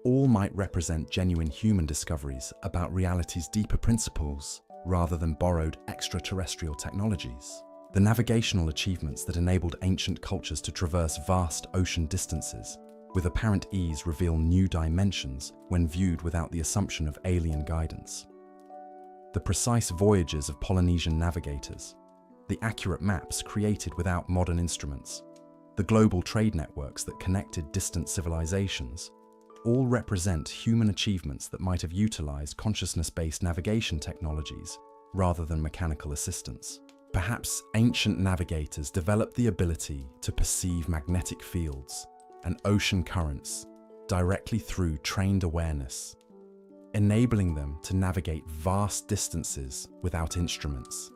A: all might represent genuine human discoveries about reality's deeper principles rather than borrowed extraterrestrial technologies. The navigational achievements that enabled ancient cultures to traverse vast ocean distances with apparent ease reveal new dimensions when viewed without the assumption of alien guidance. The precise voyages of Polynesian navigators, the accurate maps created without modern instruments, the global trade networks that connected distant civilizations, all represent human achievements that might have utilized consciousness-based navigation technologies rather than mechanical assistance. Perhaps ancient navigators developed the ability to perceive magnetic fields and ocean currents directly through trained awareness, enabling them to navigate vast distances without instruments.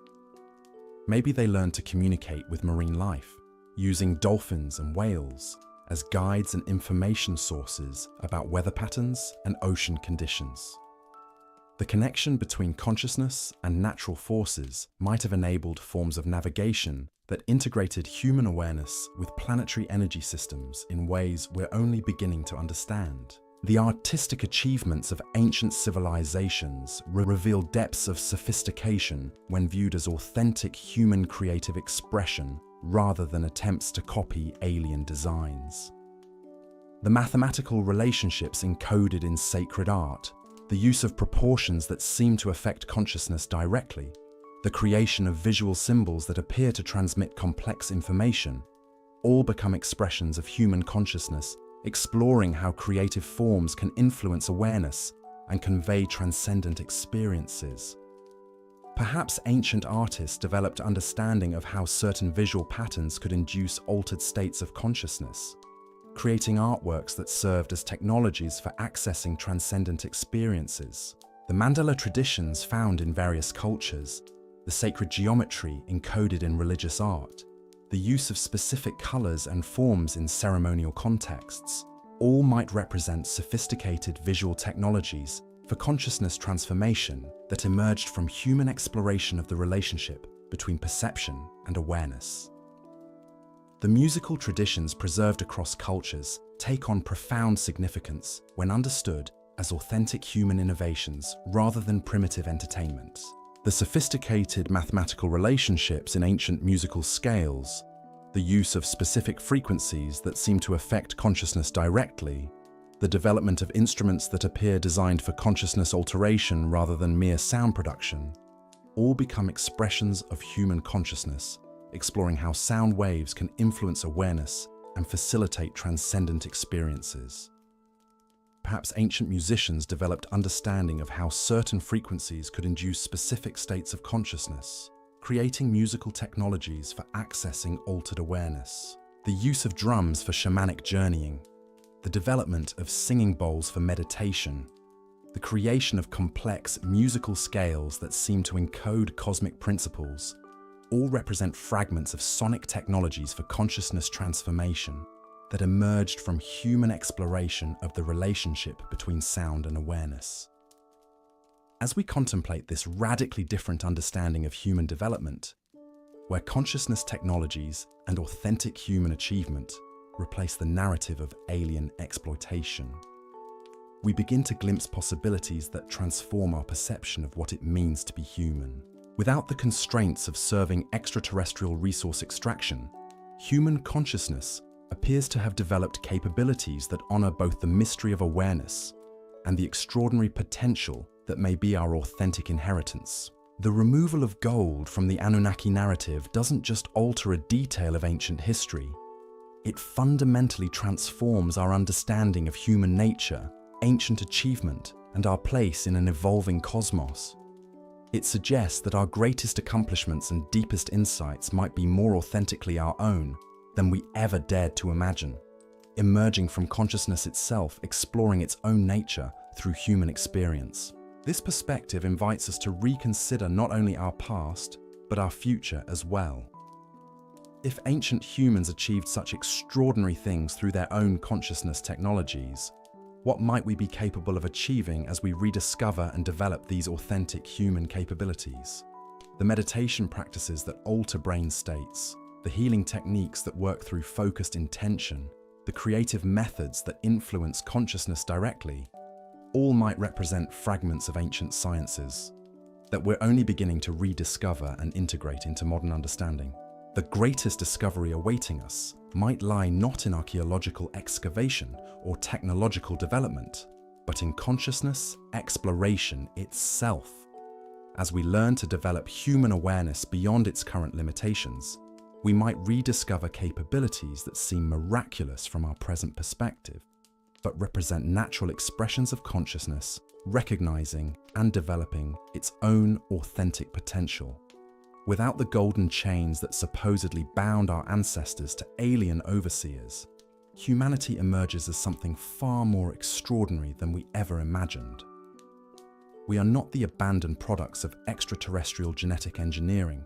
A: Maybe they learned to communicate with marine life, using dolphins and whales as guides and information sources about weather patterns and ocean conditions. The connection between consciousness and natural forces might have enabled forms of navigation that integrated human awareness with planetary energy systems in ways we're only beginning to understand. The artistic achievements of ancient civilizations reveal depths of sophistication when viewed as authentic human creative expression rather than attempts to copy alien designs. The mathematical relationships encoded in sacred art, the use of proportions that seem to affect consciousness directly, the creation of visual symbols that appear to transmit complex information, all become expressions of human consciousness, exploring how creative forms can influence awareness and convey transcendent experiences. Perhaps ancient artists developed understanding of how certain visual patterns could induce altered states of consciousness, creating artworks that served as technologies for accessing transcendent experiences. The mandala traditions found in various cultures, the sacred geometry encoded in religious art, the use of specific colors and forms in ceremonial contexts, all might represent sophisticated visual technologies for consciousness transformation that emerged from human exploration of the relationship between perception and awareness. The musical traditions preserved across cultures take on profound significance when understood as authentic human innovations rather than primitive entertainment. The sophisticated mathematical relationships in ancient musical scales, the use of specific frequencies that seem to affect consciousness directly, the development of instruments that appear designed for consciousness alteration rather than mere sound production, all become expressions of human consciousness, exploring how sound waves can influence awareness and facilitate transcendent experiences. Perhaps ancient musicians developed understanding of how certain frequencies could induce specific states of consciousness, creating musical technologies for accessing altered awareness. The use of drums for shamanic journeying, the development of singing bowls for meditation, the creation of complex musical scales that seem to encode cosmic principles, all represent fragments of sonic technologies for consciousness transformation that emerged from human exploration of the relationship between sound and awareness. As we contemplate this radically different understanding of human development, where consciousness technologies and authentic human achievement replace the narrative of alien exploitation, we begin to glimpse possibilities that transform our perception of what it means to be human. Without the constraints of serving extraterrestrial resource extraction, human consciousness appears to have developed capabilities that honor both the mystery of awareness and the extraordinary potential that may be our authentic inheritance. The removal of gold from the Anunnaki narrative doesn't just alter a detail of ancient history, it fundamentally transforms our understanding of human nature, ancient achievement, and our place in an evolving cosmos. It suggests that our greatest accomplishments and deepest insights might be more authentically our own than we ever dared to imagine, emerging from consciousness itself, exploring its own nature through human experience. This perspective invites us to reconsider not only our past, but our future as well. If ancient humans achieved such extraordinary things through their own consciousness technologies, what might we be capable of achieving as we rediscover and develop these authentic human capabilities? The meditation practices that alter brain states, the healing techniques that work through focused intention, the creative methods that influence consciousness directly, all might represent fragments of ancient sciences that we're only beginning to rediscover and integrate into modern understanding. The greatest discovery awaiting us might lie not in archaeological excavation or technological development, but in consciousness exploration itself. As we learn to develop human awareness beyond its current limitations, we might rediscover capabilities that seem miraculous from our present perspective, but represent natural expressions of consciousness, recognizing and developing its own authentic potential. Without the golden chains that supposedly bound our ancestors to alien overseers, humanity emerges as something far more extraordinary than we ever imagined. We are not the abandoned products of extraterrestrial genetic engineering,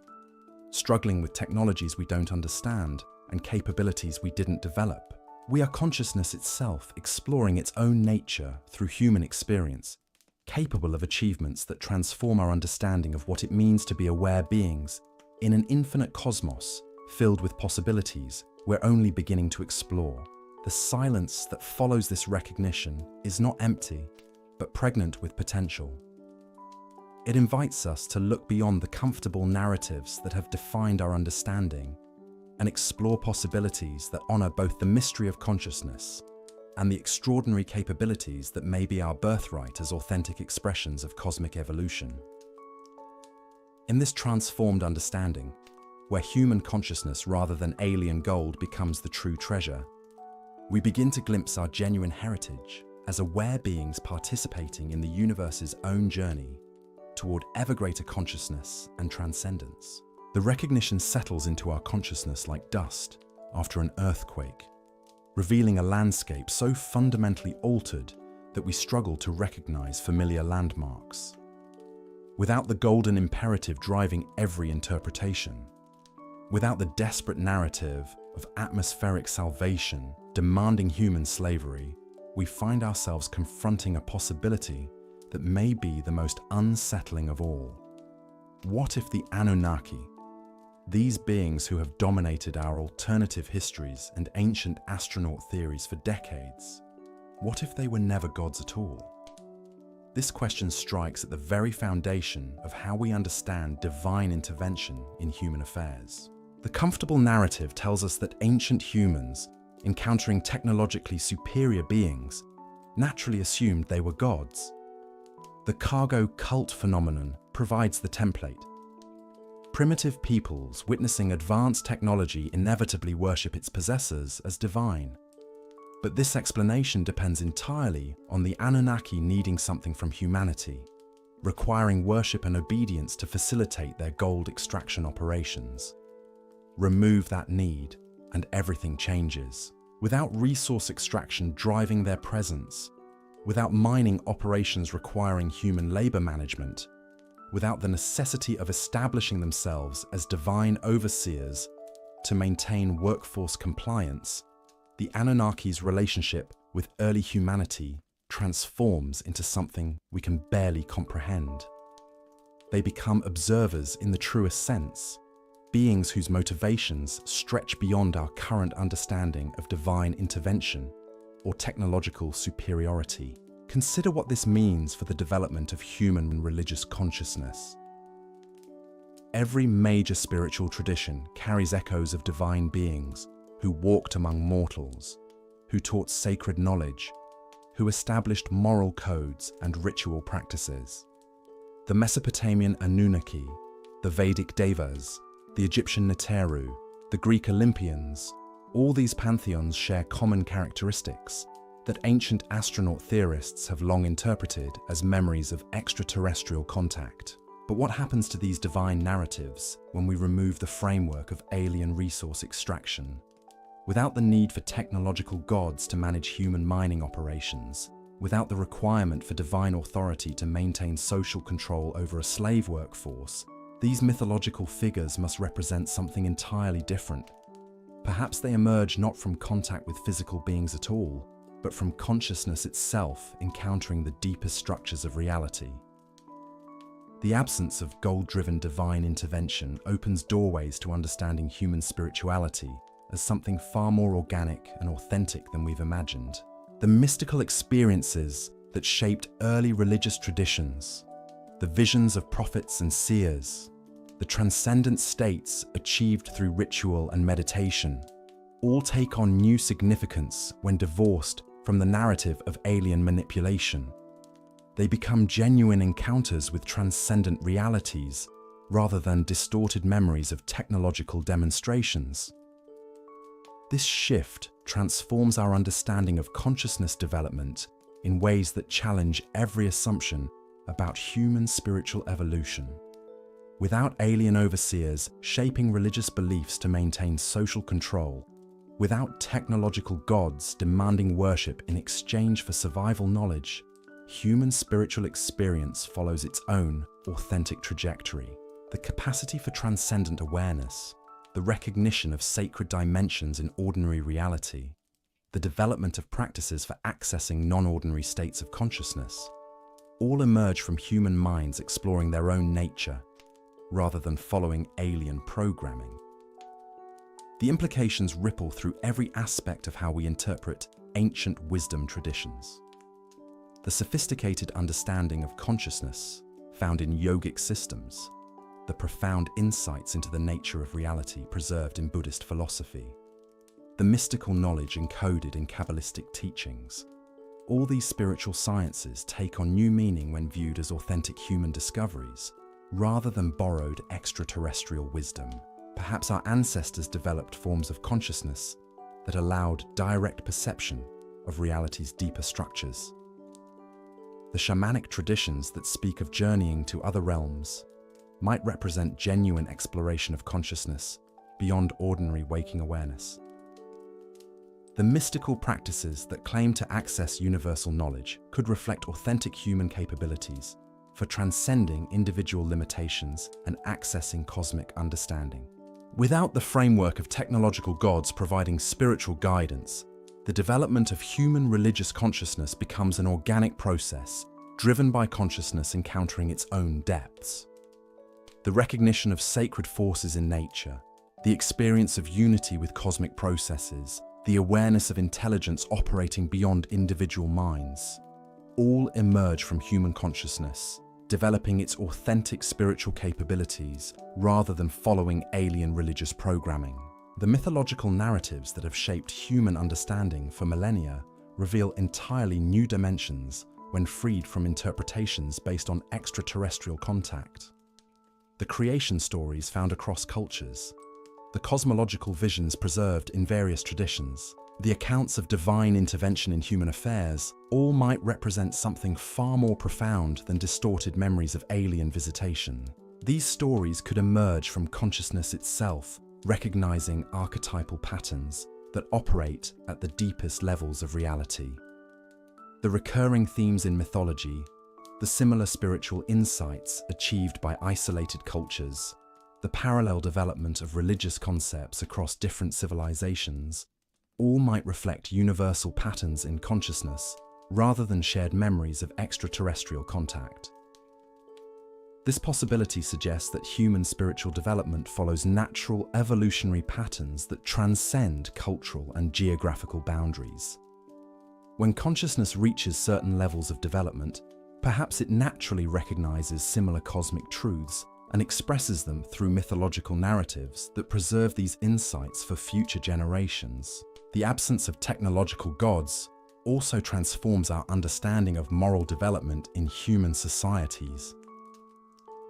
A: struggling with technologies we don't understand and capabilities we didn't develop. We are consciousness itself, exploring its own nature through human experience, capable of achievements that transform our understanding of what it means to be aware beings in an infinite cosmos filled with possibilities we're only beginning to explore. The silence that follows this recognition is not empty, but pregnant with potential. It invites us to look beyond the comfortable narratives that have defined our understanding and explore possibilities that honor both the mystery of consciousness and the extraordinary capabilities that may be our birthright as authentic expressions of cosmic evolution. In this transformed understanding, where human consciousness rather than alien gold becomes the true treasure, we begin to glimpse our genuine heritage as aware beings participating in the universe's own journey toward ever greater consciousness and transcendence. The recognition settles into our consciousness like dust after an earthquake, revealing a landscape so fundamentally altered that we struggle to recognize familiar landmarks. Without the golden imperative driving every interpretation, without the desperate narrative of atmospheric salvation demanding human slavery, we find ourselves confronting a possibility that may be the most unsettling of all. What if the Anunnaki, these beings who have dominated our alternative histories and ancient astronaut theories for decades, what if they were never gods at all? This question strikes at the very foundation of how we understand divine intervention in human affairs. The comfortable narrative tells us that ancient humans, encountering technologically superior beings, naturally assumed they were gods. The cargo cult phenomenon provides the template. Primitive peoples witnessing advanced technology inevitably worship its possessors as divine. But this explanation depends entirely on the Anunnaki needing something from humanity, requiring worship and obedience to facilitate their gold extraction operations. Remove that need, and everything changes. Without resource extraction driving their presence, without mining operations requiring human labor management, without the necessity of establishing themselves as divine overseers to maintain workforce compliance, the Anunnaki's relationship with early humanity transforms into something we can barely comprehend. They become observers in the truest sense, beings whose motivations stretch beyond our current understanding of divine intervention or technological superiority. Consider what this means for the development of human and religious consciousness. Every major spiritual tradition carries echoes of divine beings who walked among mortals, who taught sacred knowledge, who established moral codes and ritual practices. The Mesopotamian Anunnaki, the Vedic Devas, the Egyptian Neteru, the Greek Olympians, all these pantheons share common characteristics that ancient astronaut theorists have long interpreted as memories of extraterrestrial contact. But what happens to these divine narratives when we remove the framework of alien resource extraction? Without the need for technological gods to manage human mining operations, without the requirement for divine authority to maintain social control over a slave workforce, these mythological figures must represent something entirely different. Perhaps they emerge not from contact with physical beings at all, but from consciousness itself encountering the deepest structures of reality. The absence of goal-driven divine intervention opens doorways to understanding human spirituality as something far more organic and authentic than we've imagined. The mystical experiences that shaped early religious traditions, the visions of prophets and seers, the transcendent states achieved through ritual and meditation, all take on new significance when divorced from the narrative of alien manipulation. They become genuine encounters with transcendent realities rather than distorted memories of technological demonstrations. This shift transforms our understanding of consciousness development in ways that challenge every assumption about human spiritual evolution. Without alien overseers shaping religious beliefs to maintain social control, without technological gods demanding worship in exchange for survival knowledge, human spiritual experience follows its own authentic trajectory. The capacity for transcendent awareness, the recognition of sacred dimensions in ordinary reality, the development of practices for accessing non-ordinary states of consciousness, all emerge from human minds exploring their own nature, rather than following alien programming. The implications ripple through every aspect of how we interpret ancient wisdom traditions. The sophisticated understanding of consciousness found in yogic systems, the profound insights into the nature of reality preserved in Buddhist philosophy, the mystical knowledge encoded in Kabbalistic teachings. All these spiritual sciences take on new meaning when viewed as authentic human discoveries, rather than borrowed extraterrestrial wisdom. Perhaps our ancestors developed forms of consciousness that allowed direct perception of reality's deeper structures. The shamanic traditions that speak of journeying to other realms might represent genuine exploration of consciousness beyond ordinary waking awareness. The mystical practices that claim to access universal knowledge could reflect authentic human capabilities for transcending individual limitations and accessing cosmic understanding. Without the framework of technological gods providing spiritual guidance, the development of human religious consciousness becomes an organic process driven by consciousness encountering its own depths. The recognition of sacred forces in nature, the experience of unity with cosmic processes, the awareness of intelligence operating beyond individual minds, all emerge from human consciousness, developing its authentic spiritual capabilities rather than following alien religious programming. The mythological narratives that have shaped human understanding for millennia reveal entirely new dimensions when freed from interpretations based on extraterrestrial contact. The creation stories found across cultures, the cosmological visions preserved in various traditions, the accounts of divine intervention in human affairs, all might represent something far more profound than distorted memories of alien visitation. These stories could emerge from consciousness itself, recognizing archetypal patterns that operate at the deepest levels of reality. The recurring themes in mythology, the similar spiritual insights achieved by isolated cultures, the parallel development of religious concepts across different civilizations, all might reflect universal patterns in consciousness rather than shared memories of extraterrestrial contact. This possibility suggests that human spiritual development follows natural evolutionary patterns that transcend cultural and geographical boundaries. When consciousness reaches certain levels of development, perhaps it naturally recognizes similar cosmic truths and expresses them through mythological narratives that preserve these insights for future generations. The absence of technological gods also transforms our understanding of moral development in human societies.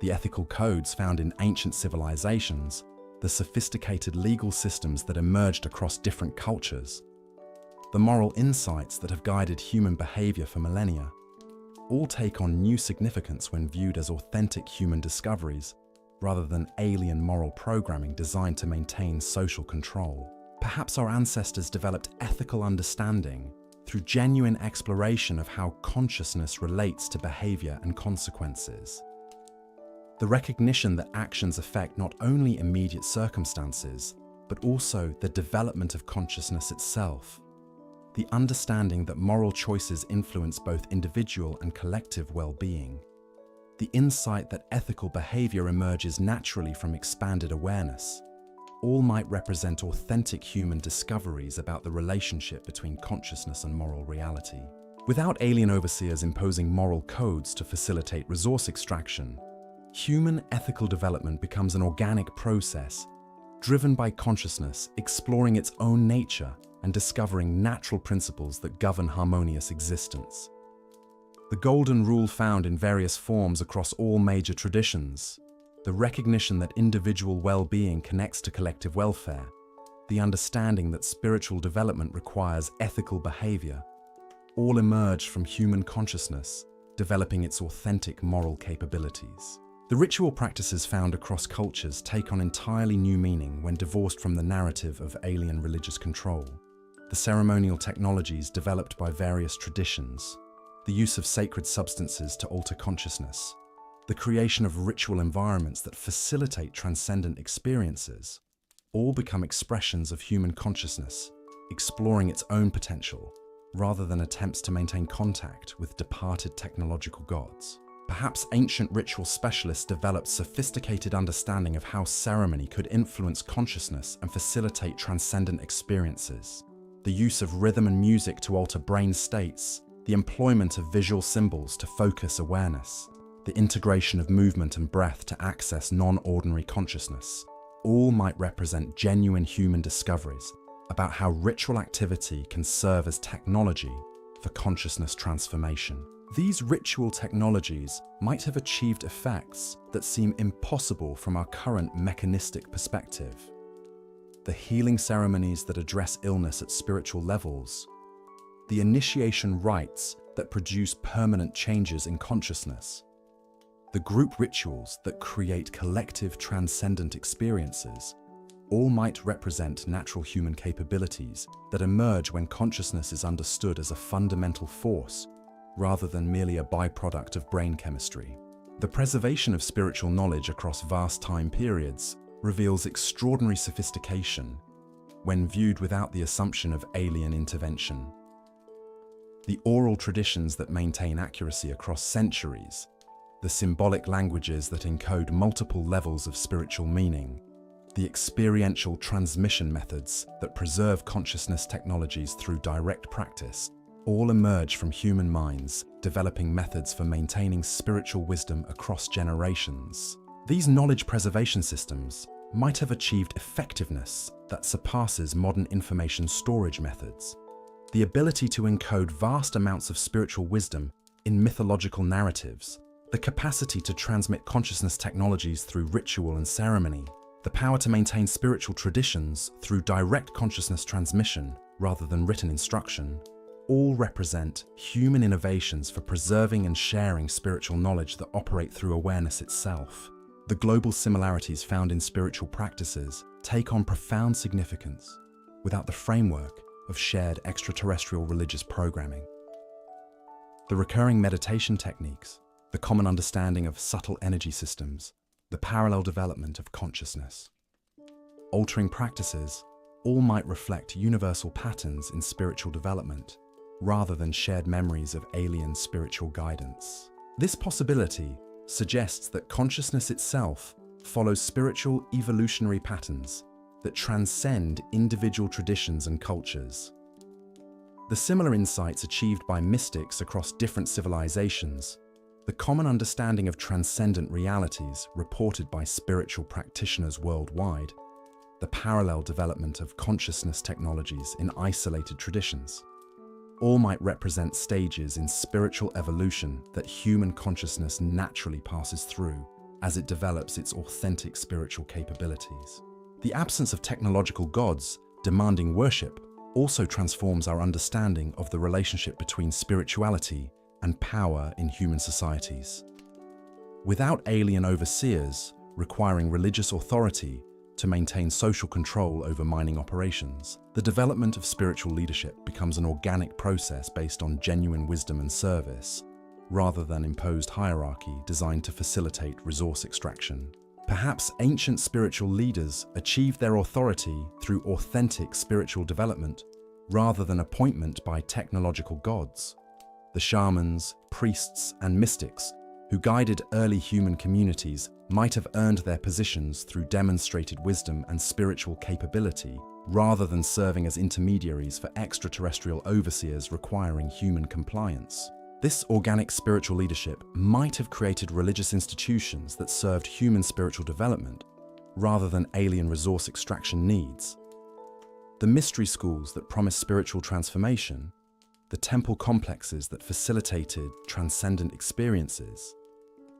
A: The ethical codes found in ancient civilizations, the sophisticated legal systems that emerged across different cultures, the moral insights that have guided human behavior for millennia, all take on new significance when viewed as authentic human discoveries rather than alien moral programming designed to maintain social control. Perhaps our ancestors developed ethical understanding through genuine exploration of how consciousness relates to behavior and consequences. The recognition that actions affect not only immediate circumstances, but also the development of consciousness itself. The understanding that moral choices influence both individual and collective well-being. The insight that ethical behavior emerges naturally from expanded awareness. All might represent authentic human discoveries about the relationship between consciousness and moral reality. Without alien overseers imposing moral codes to facilitate resource extraction, human ethical development becomes an organic process, driven by consciousness exploring its own nature and discovering natural principles that govern harmonious existence. The golden rule found in various forms across all major traditions, the recognition that individual well-being connects to collective welfare, the understanding that spiritual development requires ethical behavior, all emerge from human consciousness, developing its authentic moral capabilities. The ritual practices found across cultures take on entirely new meaning when divorced from the narrative of alien religious control. The ceremonial technologies developed by various traditions, the use of sacred substances to alter consciousness, the creation of ritual environments that facilitate transcendent experiences, all become expressions of human consciousness, exploring its own potential, rather than attempts to maintain contact with departed technological gods. Perhaps ancient ritual specialists developed sophisticated understanding of how ceremony could influence consciousness and facilitate transcendent experiences. The use of rhythm and music to alter brain states, the employment of visual symbols to focus awareness, the integration of movement and breath to access non-ordinary consciousness, all might represent genuine human discoveries about how ritual activity can serve as technology for consciousness transformation. These ritual technologies might have achieved effects that seem impossible from our current mechanistic perspective. The healing ceremonies that address illness at spiritual levels, the initiation rites that produce permanent changes in consciousness, the group rituals that create collective transcendent experiences, all might represent natural human capabilities that emerge when consciousness is understood as a fundamental force rather than merely a byproduct of brain chemistry. The preservation of spiritual knowledge across vast time periods reveals extraordinary sophistication when viewed without the assumption of alien intervention. The oral traditions that maintain accuracy across centuries, the symbolic languages that encode multiple levels of spiritual meaning, the experiential transmission methods that preserve consciousness technologies through direct practice, all emerge from human minds, developing methods for maintaining spiritual wisdom across generations. These knowledge preservation systems might have achieved effectiveness that surpasses modern information storage methods. The ability to encode vast amounts of spiritual wisdom in mythological narratives, the capacity to transmit consciousness technologies through ritual and ceremony, the power to maintain spiritual traditions through direct consciousness transmission rather than written instruction, all represent human innovations for preserving and sharing spiritual knowledge that operate through awareness itself. The global similarities found in spiritual practices take on profound significance without the framework of shared extraterrestrial religious programming. The recurring meditation techniques, the common understanding of subtle energy systems, the parallel development of consciousness. Altering practices all might reflect universal patterns in spiritual development rather than shared memories of alien spiritual guidance. This possibility suggests that consciousness itself follows spiritual evolutionary patterns that transcend individual traditions and cultures. The similar insights achieved by mystics across different civilizations, the common understanding of transcendent realities reported by spiritual practitioners worldwide, the parallel development of consciousness technologies in isolated traditions, all might represent stages in spiritual evolution that human consciousness naturally passes through as it develops its authentic spiritual capabilities. The absence of technological gods demanding worship also transforms our understanding of the relationship between spirituality and power in human societies. Without alien overseers requiring religious authority to maintain social control over mining operations, the development of spiritual leadership becomes an organic process based on genuine wisdom and service, rather than imposed hierarchy designed to facilitate resource extraction. Perhaps ancient spiritual leaders achieved their authority through authentic spiritual development rather than appointment by technological gods. The shamans, priests, and mystics who guided early human communities might have earned their positions through demonstrated wisdom and spiritual capability, rather than serving as intermediaries for extraterrestrial overseers requiring human compliance. This organic spiritual leadership might have created religious institutions that served human spiritual development, rather than alien resource extraction needs. The mystery schools that promised spiritual transformation, the temple complexes that facilitated transcendent experiences,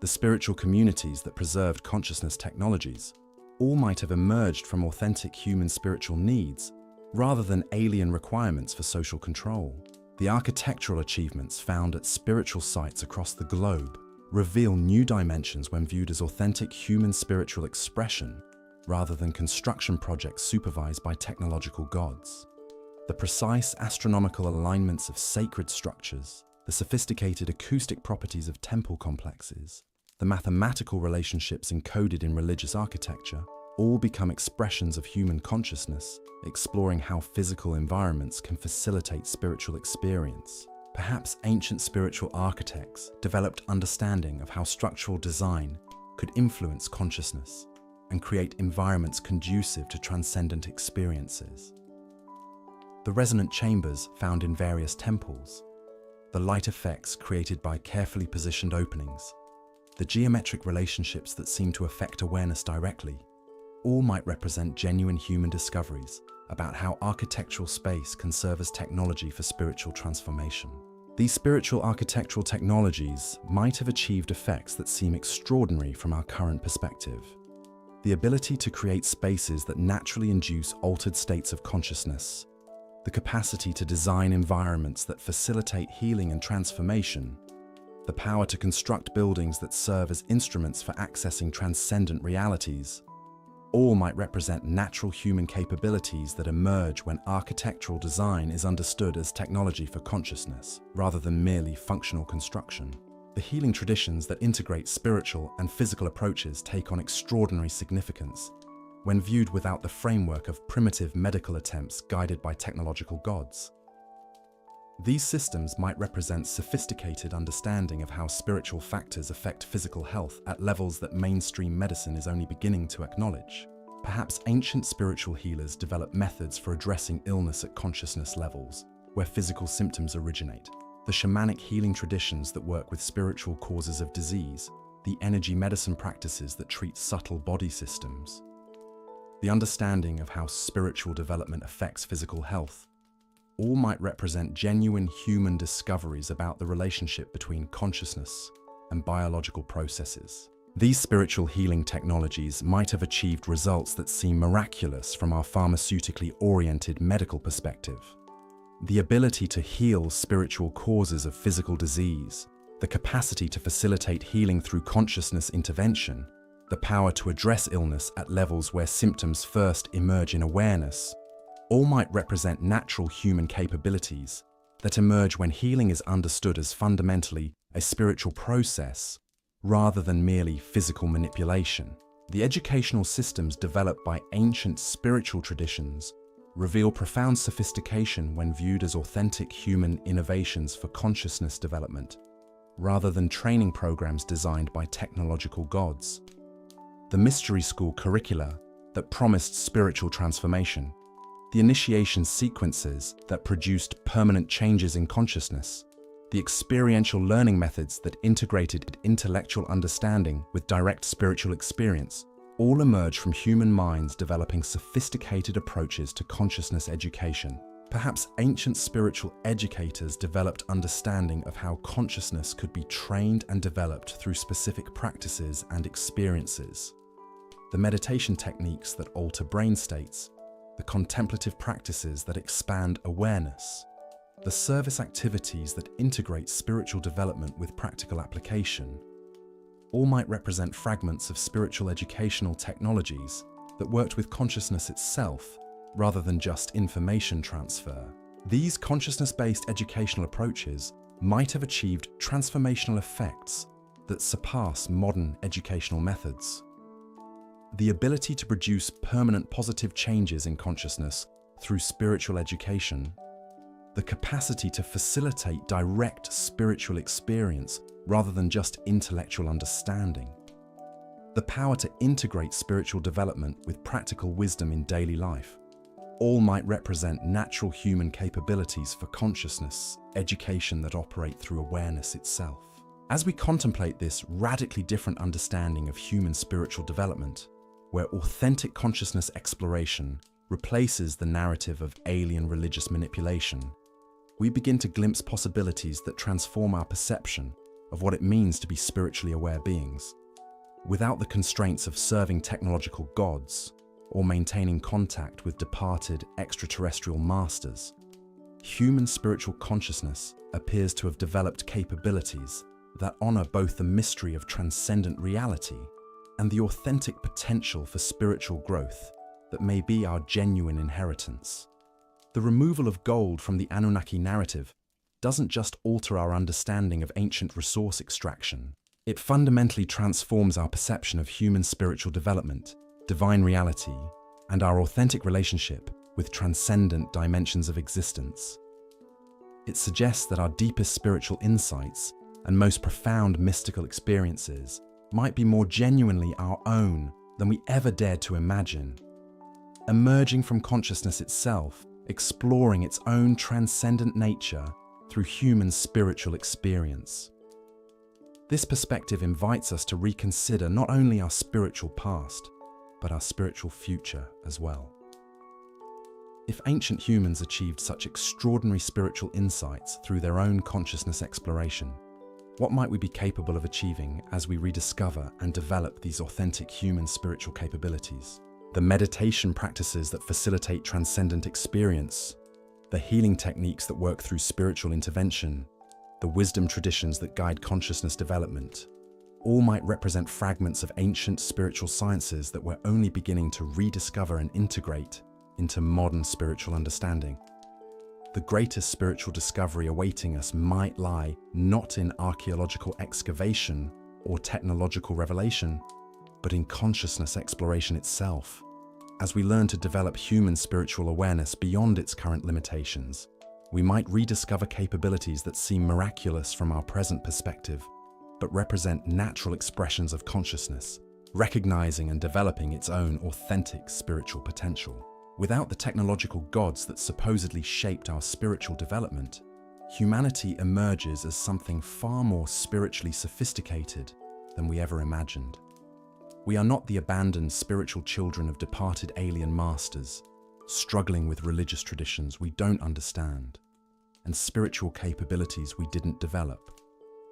A: the spiritual communities that preserved consciousness technologies, all might have emerged from authentic human spiritual needs rather than alien requirements for social control. The architectural achievements found at spiritual sites across the globe reveal new dimensions when viewed as authentic human spiritual expression rather than construction projects supervised by technological gods. The precise astronomical alignments of sacred structures, the sophisticated acoustic properties of temple complexes, the mathematical relationships encoded in religious architecture, all become expressions of human consciousness, exploring how physical environments can facilitate spiritual experience. Perhaps ancient spiritual architects developed understanding of how structural design could influence consciousness and create environments conducive to transcendent experiences. The resonant chambers found in various temples, the light effects created by carefully positioned openings, the geometric relationships that seem to affect awareness directly, all might represent genuine human discoveries about how architectural space can serve as technology for spiritual transformation. These spiritual architectural technologies might have achieved effects that seem extraordinary from our current perspective. The ability to create spaces that naturally induce altered states of consciousness, the capacity to design environments that facilitate healing and transformation, the power to construct buildings that serve as instruments for accessing transcendent realities, all might represent natural human capabilities that emerge when architectural design is understood as technology for consciousness, rather than merely functional construction. The healing traditions that integrate spiritual and physical approaches take on extraordinary significance when viewed without the framework of primitive medical attempts guided by technological gods. These systems might represent sophisticated understanding of how spiritual factors affect physical health at levels that mainstream medicine is only beginning to acknowledge. Perhaps ancient spiritual healers developed methods for addressing illness at consciousness levels, where physical symptoms originate. The shamanic healing traditions that work with spiritual causes of disease, the energy medicine practices that treat subtle body systems. The understanding of how spiritual development affects physical health, all might represent genuine human discoveries about the relationship between consciousness and biological processes. These spiritual healing technologies might have achieved results that seem miraculous from our pharmaceutically oriented medical perspective. The ability to heal spiritual causes of physical disease, the capacity to facilitate healing through consciousness intervention, the power to address illness at levels where symptoms first emerge in awareness, all might represent natural human capabilities that emerge when healing is understood as fundamentally a spiritual process rather than merely physical manipulation. The educational systems developed by ancient spiritual traditions reveal profound sophistication when viewed as authentic human innovations for consciousness development, rather than training programs designed by technological gods. The mystery school curricula that promised spiritual transformation, the initiation sequences that produced permanent changes in consciousness, the experiential learning methods that integrated intellectual understanding with direct spiritual experience, all emerge from human minds developing sophisticated approaches to consciousness education. Perhaps ancient spiritual educators developed understanding of how consciousness could be trained and developed through specific practices and experiences. The meditation techniques that alter brain states, the contemplative practices that expand awareness, the service activities that integrate spiritual development with practical application, all might represent fragments of spiritual educational technologies that worked with consciousness itself rather than just information transfer. These consciousness-based educational approaches might have achieved transformational effects that surpass modern educational methods. The ability to produce permanent positive changes in consciousness through spiritual education, the capacity to facilitate direct spiritual experience rather than just intellectual understanding, the power to integrate spiritual development with practical wisdom in daily life, all might represent natural human capabilities for consciousness education that operate through awareness itself. As we contemplate this radically different understanding of human spiritual development, where authentic consciousness exploration replaces the narrative of alien religious manipulation, we begin to glimpse possibilities that transform our perception of what it means to be spiritually aware beings. Without the constraints of serving technological gods or maintaining contact with departed extraterrestrial masters, human spiritual consciousness appears to have developed capabilities that honor both the mystery of transcendent reality and the authentic potential for spiritual growth that may be our genuine inheritance. The removal of gold from the Anunnaki narrative doesn't just alter our understanding of ancient resource extraction, it fundamentally transforms our perception of human spiritual development, divine reality, and our authentic relationship with transcendent dimensions of existence. It suggests that our deepest spiritual insights and most profound mystical experiences might be more genuinely our own than we ever dared to imagine. Emerging from consciousness itself, exploring its own transcendent nature through human spiritual experience. This perspective invites us to reconsider not only our spiritual past, but our spiritual future as well. If ancient humans achieved such extraordinary spiritual insights through their own consciousness exploration, what might we be capable of achieving as we rediscover and develop these authentic human spiritual capabilities? The meditation practices that facilitate transcendent experience, the healing techniques that work through spiritual intervention, the wisdom traditions that guide consciousness development, all might represent fragments of ancient spiritual sciences that we're only beginning to rediscover and integrate into modern spiritual understanding. The greatest spiritual discovery awaiting us might lie not in archaeological excavation or technological revelation, but in consciousness exploration itself. As we learn to develop human spiritual awareness beyond its current limitations, We might rediscover capabilities that seem miraculous from our present perspective, but represent natural expressions of consciousness, recognizing and developing its own authentic spiritual potential. Without the technological gods that supposedly shaped our spiritual development, humanity emerges as something far more spiritually sophisticated than we ever imagined. We are not the abandoned spiritual children of departed alien masters, struggling with religious traditions we don't understand and spiritual capabilities we didn't develop.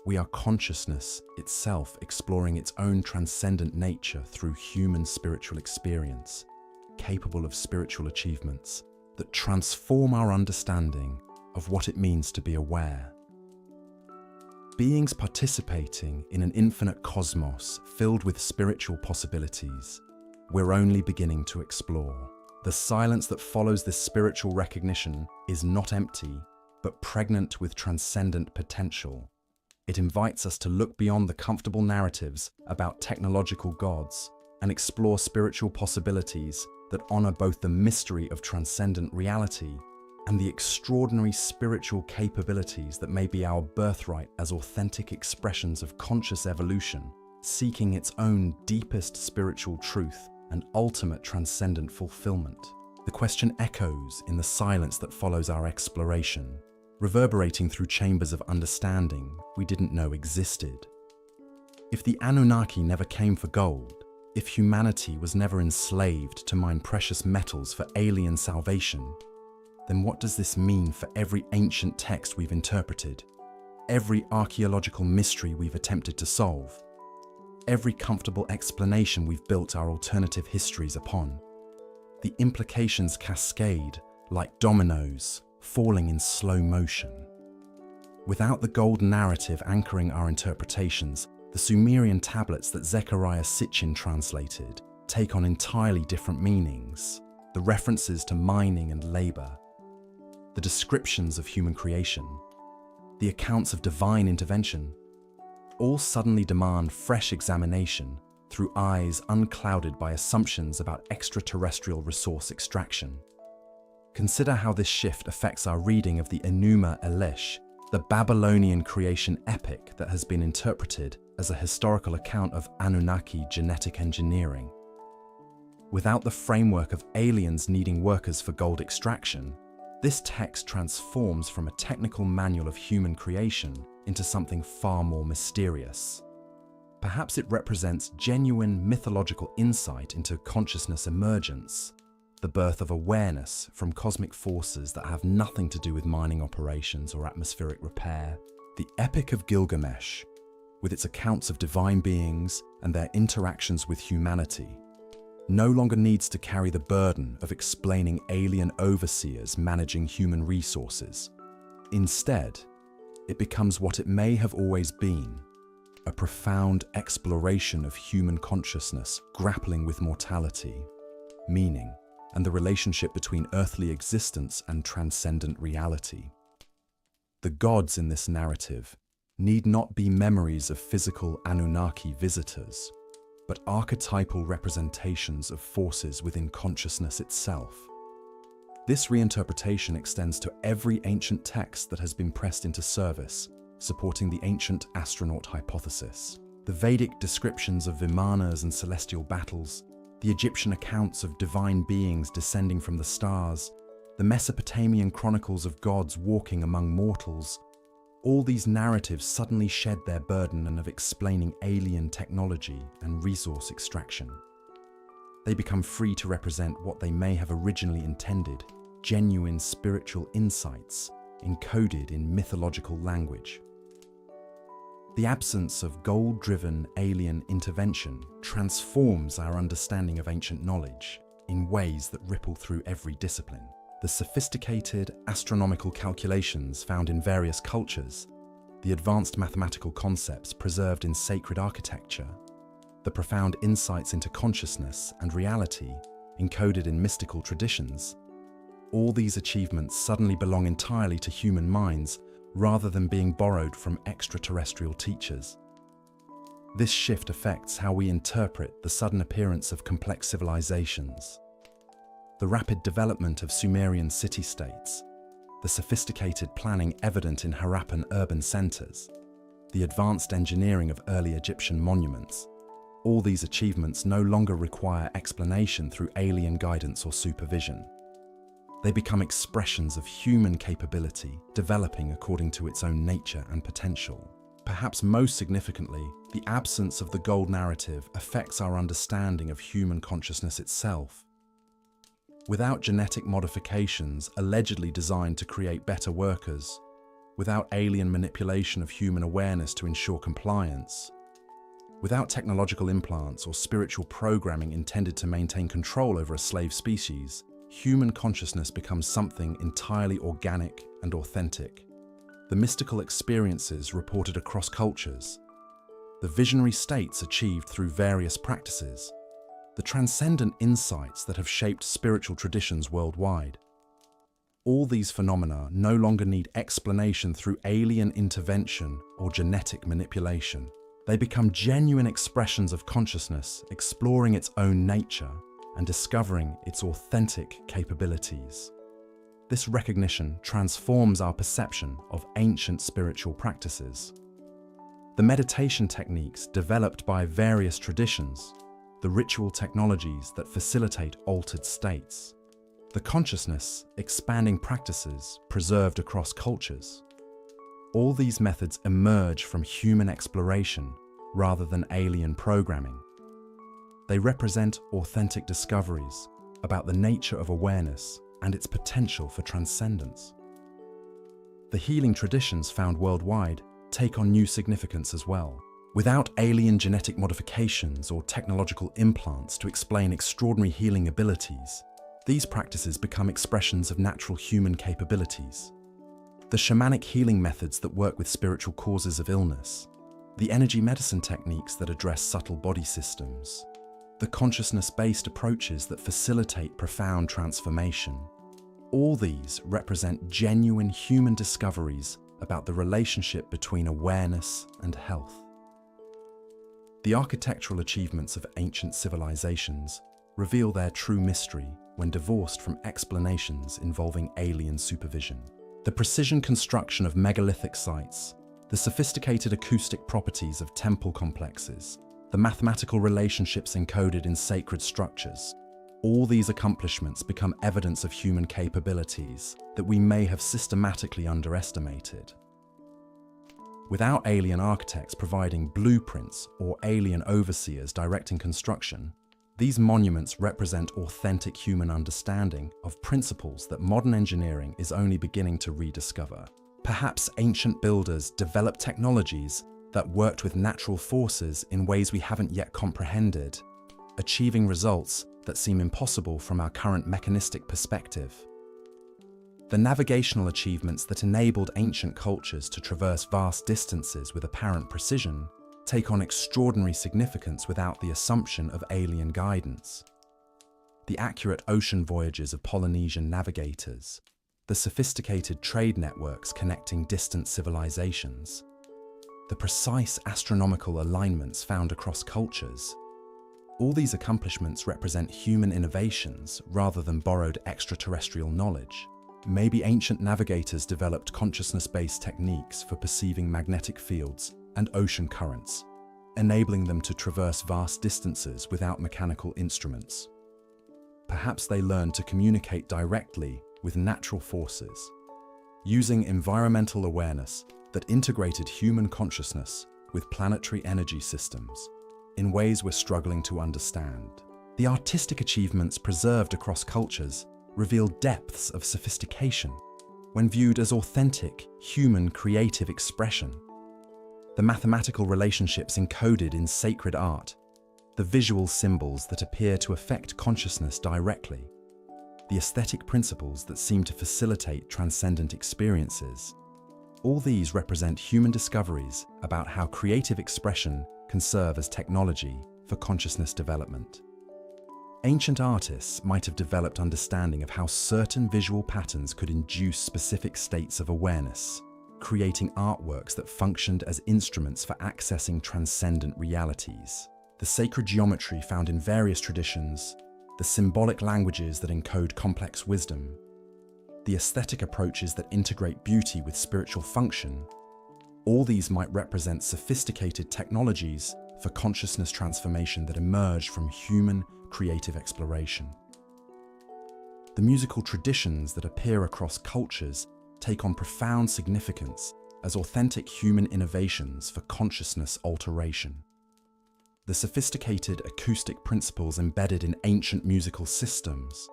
A: We are consciousness itself exploring its own transcendent nature through human spiritual experience, capable of spiritual achievements that transform our understanding of what it means to be aware. Beings participating in an infinite cosmos filled with spiritual possibilities, we're only beginning to explore. The silence that follows this spiritual recognition is not empty, but pregnant with transcendent potential. It invites us to look beyond the comfortable narratives about technological gods and explore spiritual possibilities that honor both the mystery of transcendent reality and the extraordinary spiritual capabilities that may be our birthright as authentic expressions of conscious evolution, seeking its own deepest spiritual truth and ultimate transcendent fulfillment. The question echoes in the silence that follows our exploration, reverberating through chambers of understanding we didn't know existed. If the Anunnaki never came for gold, if humanity was never enslaved to mine precious metals for alien salvation, then what does this mean for every ancient text we've interpreted, every archaeological mystery we've attempted to solve, every comfortable explanation we've built our alternative histories upon? The implications cascade like dominoes, falling in slow motion. Without the gold narrative anchoring our interpretations, the Sumerian tablets that Zecharia Sitchin translated take on entirely different meanings. The references to mining and labor, the descriptions of human creation, the accounts of divine intervention, all suddenly demand fresh examination through eyes unclouded by assumptions about extraterrestrial resource extraction. Consider how this shift affects our reading of the Enuma Elish, the Babylonian creation epic that has been interpreted as a historical account of Anunnaki genetic engineering. Without the framework of aliens needing workers for gold extraction, this text transforms from a technical manual of human creation into something far more mysterious. Perhaps it represents genuine mythological insight into consciousness emergence, the birth of awareness from cosmic forces that have nothing to do with mining operations or atmospheric repair. The Epic of Gilgamesh, with its accounts of divine beings and their interactions with humanity, no longer needs to carry the burden of explaining alien overseers managing human resources. Instead, it becomes what it may have always been, a profound exploration of human consciousness grappling with mortality, meaning, and the relationship between earthly existence and transcendent reality. The gods in this narrative need not be memories of physical Anunnaki visitors, but archetypal representations of forces within consciousness itself. This reinterpretation extends to every ancient text that has been pressed into service, supporting the ancient astronaut hypothesis. The Vedic descriptions of Vimanas and celestial battles, the Egyptian accounts of divine beings descending from the stars, the Mesopotamian chronicles of gods walking among mortals, all these narratives suddenly shed their burden of explaining alien technology and resource extraction. They become free to represent what they may have originally intended, genuine spiritual insights encoded in mythological language. The absence of goal-driven alien intervention transforms our understanding of ancient knowledge in ways that ripple through every discipline. The sophisticated astronomical calculations found in various cultures, the advanced mathematical concepts preserved in sacred architecture, the profound insights into consciousness and reality encoded in mystical traditions, all these achievements suddenly belong entirely to human minds rather than being borrowed from extraterrestrial teachers. This shift affects how we interpret the sudden appearance of complex civilizations, the rapid development of Sumerian city-states, the sophisticated planning evident in Harappan urban centers, the advanced engineering of early Egyptian monuments, all these achievements no longer require explanation through alien guidance or supervision. They become expressions of human capability, developing according to its own nature and potential. Perhaps most significantly, the absence of the gold narrative affects our understanding of human consciousness itself. Without genetic modifications allegedly designed to create better workers, without alien manipulation of human awareness to ensure compliance, without technological implants or spiritual programming intended to maintain control over a slave species, human consciousness becomes something entirely organic and authentic. The mystical experiences reported across cultures, the visionary states achieved through various practices, the transcendent insights that have shaped spiritual traditions worldwide. All these phenomena no longer need explanation through alien intervention or genetic manipulation. They become genuine expressions of consciousness, exploring its own nature and discovering its authentic capabilities. This recognition transforms our perception of ancient spiritual practices. The meditation techniques developed by various traditions, the ritual technologies that facilitate altered states, the consciousness expanding practices preserved across cultures. All these methods emerge from human exploration rather than alien programming. They represent authentic discoveries about the nature of awareness and its potential for transcendence. The healing traditions found worldwide take on new significance as well. Without alien genetic modifications or technological implants to explain extraordinary healing abilities, these practices become expressions of natural human capabilities. The shamanic healing methods that work with spiritual causes of illness, the energy medicine techniques that address subtle body systems, the consciousness-based approaches that facilitate profound transformation, all these represent genuine human discoveries about the relationship between awareness and health. The architectural achievements of ancient civilizations reveal their true mystery when divorced from explanations involving alien supervision. The precision construction of megalithic sites, the sophisticated acoustic properties of temple complexes, the mathematical relationships encoded in sacred structures, all these accomplishments become evidence of human capabilities that we may have systematically underestimated. Without alien architects providing blueprints or alien overseers directing construction, these monuments represent authentic human understanding of principles that modern engineering is only beginning to rediscover. Perhaps ancient builders developed technologies that worked with natural forces in ways we haven't yet comprehended, achieving results that seem impossible from our current mechanistic perspective. The navigational achievements that enabled ancient cultures to traverse vast distances with apparent precision take on extraordinary significance without the assumption of alien guidance. The accurate ocean voyages of Polynesian navigators, the sophisticated trade networks connecting distant civilizations, the precise astronomical alignments found across cultures, all these accomplishments represent human innovations rather than borrowed extraterrestrial knowledge. Maybe ancient navigators developed consciousness-based techniques for perceiving magnetic fields and ocean currents, enabling them to traverse vast distances without mechanical instruments. Perhaps they learned to communicate directly with natural forces, using environmental awareness that integrated human consciousness with planetary energy systems in ways we're struggling to understand. The artistic achievements preserved across cultures reveal depths of sophistication when viewed as authentic, human creative expression. The mathematical relationships encoded in sacred art, the visual symbols that appear to affect consciousness directly, the aesthetic principles that seem to facilitate transcendent experiences, all these represent human discoveries about how creative expression can serve as technology for consciousness development. Ancient artists might have developed understanding of how certain visual patterns could induce specific states of awareness, creating artworks that functioned as instruments for accessing transcendent realities. The sacred geometry found in various traditions, the symbolic languages that encode complex wisdom, the aesthetic approaches that integrate beauty with spiritual function, all these might represent sophisticated technologies for consciousness transformation that emerged from human creative exploration. The musical traditions that appear across cultures take on profound significance as authentic human innovations for consciousness alteration. The sophisticated acoustic principles embedded in ancient musical systems,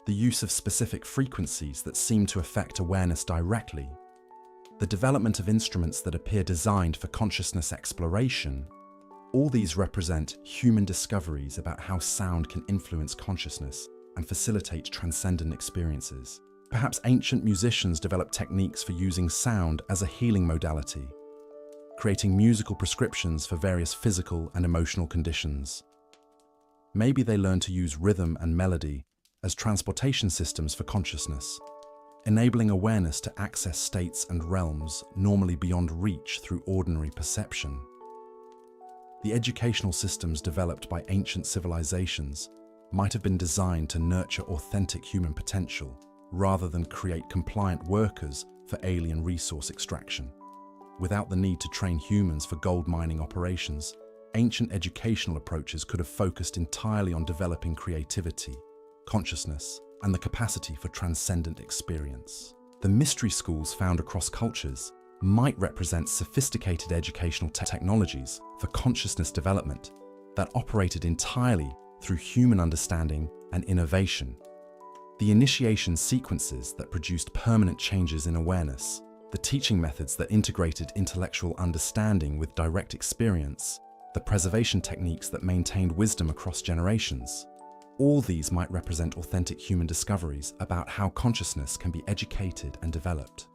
A: the use of specific frequencies that seem to affect awareness directly, the development of instruments that appear designed for consciousness exploration, all these represent human discoveries about how sound can influence consciousness and facilitate transcendent experiences. Perhaps ancient musicians developed techniques for using sound as a healing modality, creating musical prescriptions for various physical and emotional conditions. Maybe they learned to use rhythm and melody as transportation systems for consciousness, enabling awareness to access states and realms normally beyond reach through ordinary perception. The educational systems developed by ancient civilizations might have been designed to nurture authentic human potential rather than create compliant workers for alien resource extraction. Without the need to train humans for gold mining operations, ancient educational approaches could have focused entirely on developing creativity, consciousness, and the capacity for transcendent experience. The mystery schools found across cultures might represent sophisticated educational technologies for consciousness development that operated entirely through human understanding and innovation. The initiation sequences that produced permanent changes in awareness, the teaching methods that integrated intellectual understanding with direct experience, the preservation techniques that maintained wisdom across generations, all these might represent authentic human discoveries about how consciousness can be educated and developed.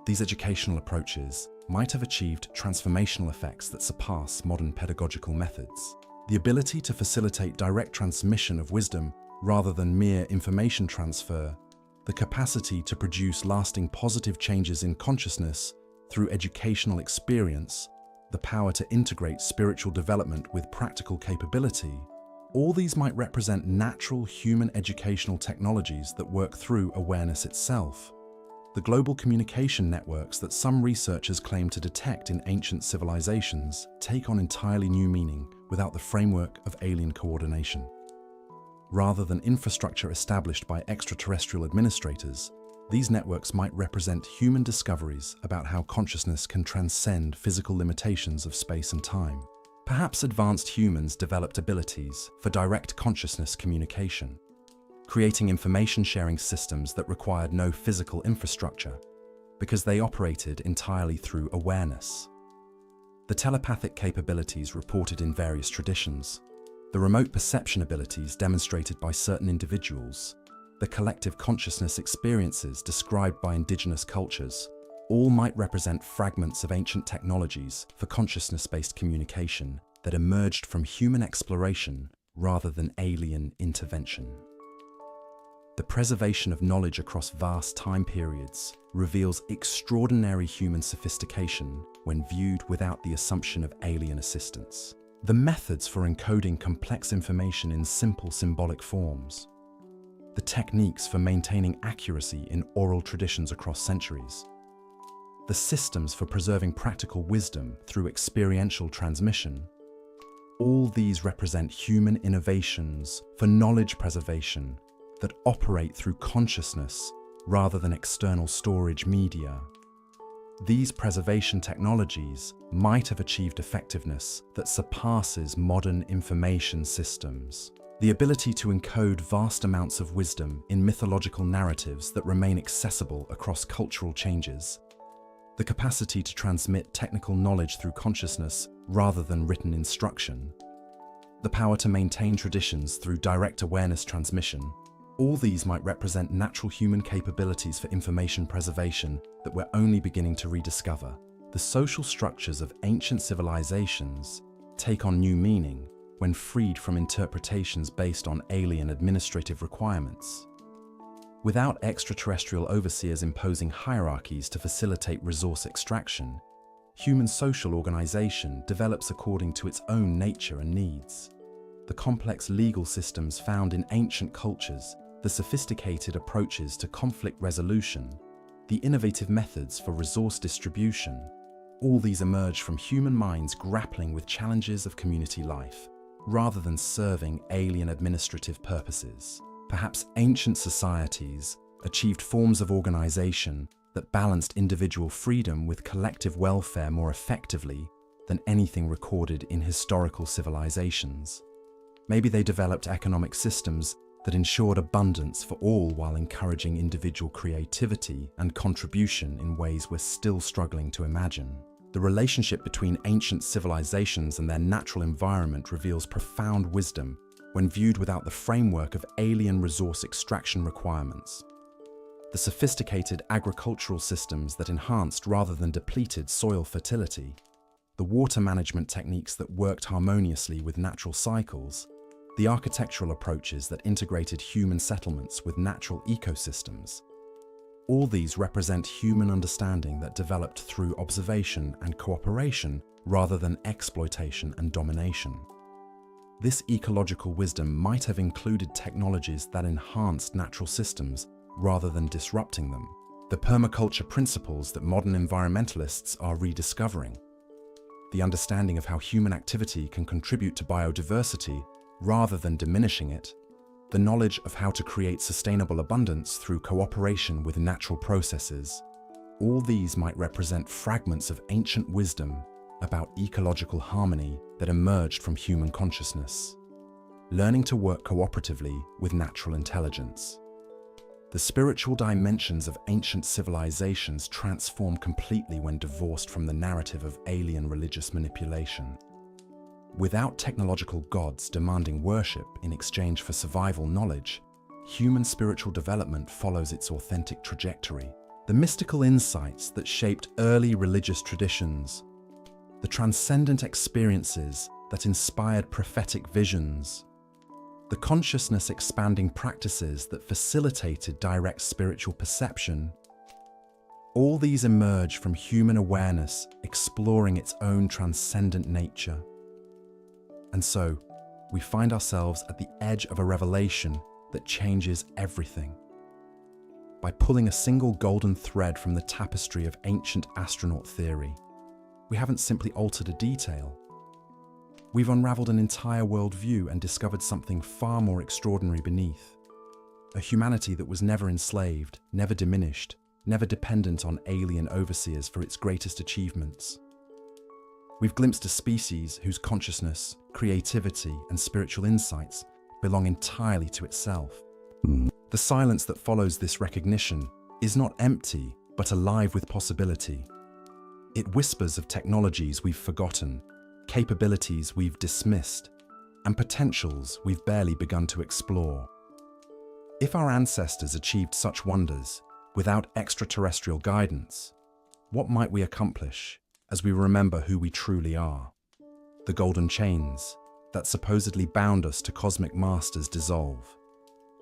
A: These educational approaches might have achieved transformational effects that surpass modern pedagogical methods. The ability to facilitate direct transmission of wisdom rather than mere information transfer, the capacity to produce lasting positive changes in consciousness through educational experience, the power to integrate spiritual development with practical capability, all these might represent natural human educational technologies that work through awareness itself. The global communication networks that some researchers claim to detect in ancient civilizations take on entirely new meaning without the framework of alien coordination. Rather than infrastructure established by extraterrestrial administrators, these networks might represent human discoveries about how consciousness can transcend physical limitations of space and time. Perhaps advanced humans developed abilities for direct consciousness communication, creating information-sharing systems that required no physical infrastructure because they operated entirely through awareness. The telepathic capabilities reported in various traditions, the remote perception abilities demonstrated by certain individuals, the collective consciousness experiences described by indigenous cultures, all might represent fragments of ancient technologies for consciousness-based communication that emerged from human exploration rather than alien intervention. The preservation of knowledge across vast time periods reveals extraordinary human sophistication when viewed without the assumption of alien assistance. The methods for encoding complex information in simple symbolic forms, the techniques for maintaining accuracy in oral traditions across centuries, the systems for preserving practical wisdom through experiential transmission, all these represent human innovations for knowledge preservation that operate through consciousness rather than external storage media. These preservation technologies might have achieved effectiveness that surpasses modern information systems. The ability to encode vast amounts of wisdom in mythological narratives that remain accessible across cultural changes, the capacity to transmit technical knowledge through consciousness rather than written instruction, the power to maintain traditions through direct awareness transmission, all these might represent natural human capabilities for information preservation that we're only beginning to rediscover. The social structures of ancient civilizations take on new meaning when freed from interpretations based on alien administrative requirements. Without extraterrestrial overseers imposing hierarchies to facilitate resource extraction, human social organization develops according to its own nature and needs. The complex legal systems found in ancient cultures the sophisticated approaches to conflict resolution, the innovative methods for resource distribution, all these emerge from human minds grappling with challenges of community life, rather than serving alien administrative purposes. Perhaps ancient societies achieved forms of organization that balanced individual freedom with collective welfare more effectively than anything recorded in historical civilizations. Maybe they developed economic systems that ensured abundance for all while encouraging individual creativity and contribution in ways we're still struggling to imagine. The relationship between ancient civilizations and their natural environment reveals profound wisdom when viewed without the framework of alien resource extraction requirements. The sophisticated agricultural systems that enhanced rather than depleted soil fertility, the water management techniques that worked harmoniously with natural cycles, the architectural approaches that integrated human settlements with natural ecosystems. All these represent human understanding that developed through observation and cooperation rather than exploitation and domination. This ecological wisdom might have included technologies that enhanced natural systems rather than disrupting them, the permaculture principles that modern environmentalists are rediscovering, the understanding of how human activity can contribute to biodiversity rather than diminishing it, the knowledge of how to create sustainable abundance through cooperation with natural processes. All these might represent fragments of ancient wisdom about ecological harmony that emerged from human consciousness, learning to work cooperatively with natural intelligence. The spiritual dimensions of ancient civilizations transform completely when divorced from the narrative of alien religious manipulation. Without technological gods demanding worship in exchange for survival knowledge, human spiritual development follows its authentic trajectory. The mystical insights that shaped early religious traditions, the transcendent experiences that inspired prophetic visions, the consciousness-expanding practices that facilitated direct spiritual perception, all these emerge from human awareness exploring its own transcendent nature. And so, we find ourselves at the edge of a revelation that changes everything. By pulling a single golden thread from the tapestry of ancient astronaut theory, we haven't simply altered a detail. We've unraveled an entire worldview and discovered something far more extraordinary beneath. A humanity that was never enslaved, never diminished, never dependent on alien overseers for its greatest achievements. We've glimpsed a species whose consciousness, creativity, and spiritual insights belong entirely to itself. The silence that follows this recognition is not empty, but alive with possibility. It whispers of technologies we've forgotten, capabilities we've dismissed, and potentials we've barely begun to explore. If our ancestors achieved such wonders without extraterrestrial guidance, what might we accomplish as we remember who we truly are? The golden chains that supposedly bound us to cosmic masters dissolve,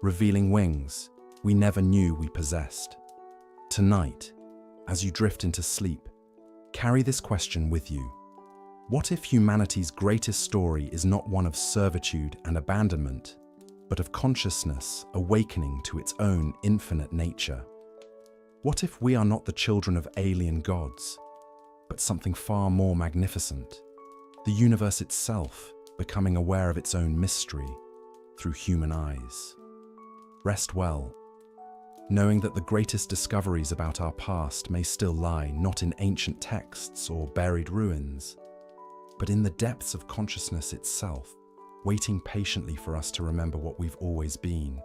A: revealing wings we never knew we possessed. Tonight, as you drift into sleep, carry this question with you. What if humanity's greatest story is not one of servitude and abandonment, but of consciousness awakening to its own infinite nature? What if we are not the children of alien gods, but something far more magnificent, the universe itself becoming aware of its own mystery through human eyes? Rest well, knowing that the greatest discoveries about our past may still lie not in ancient texts or buried ruins, but in the depths of consciousness itself, waiting patiently for us to remember what we've always been.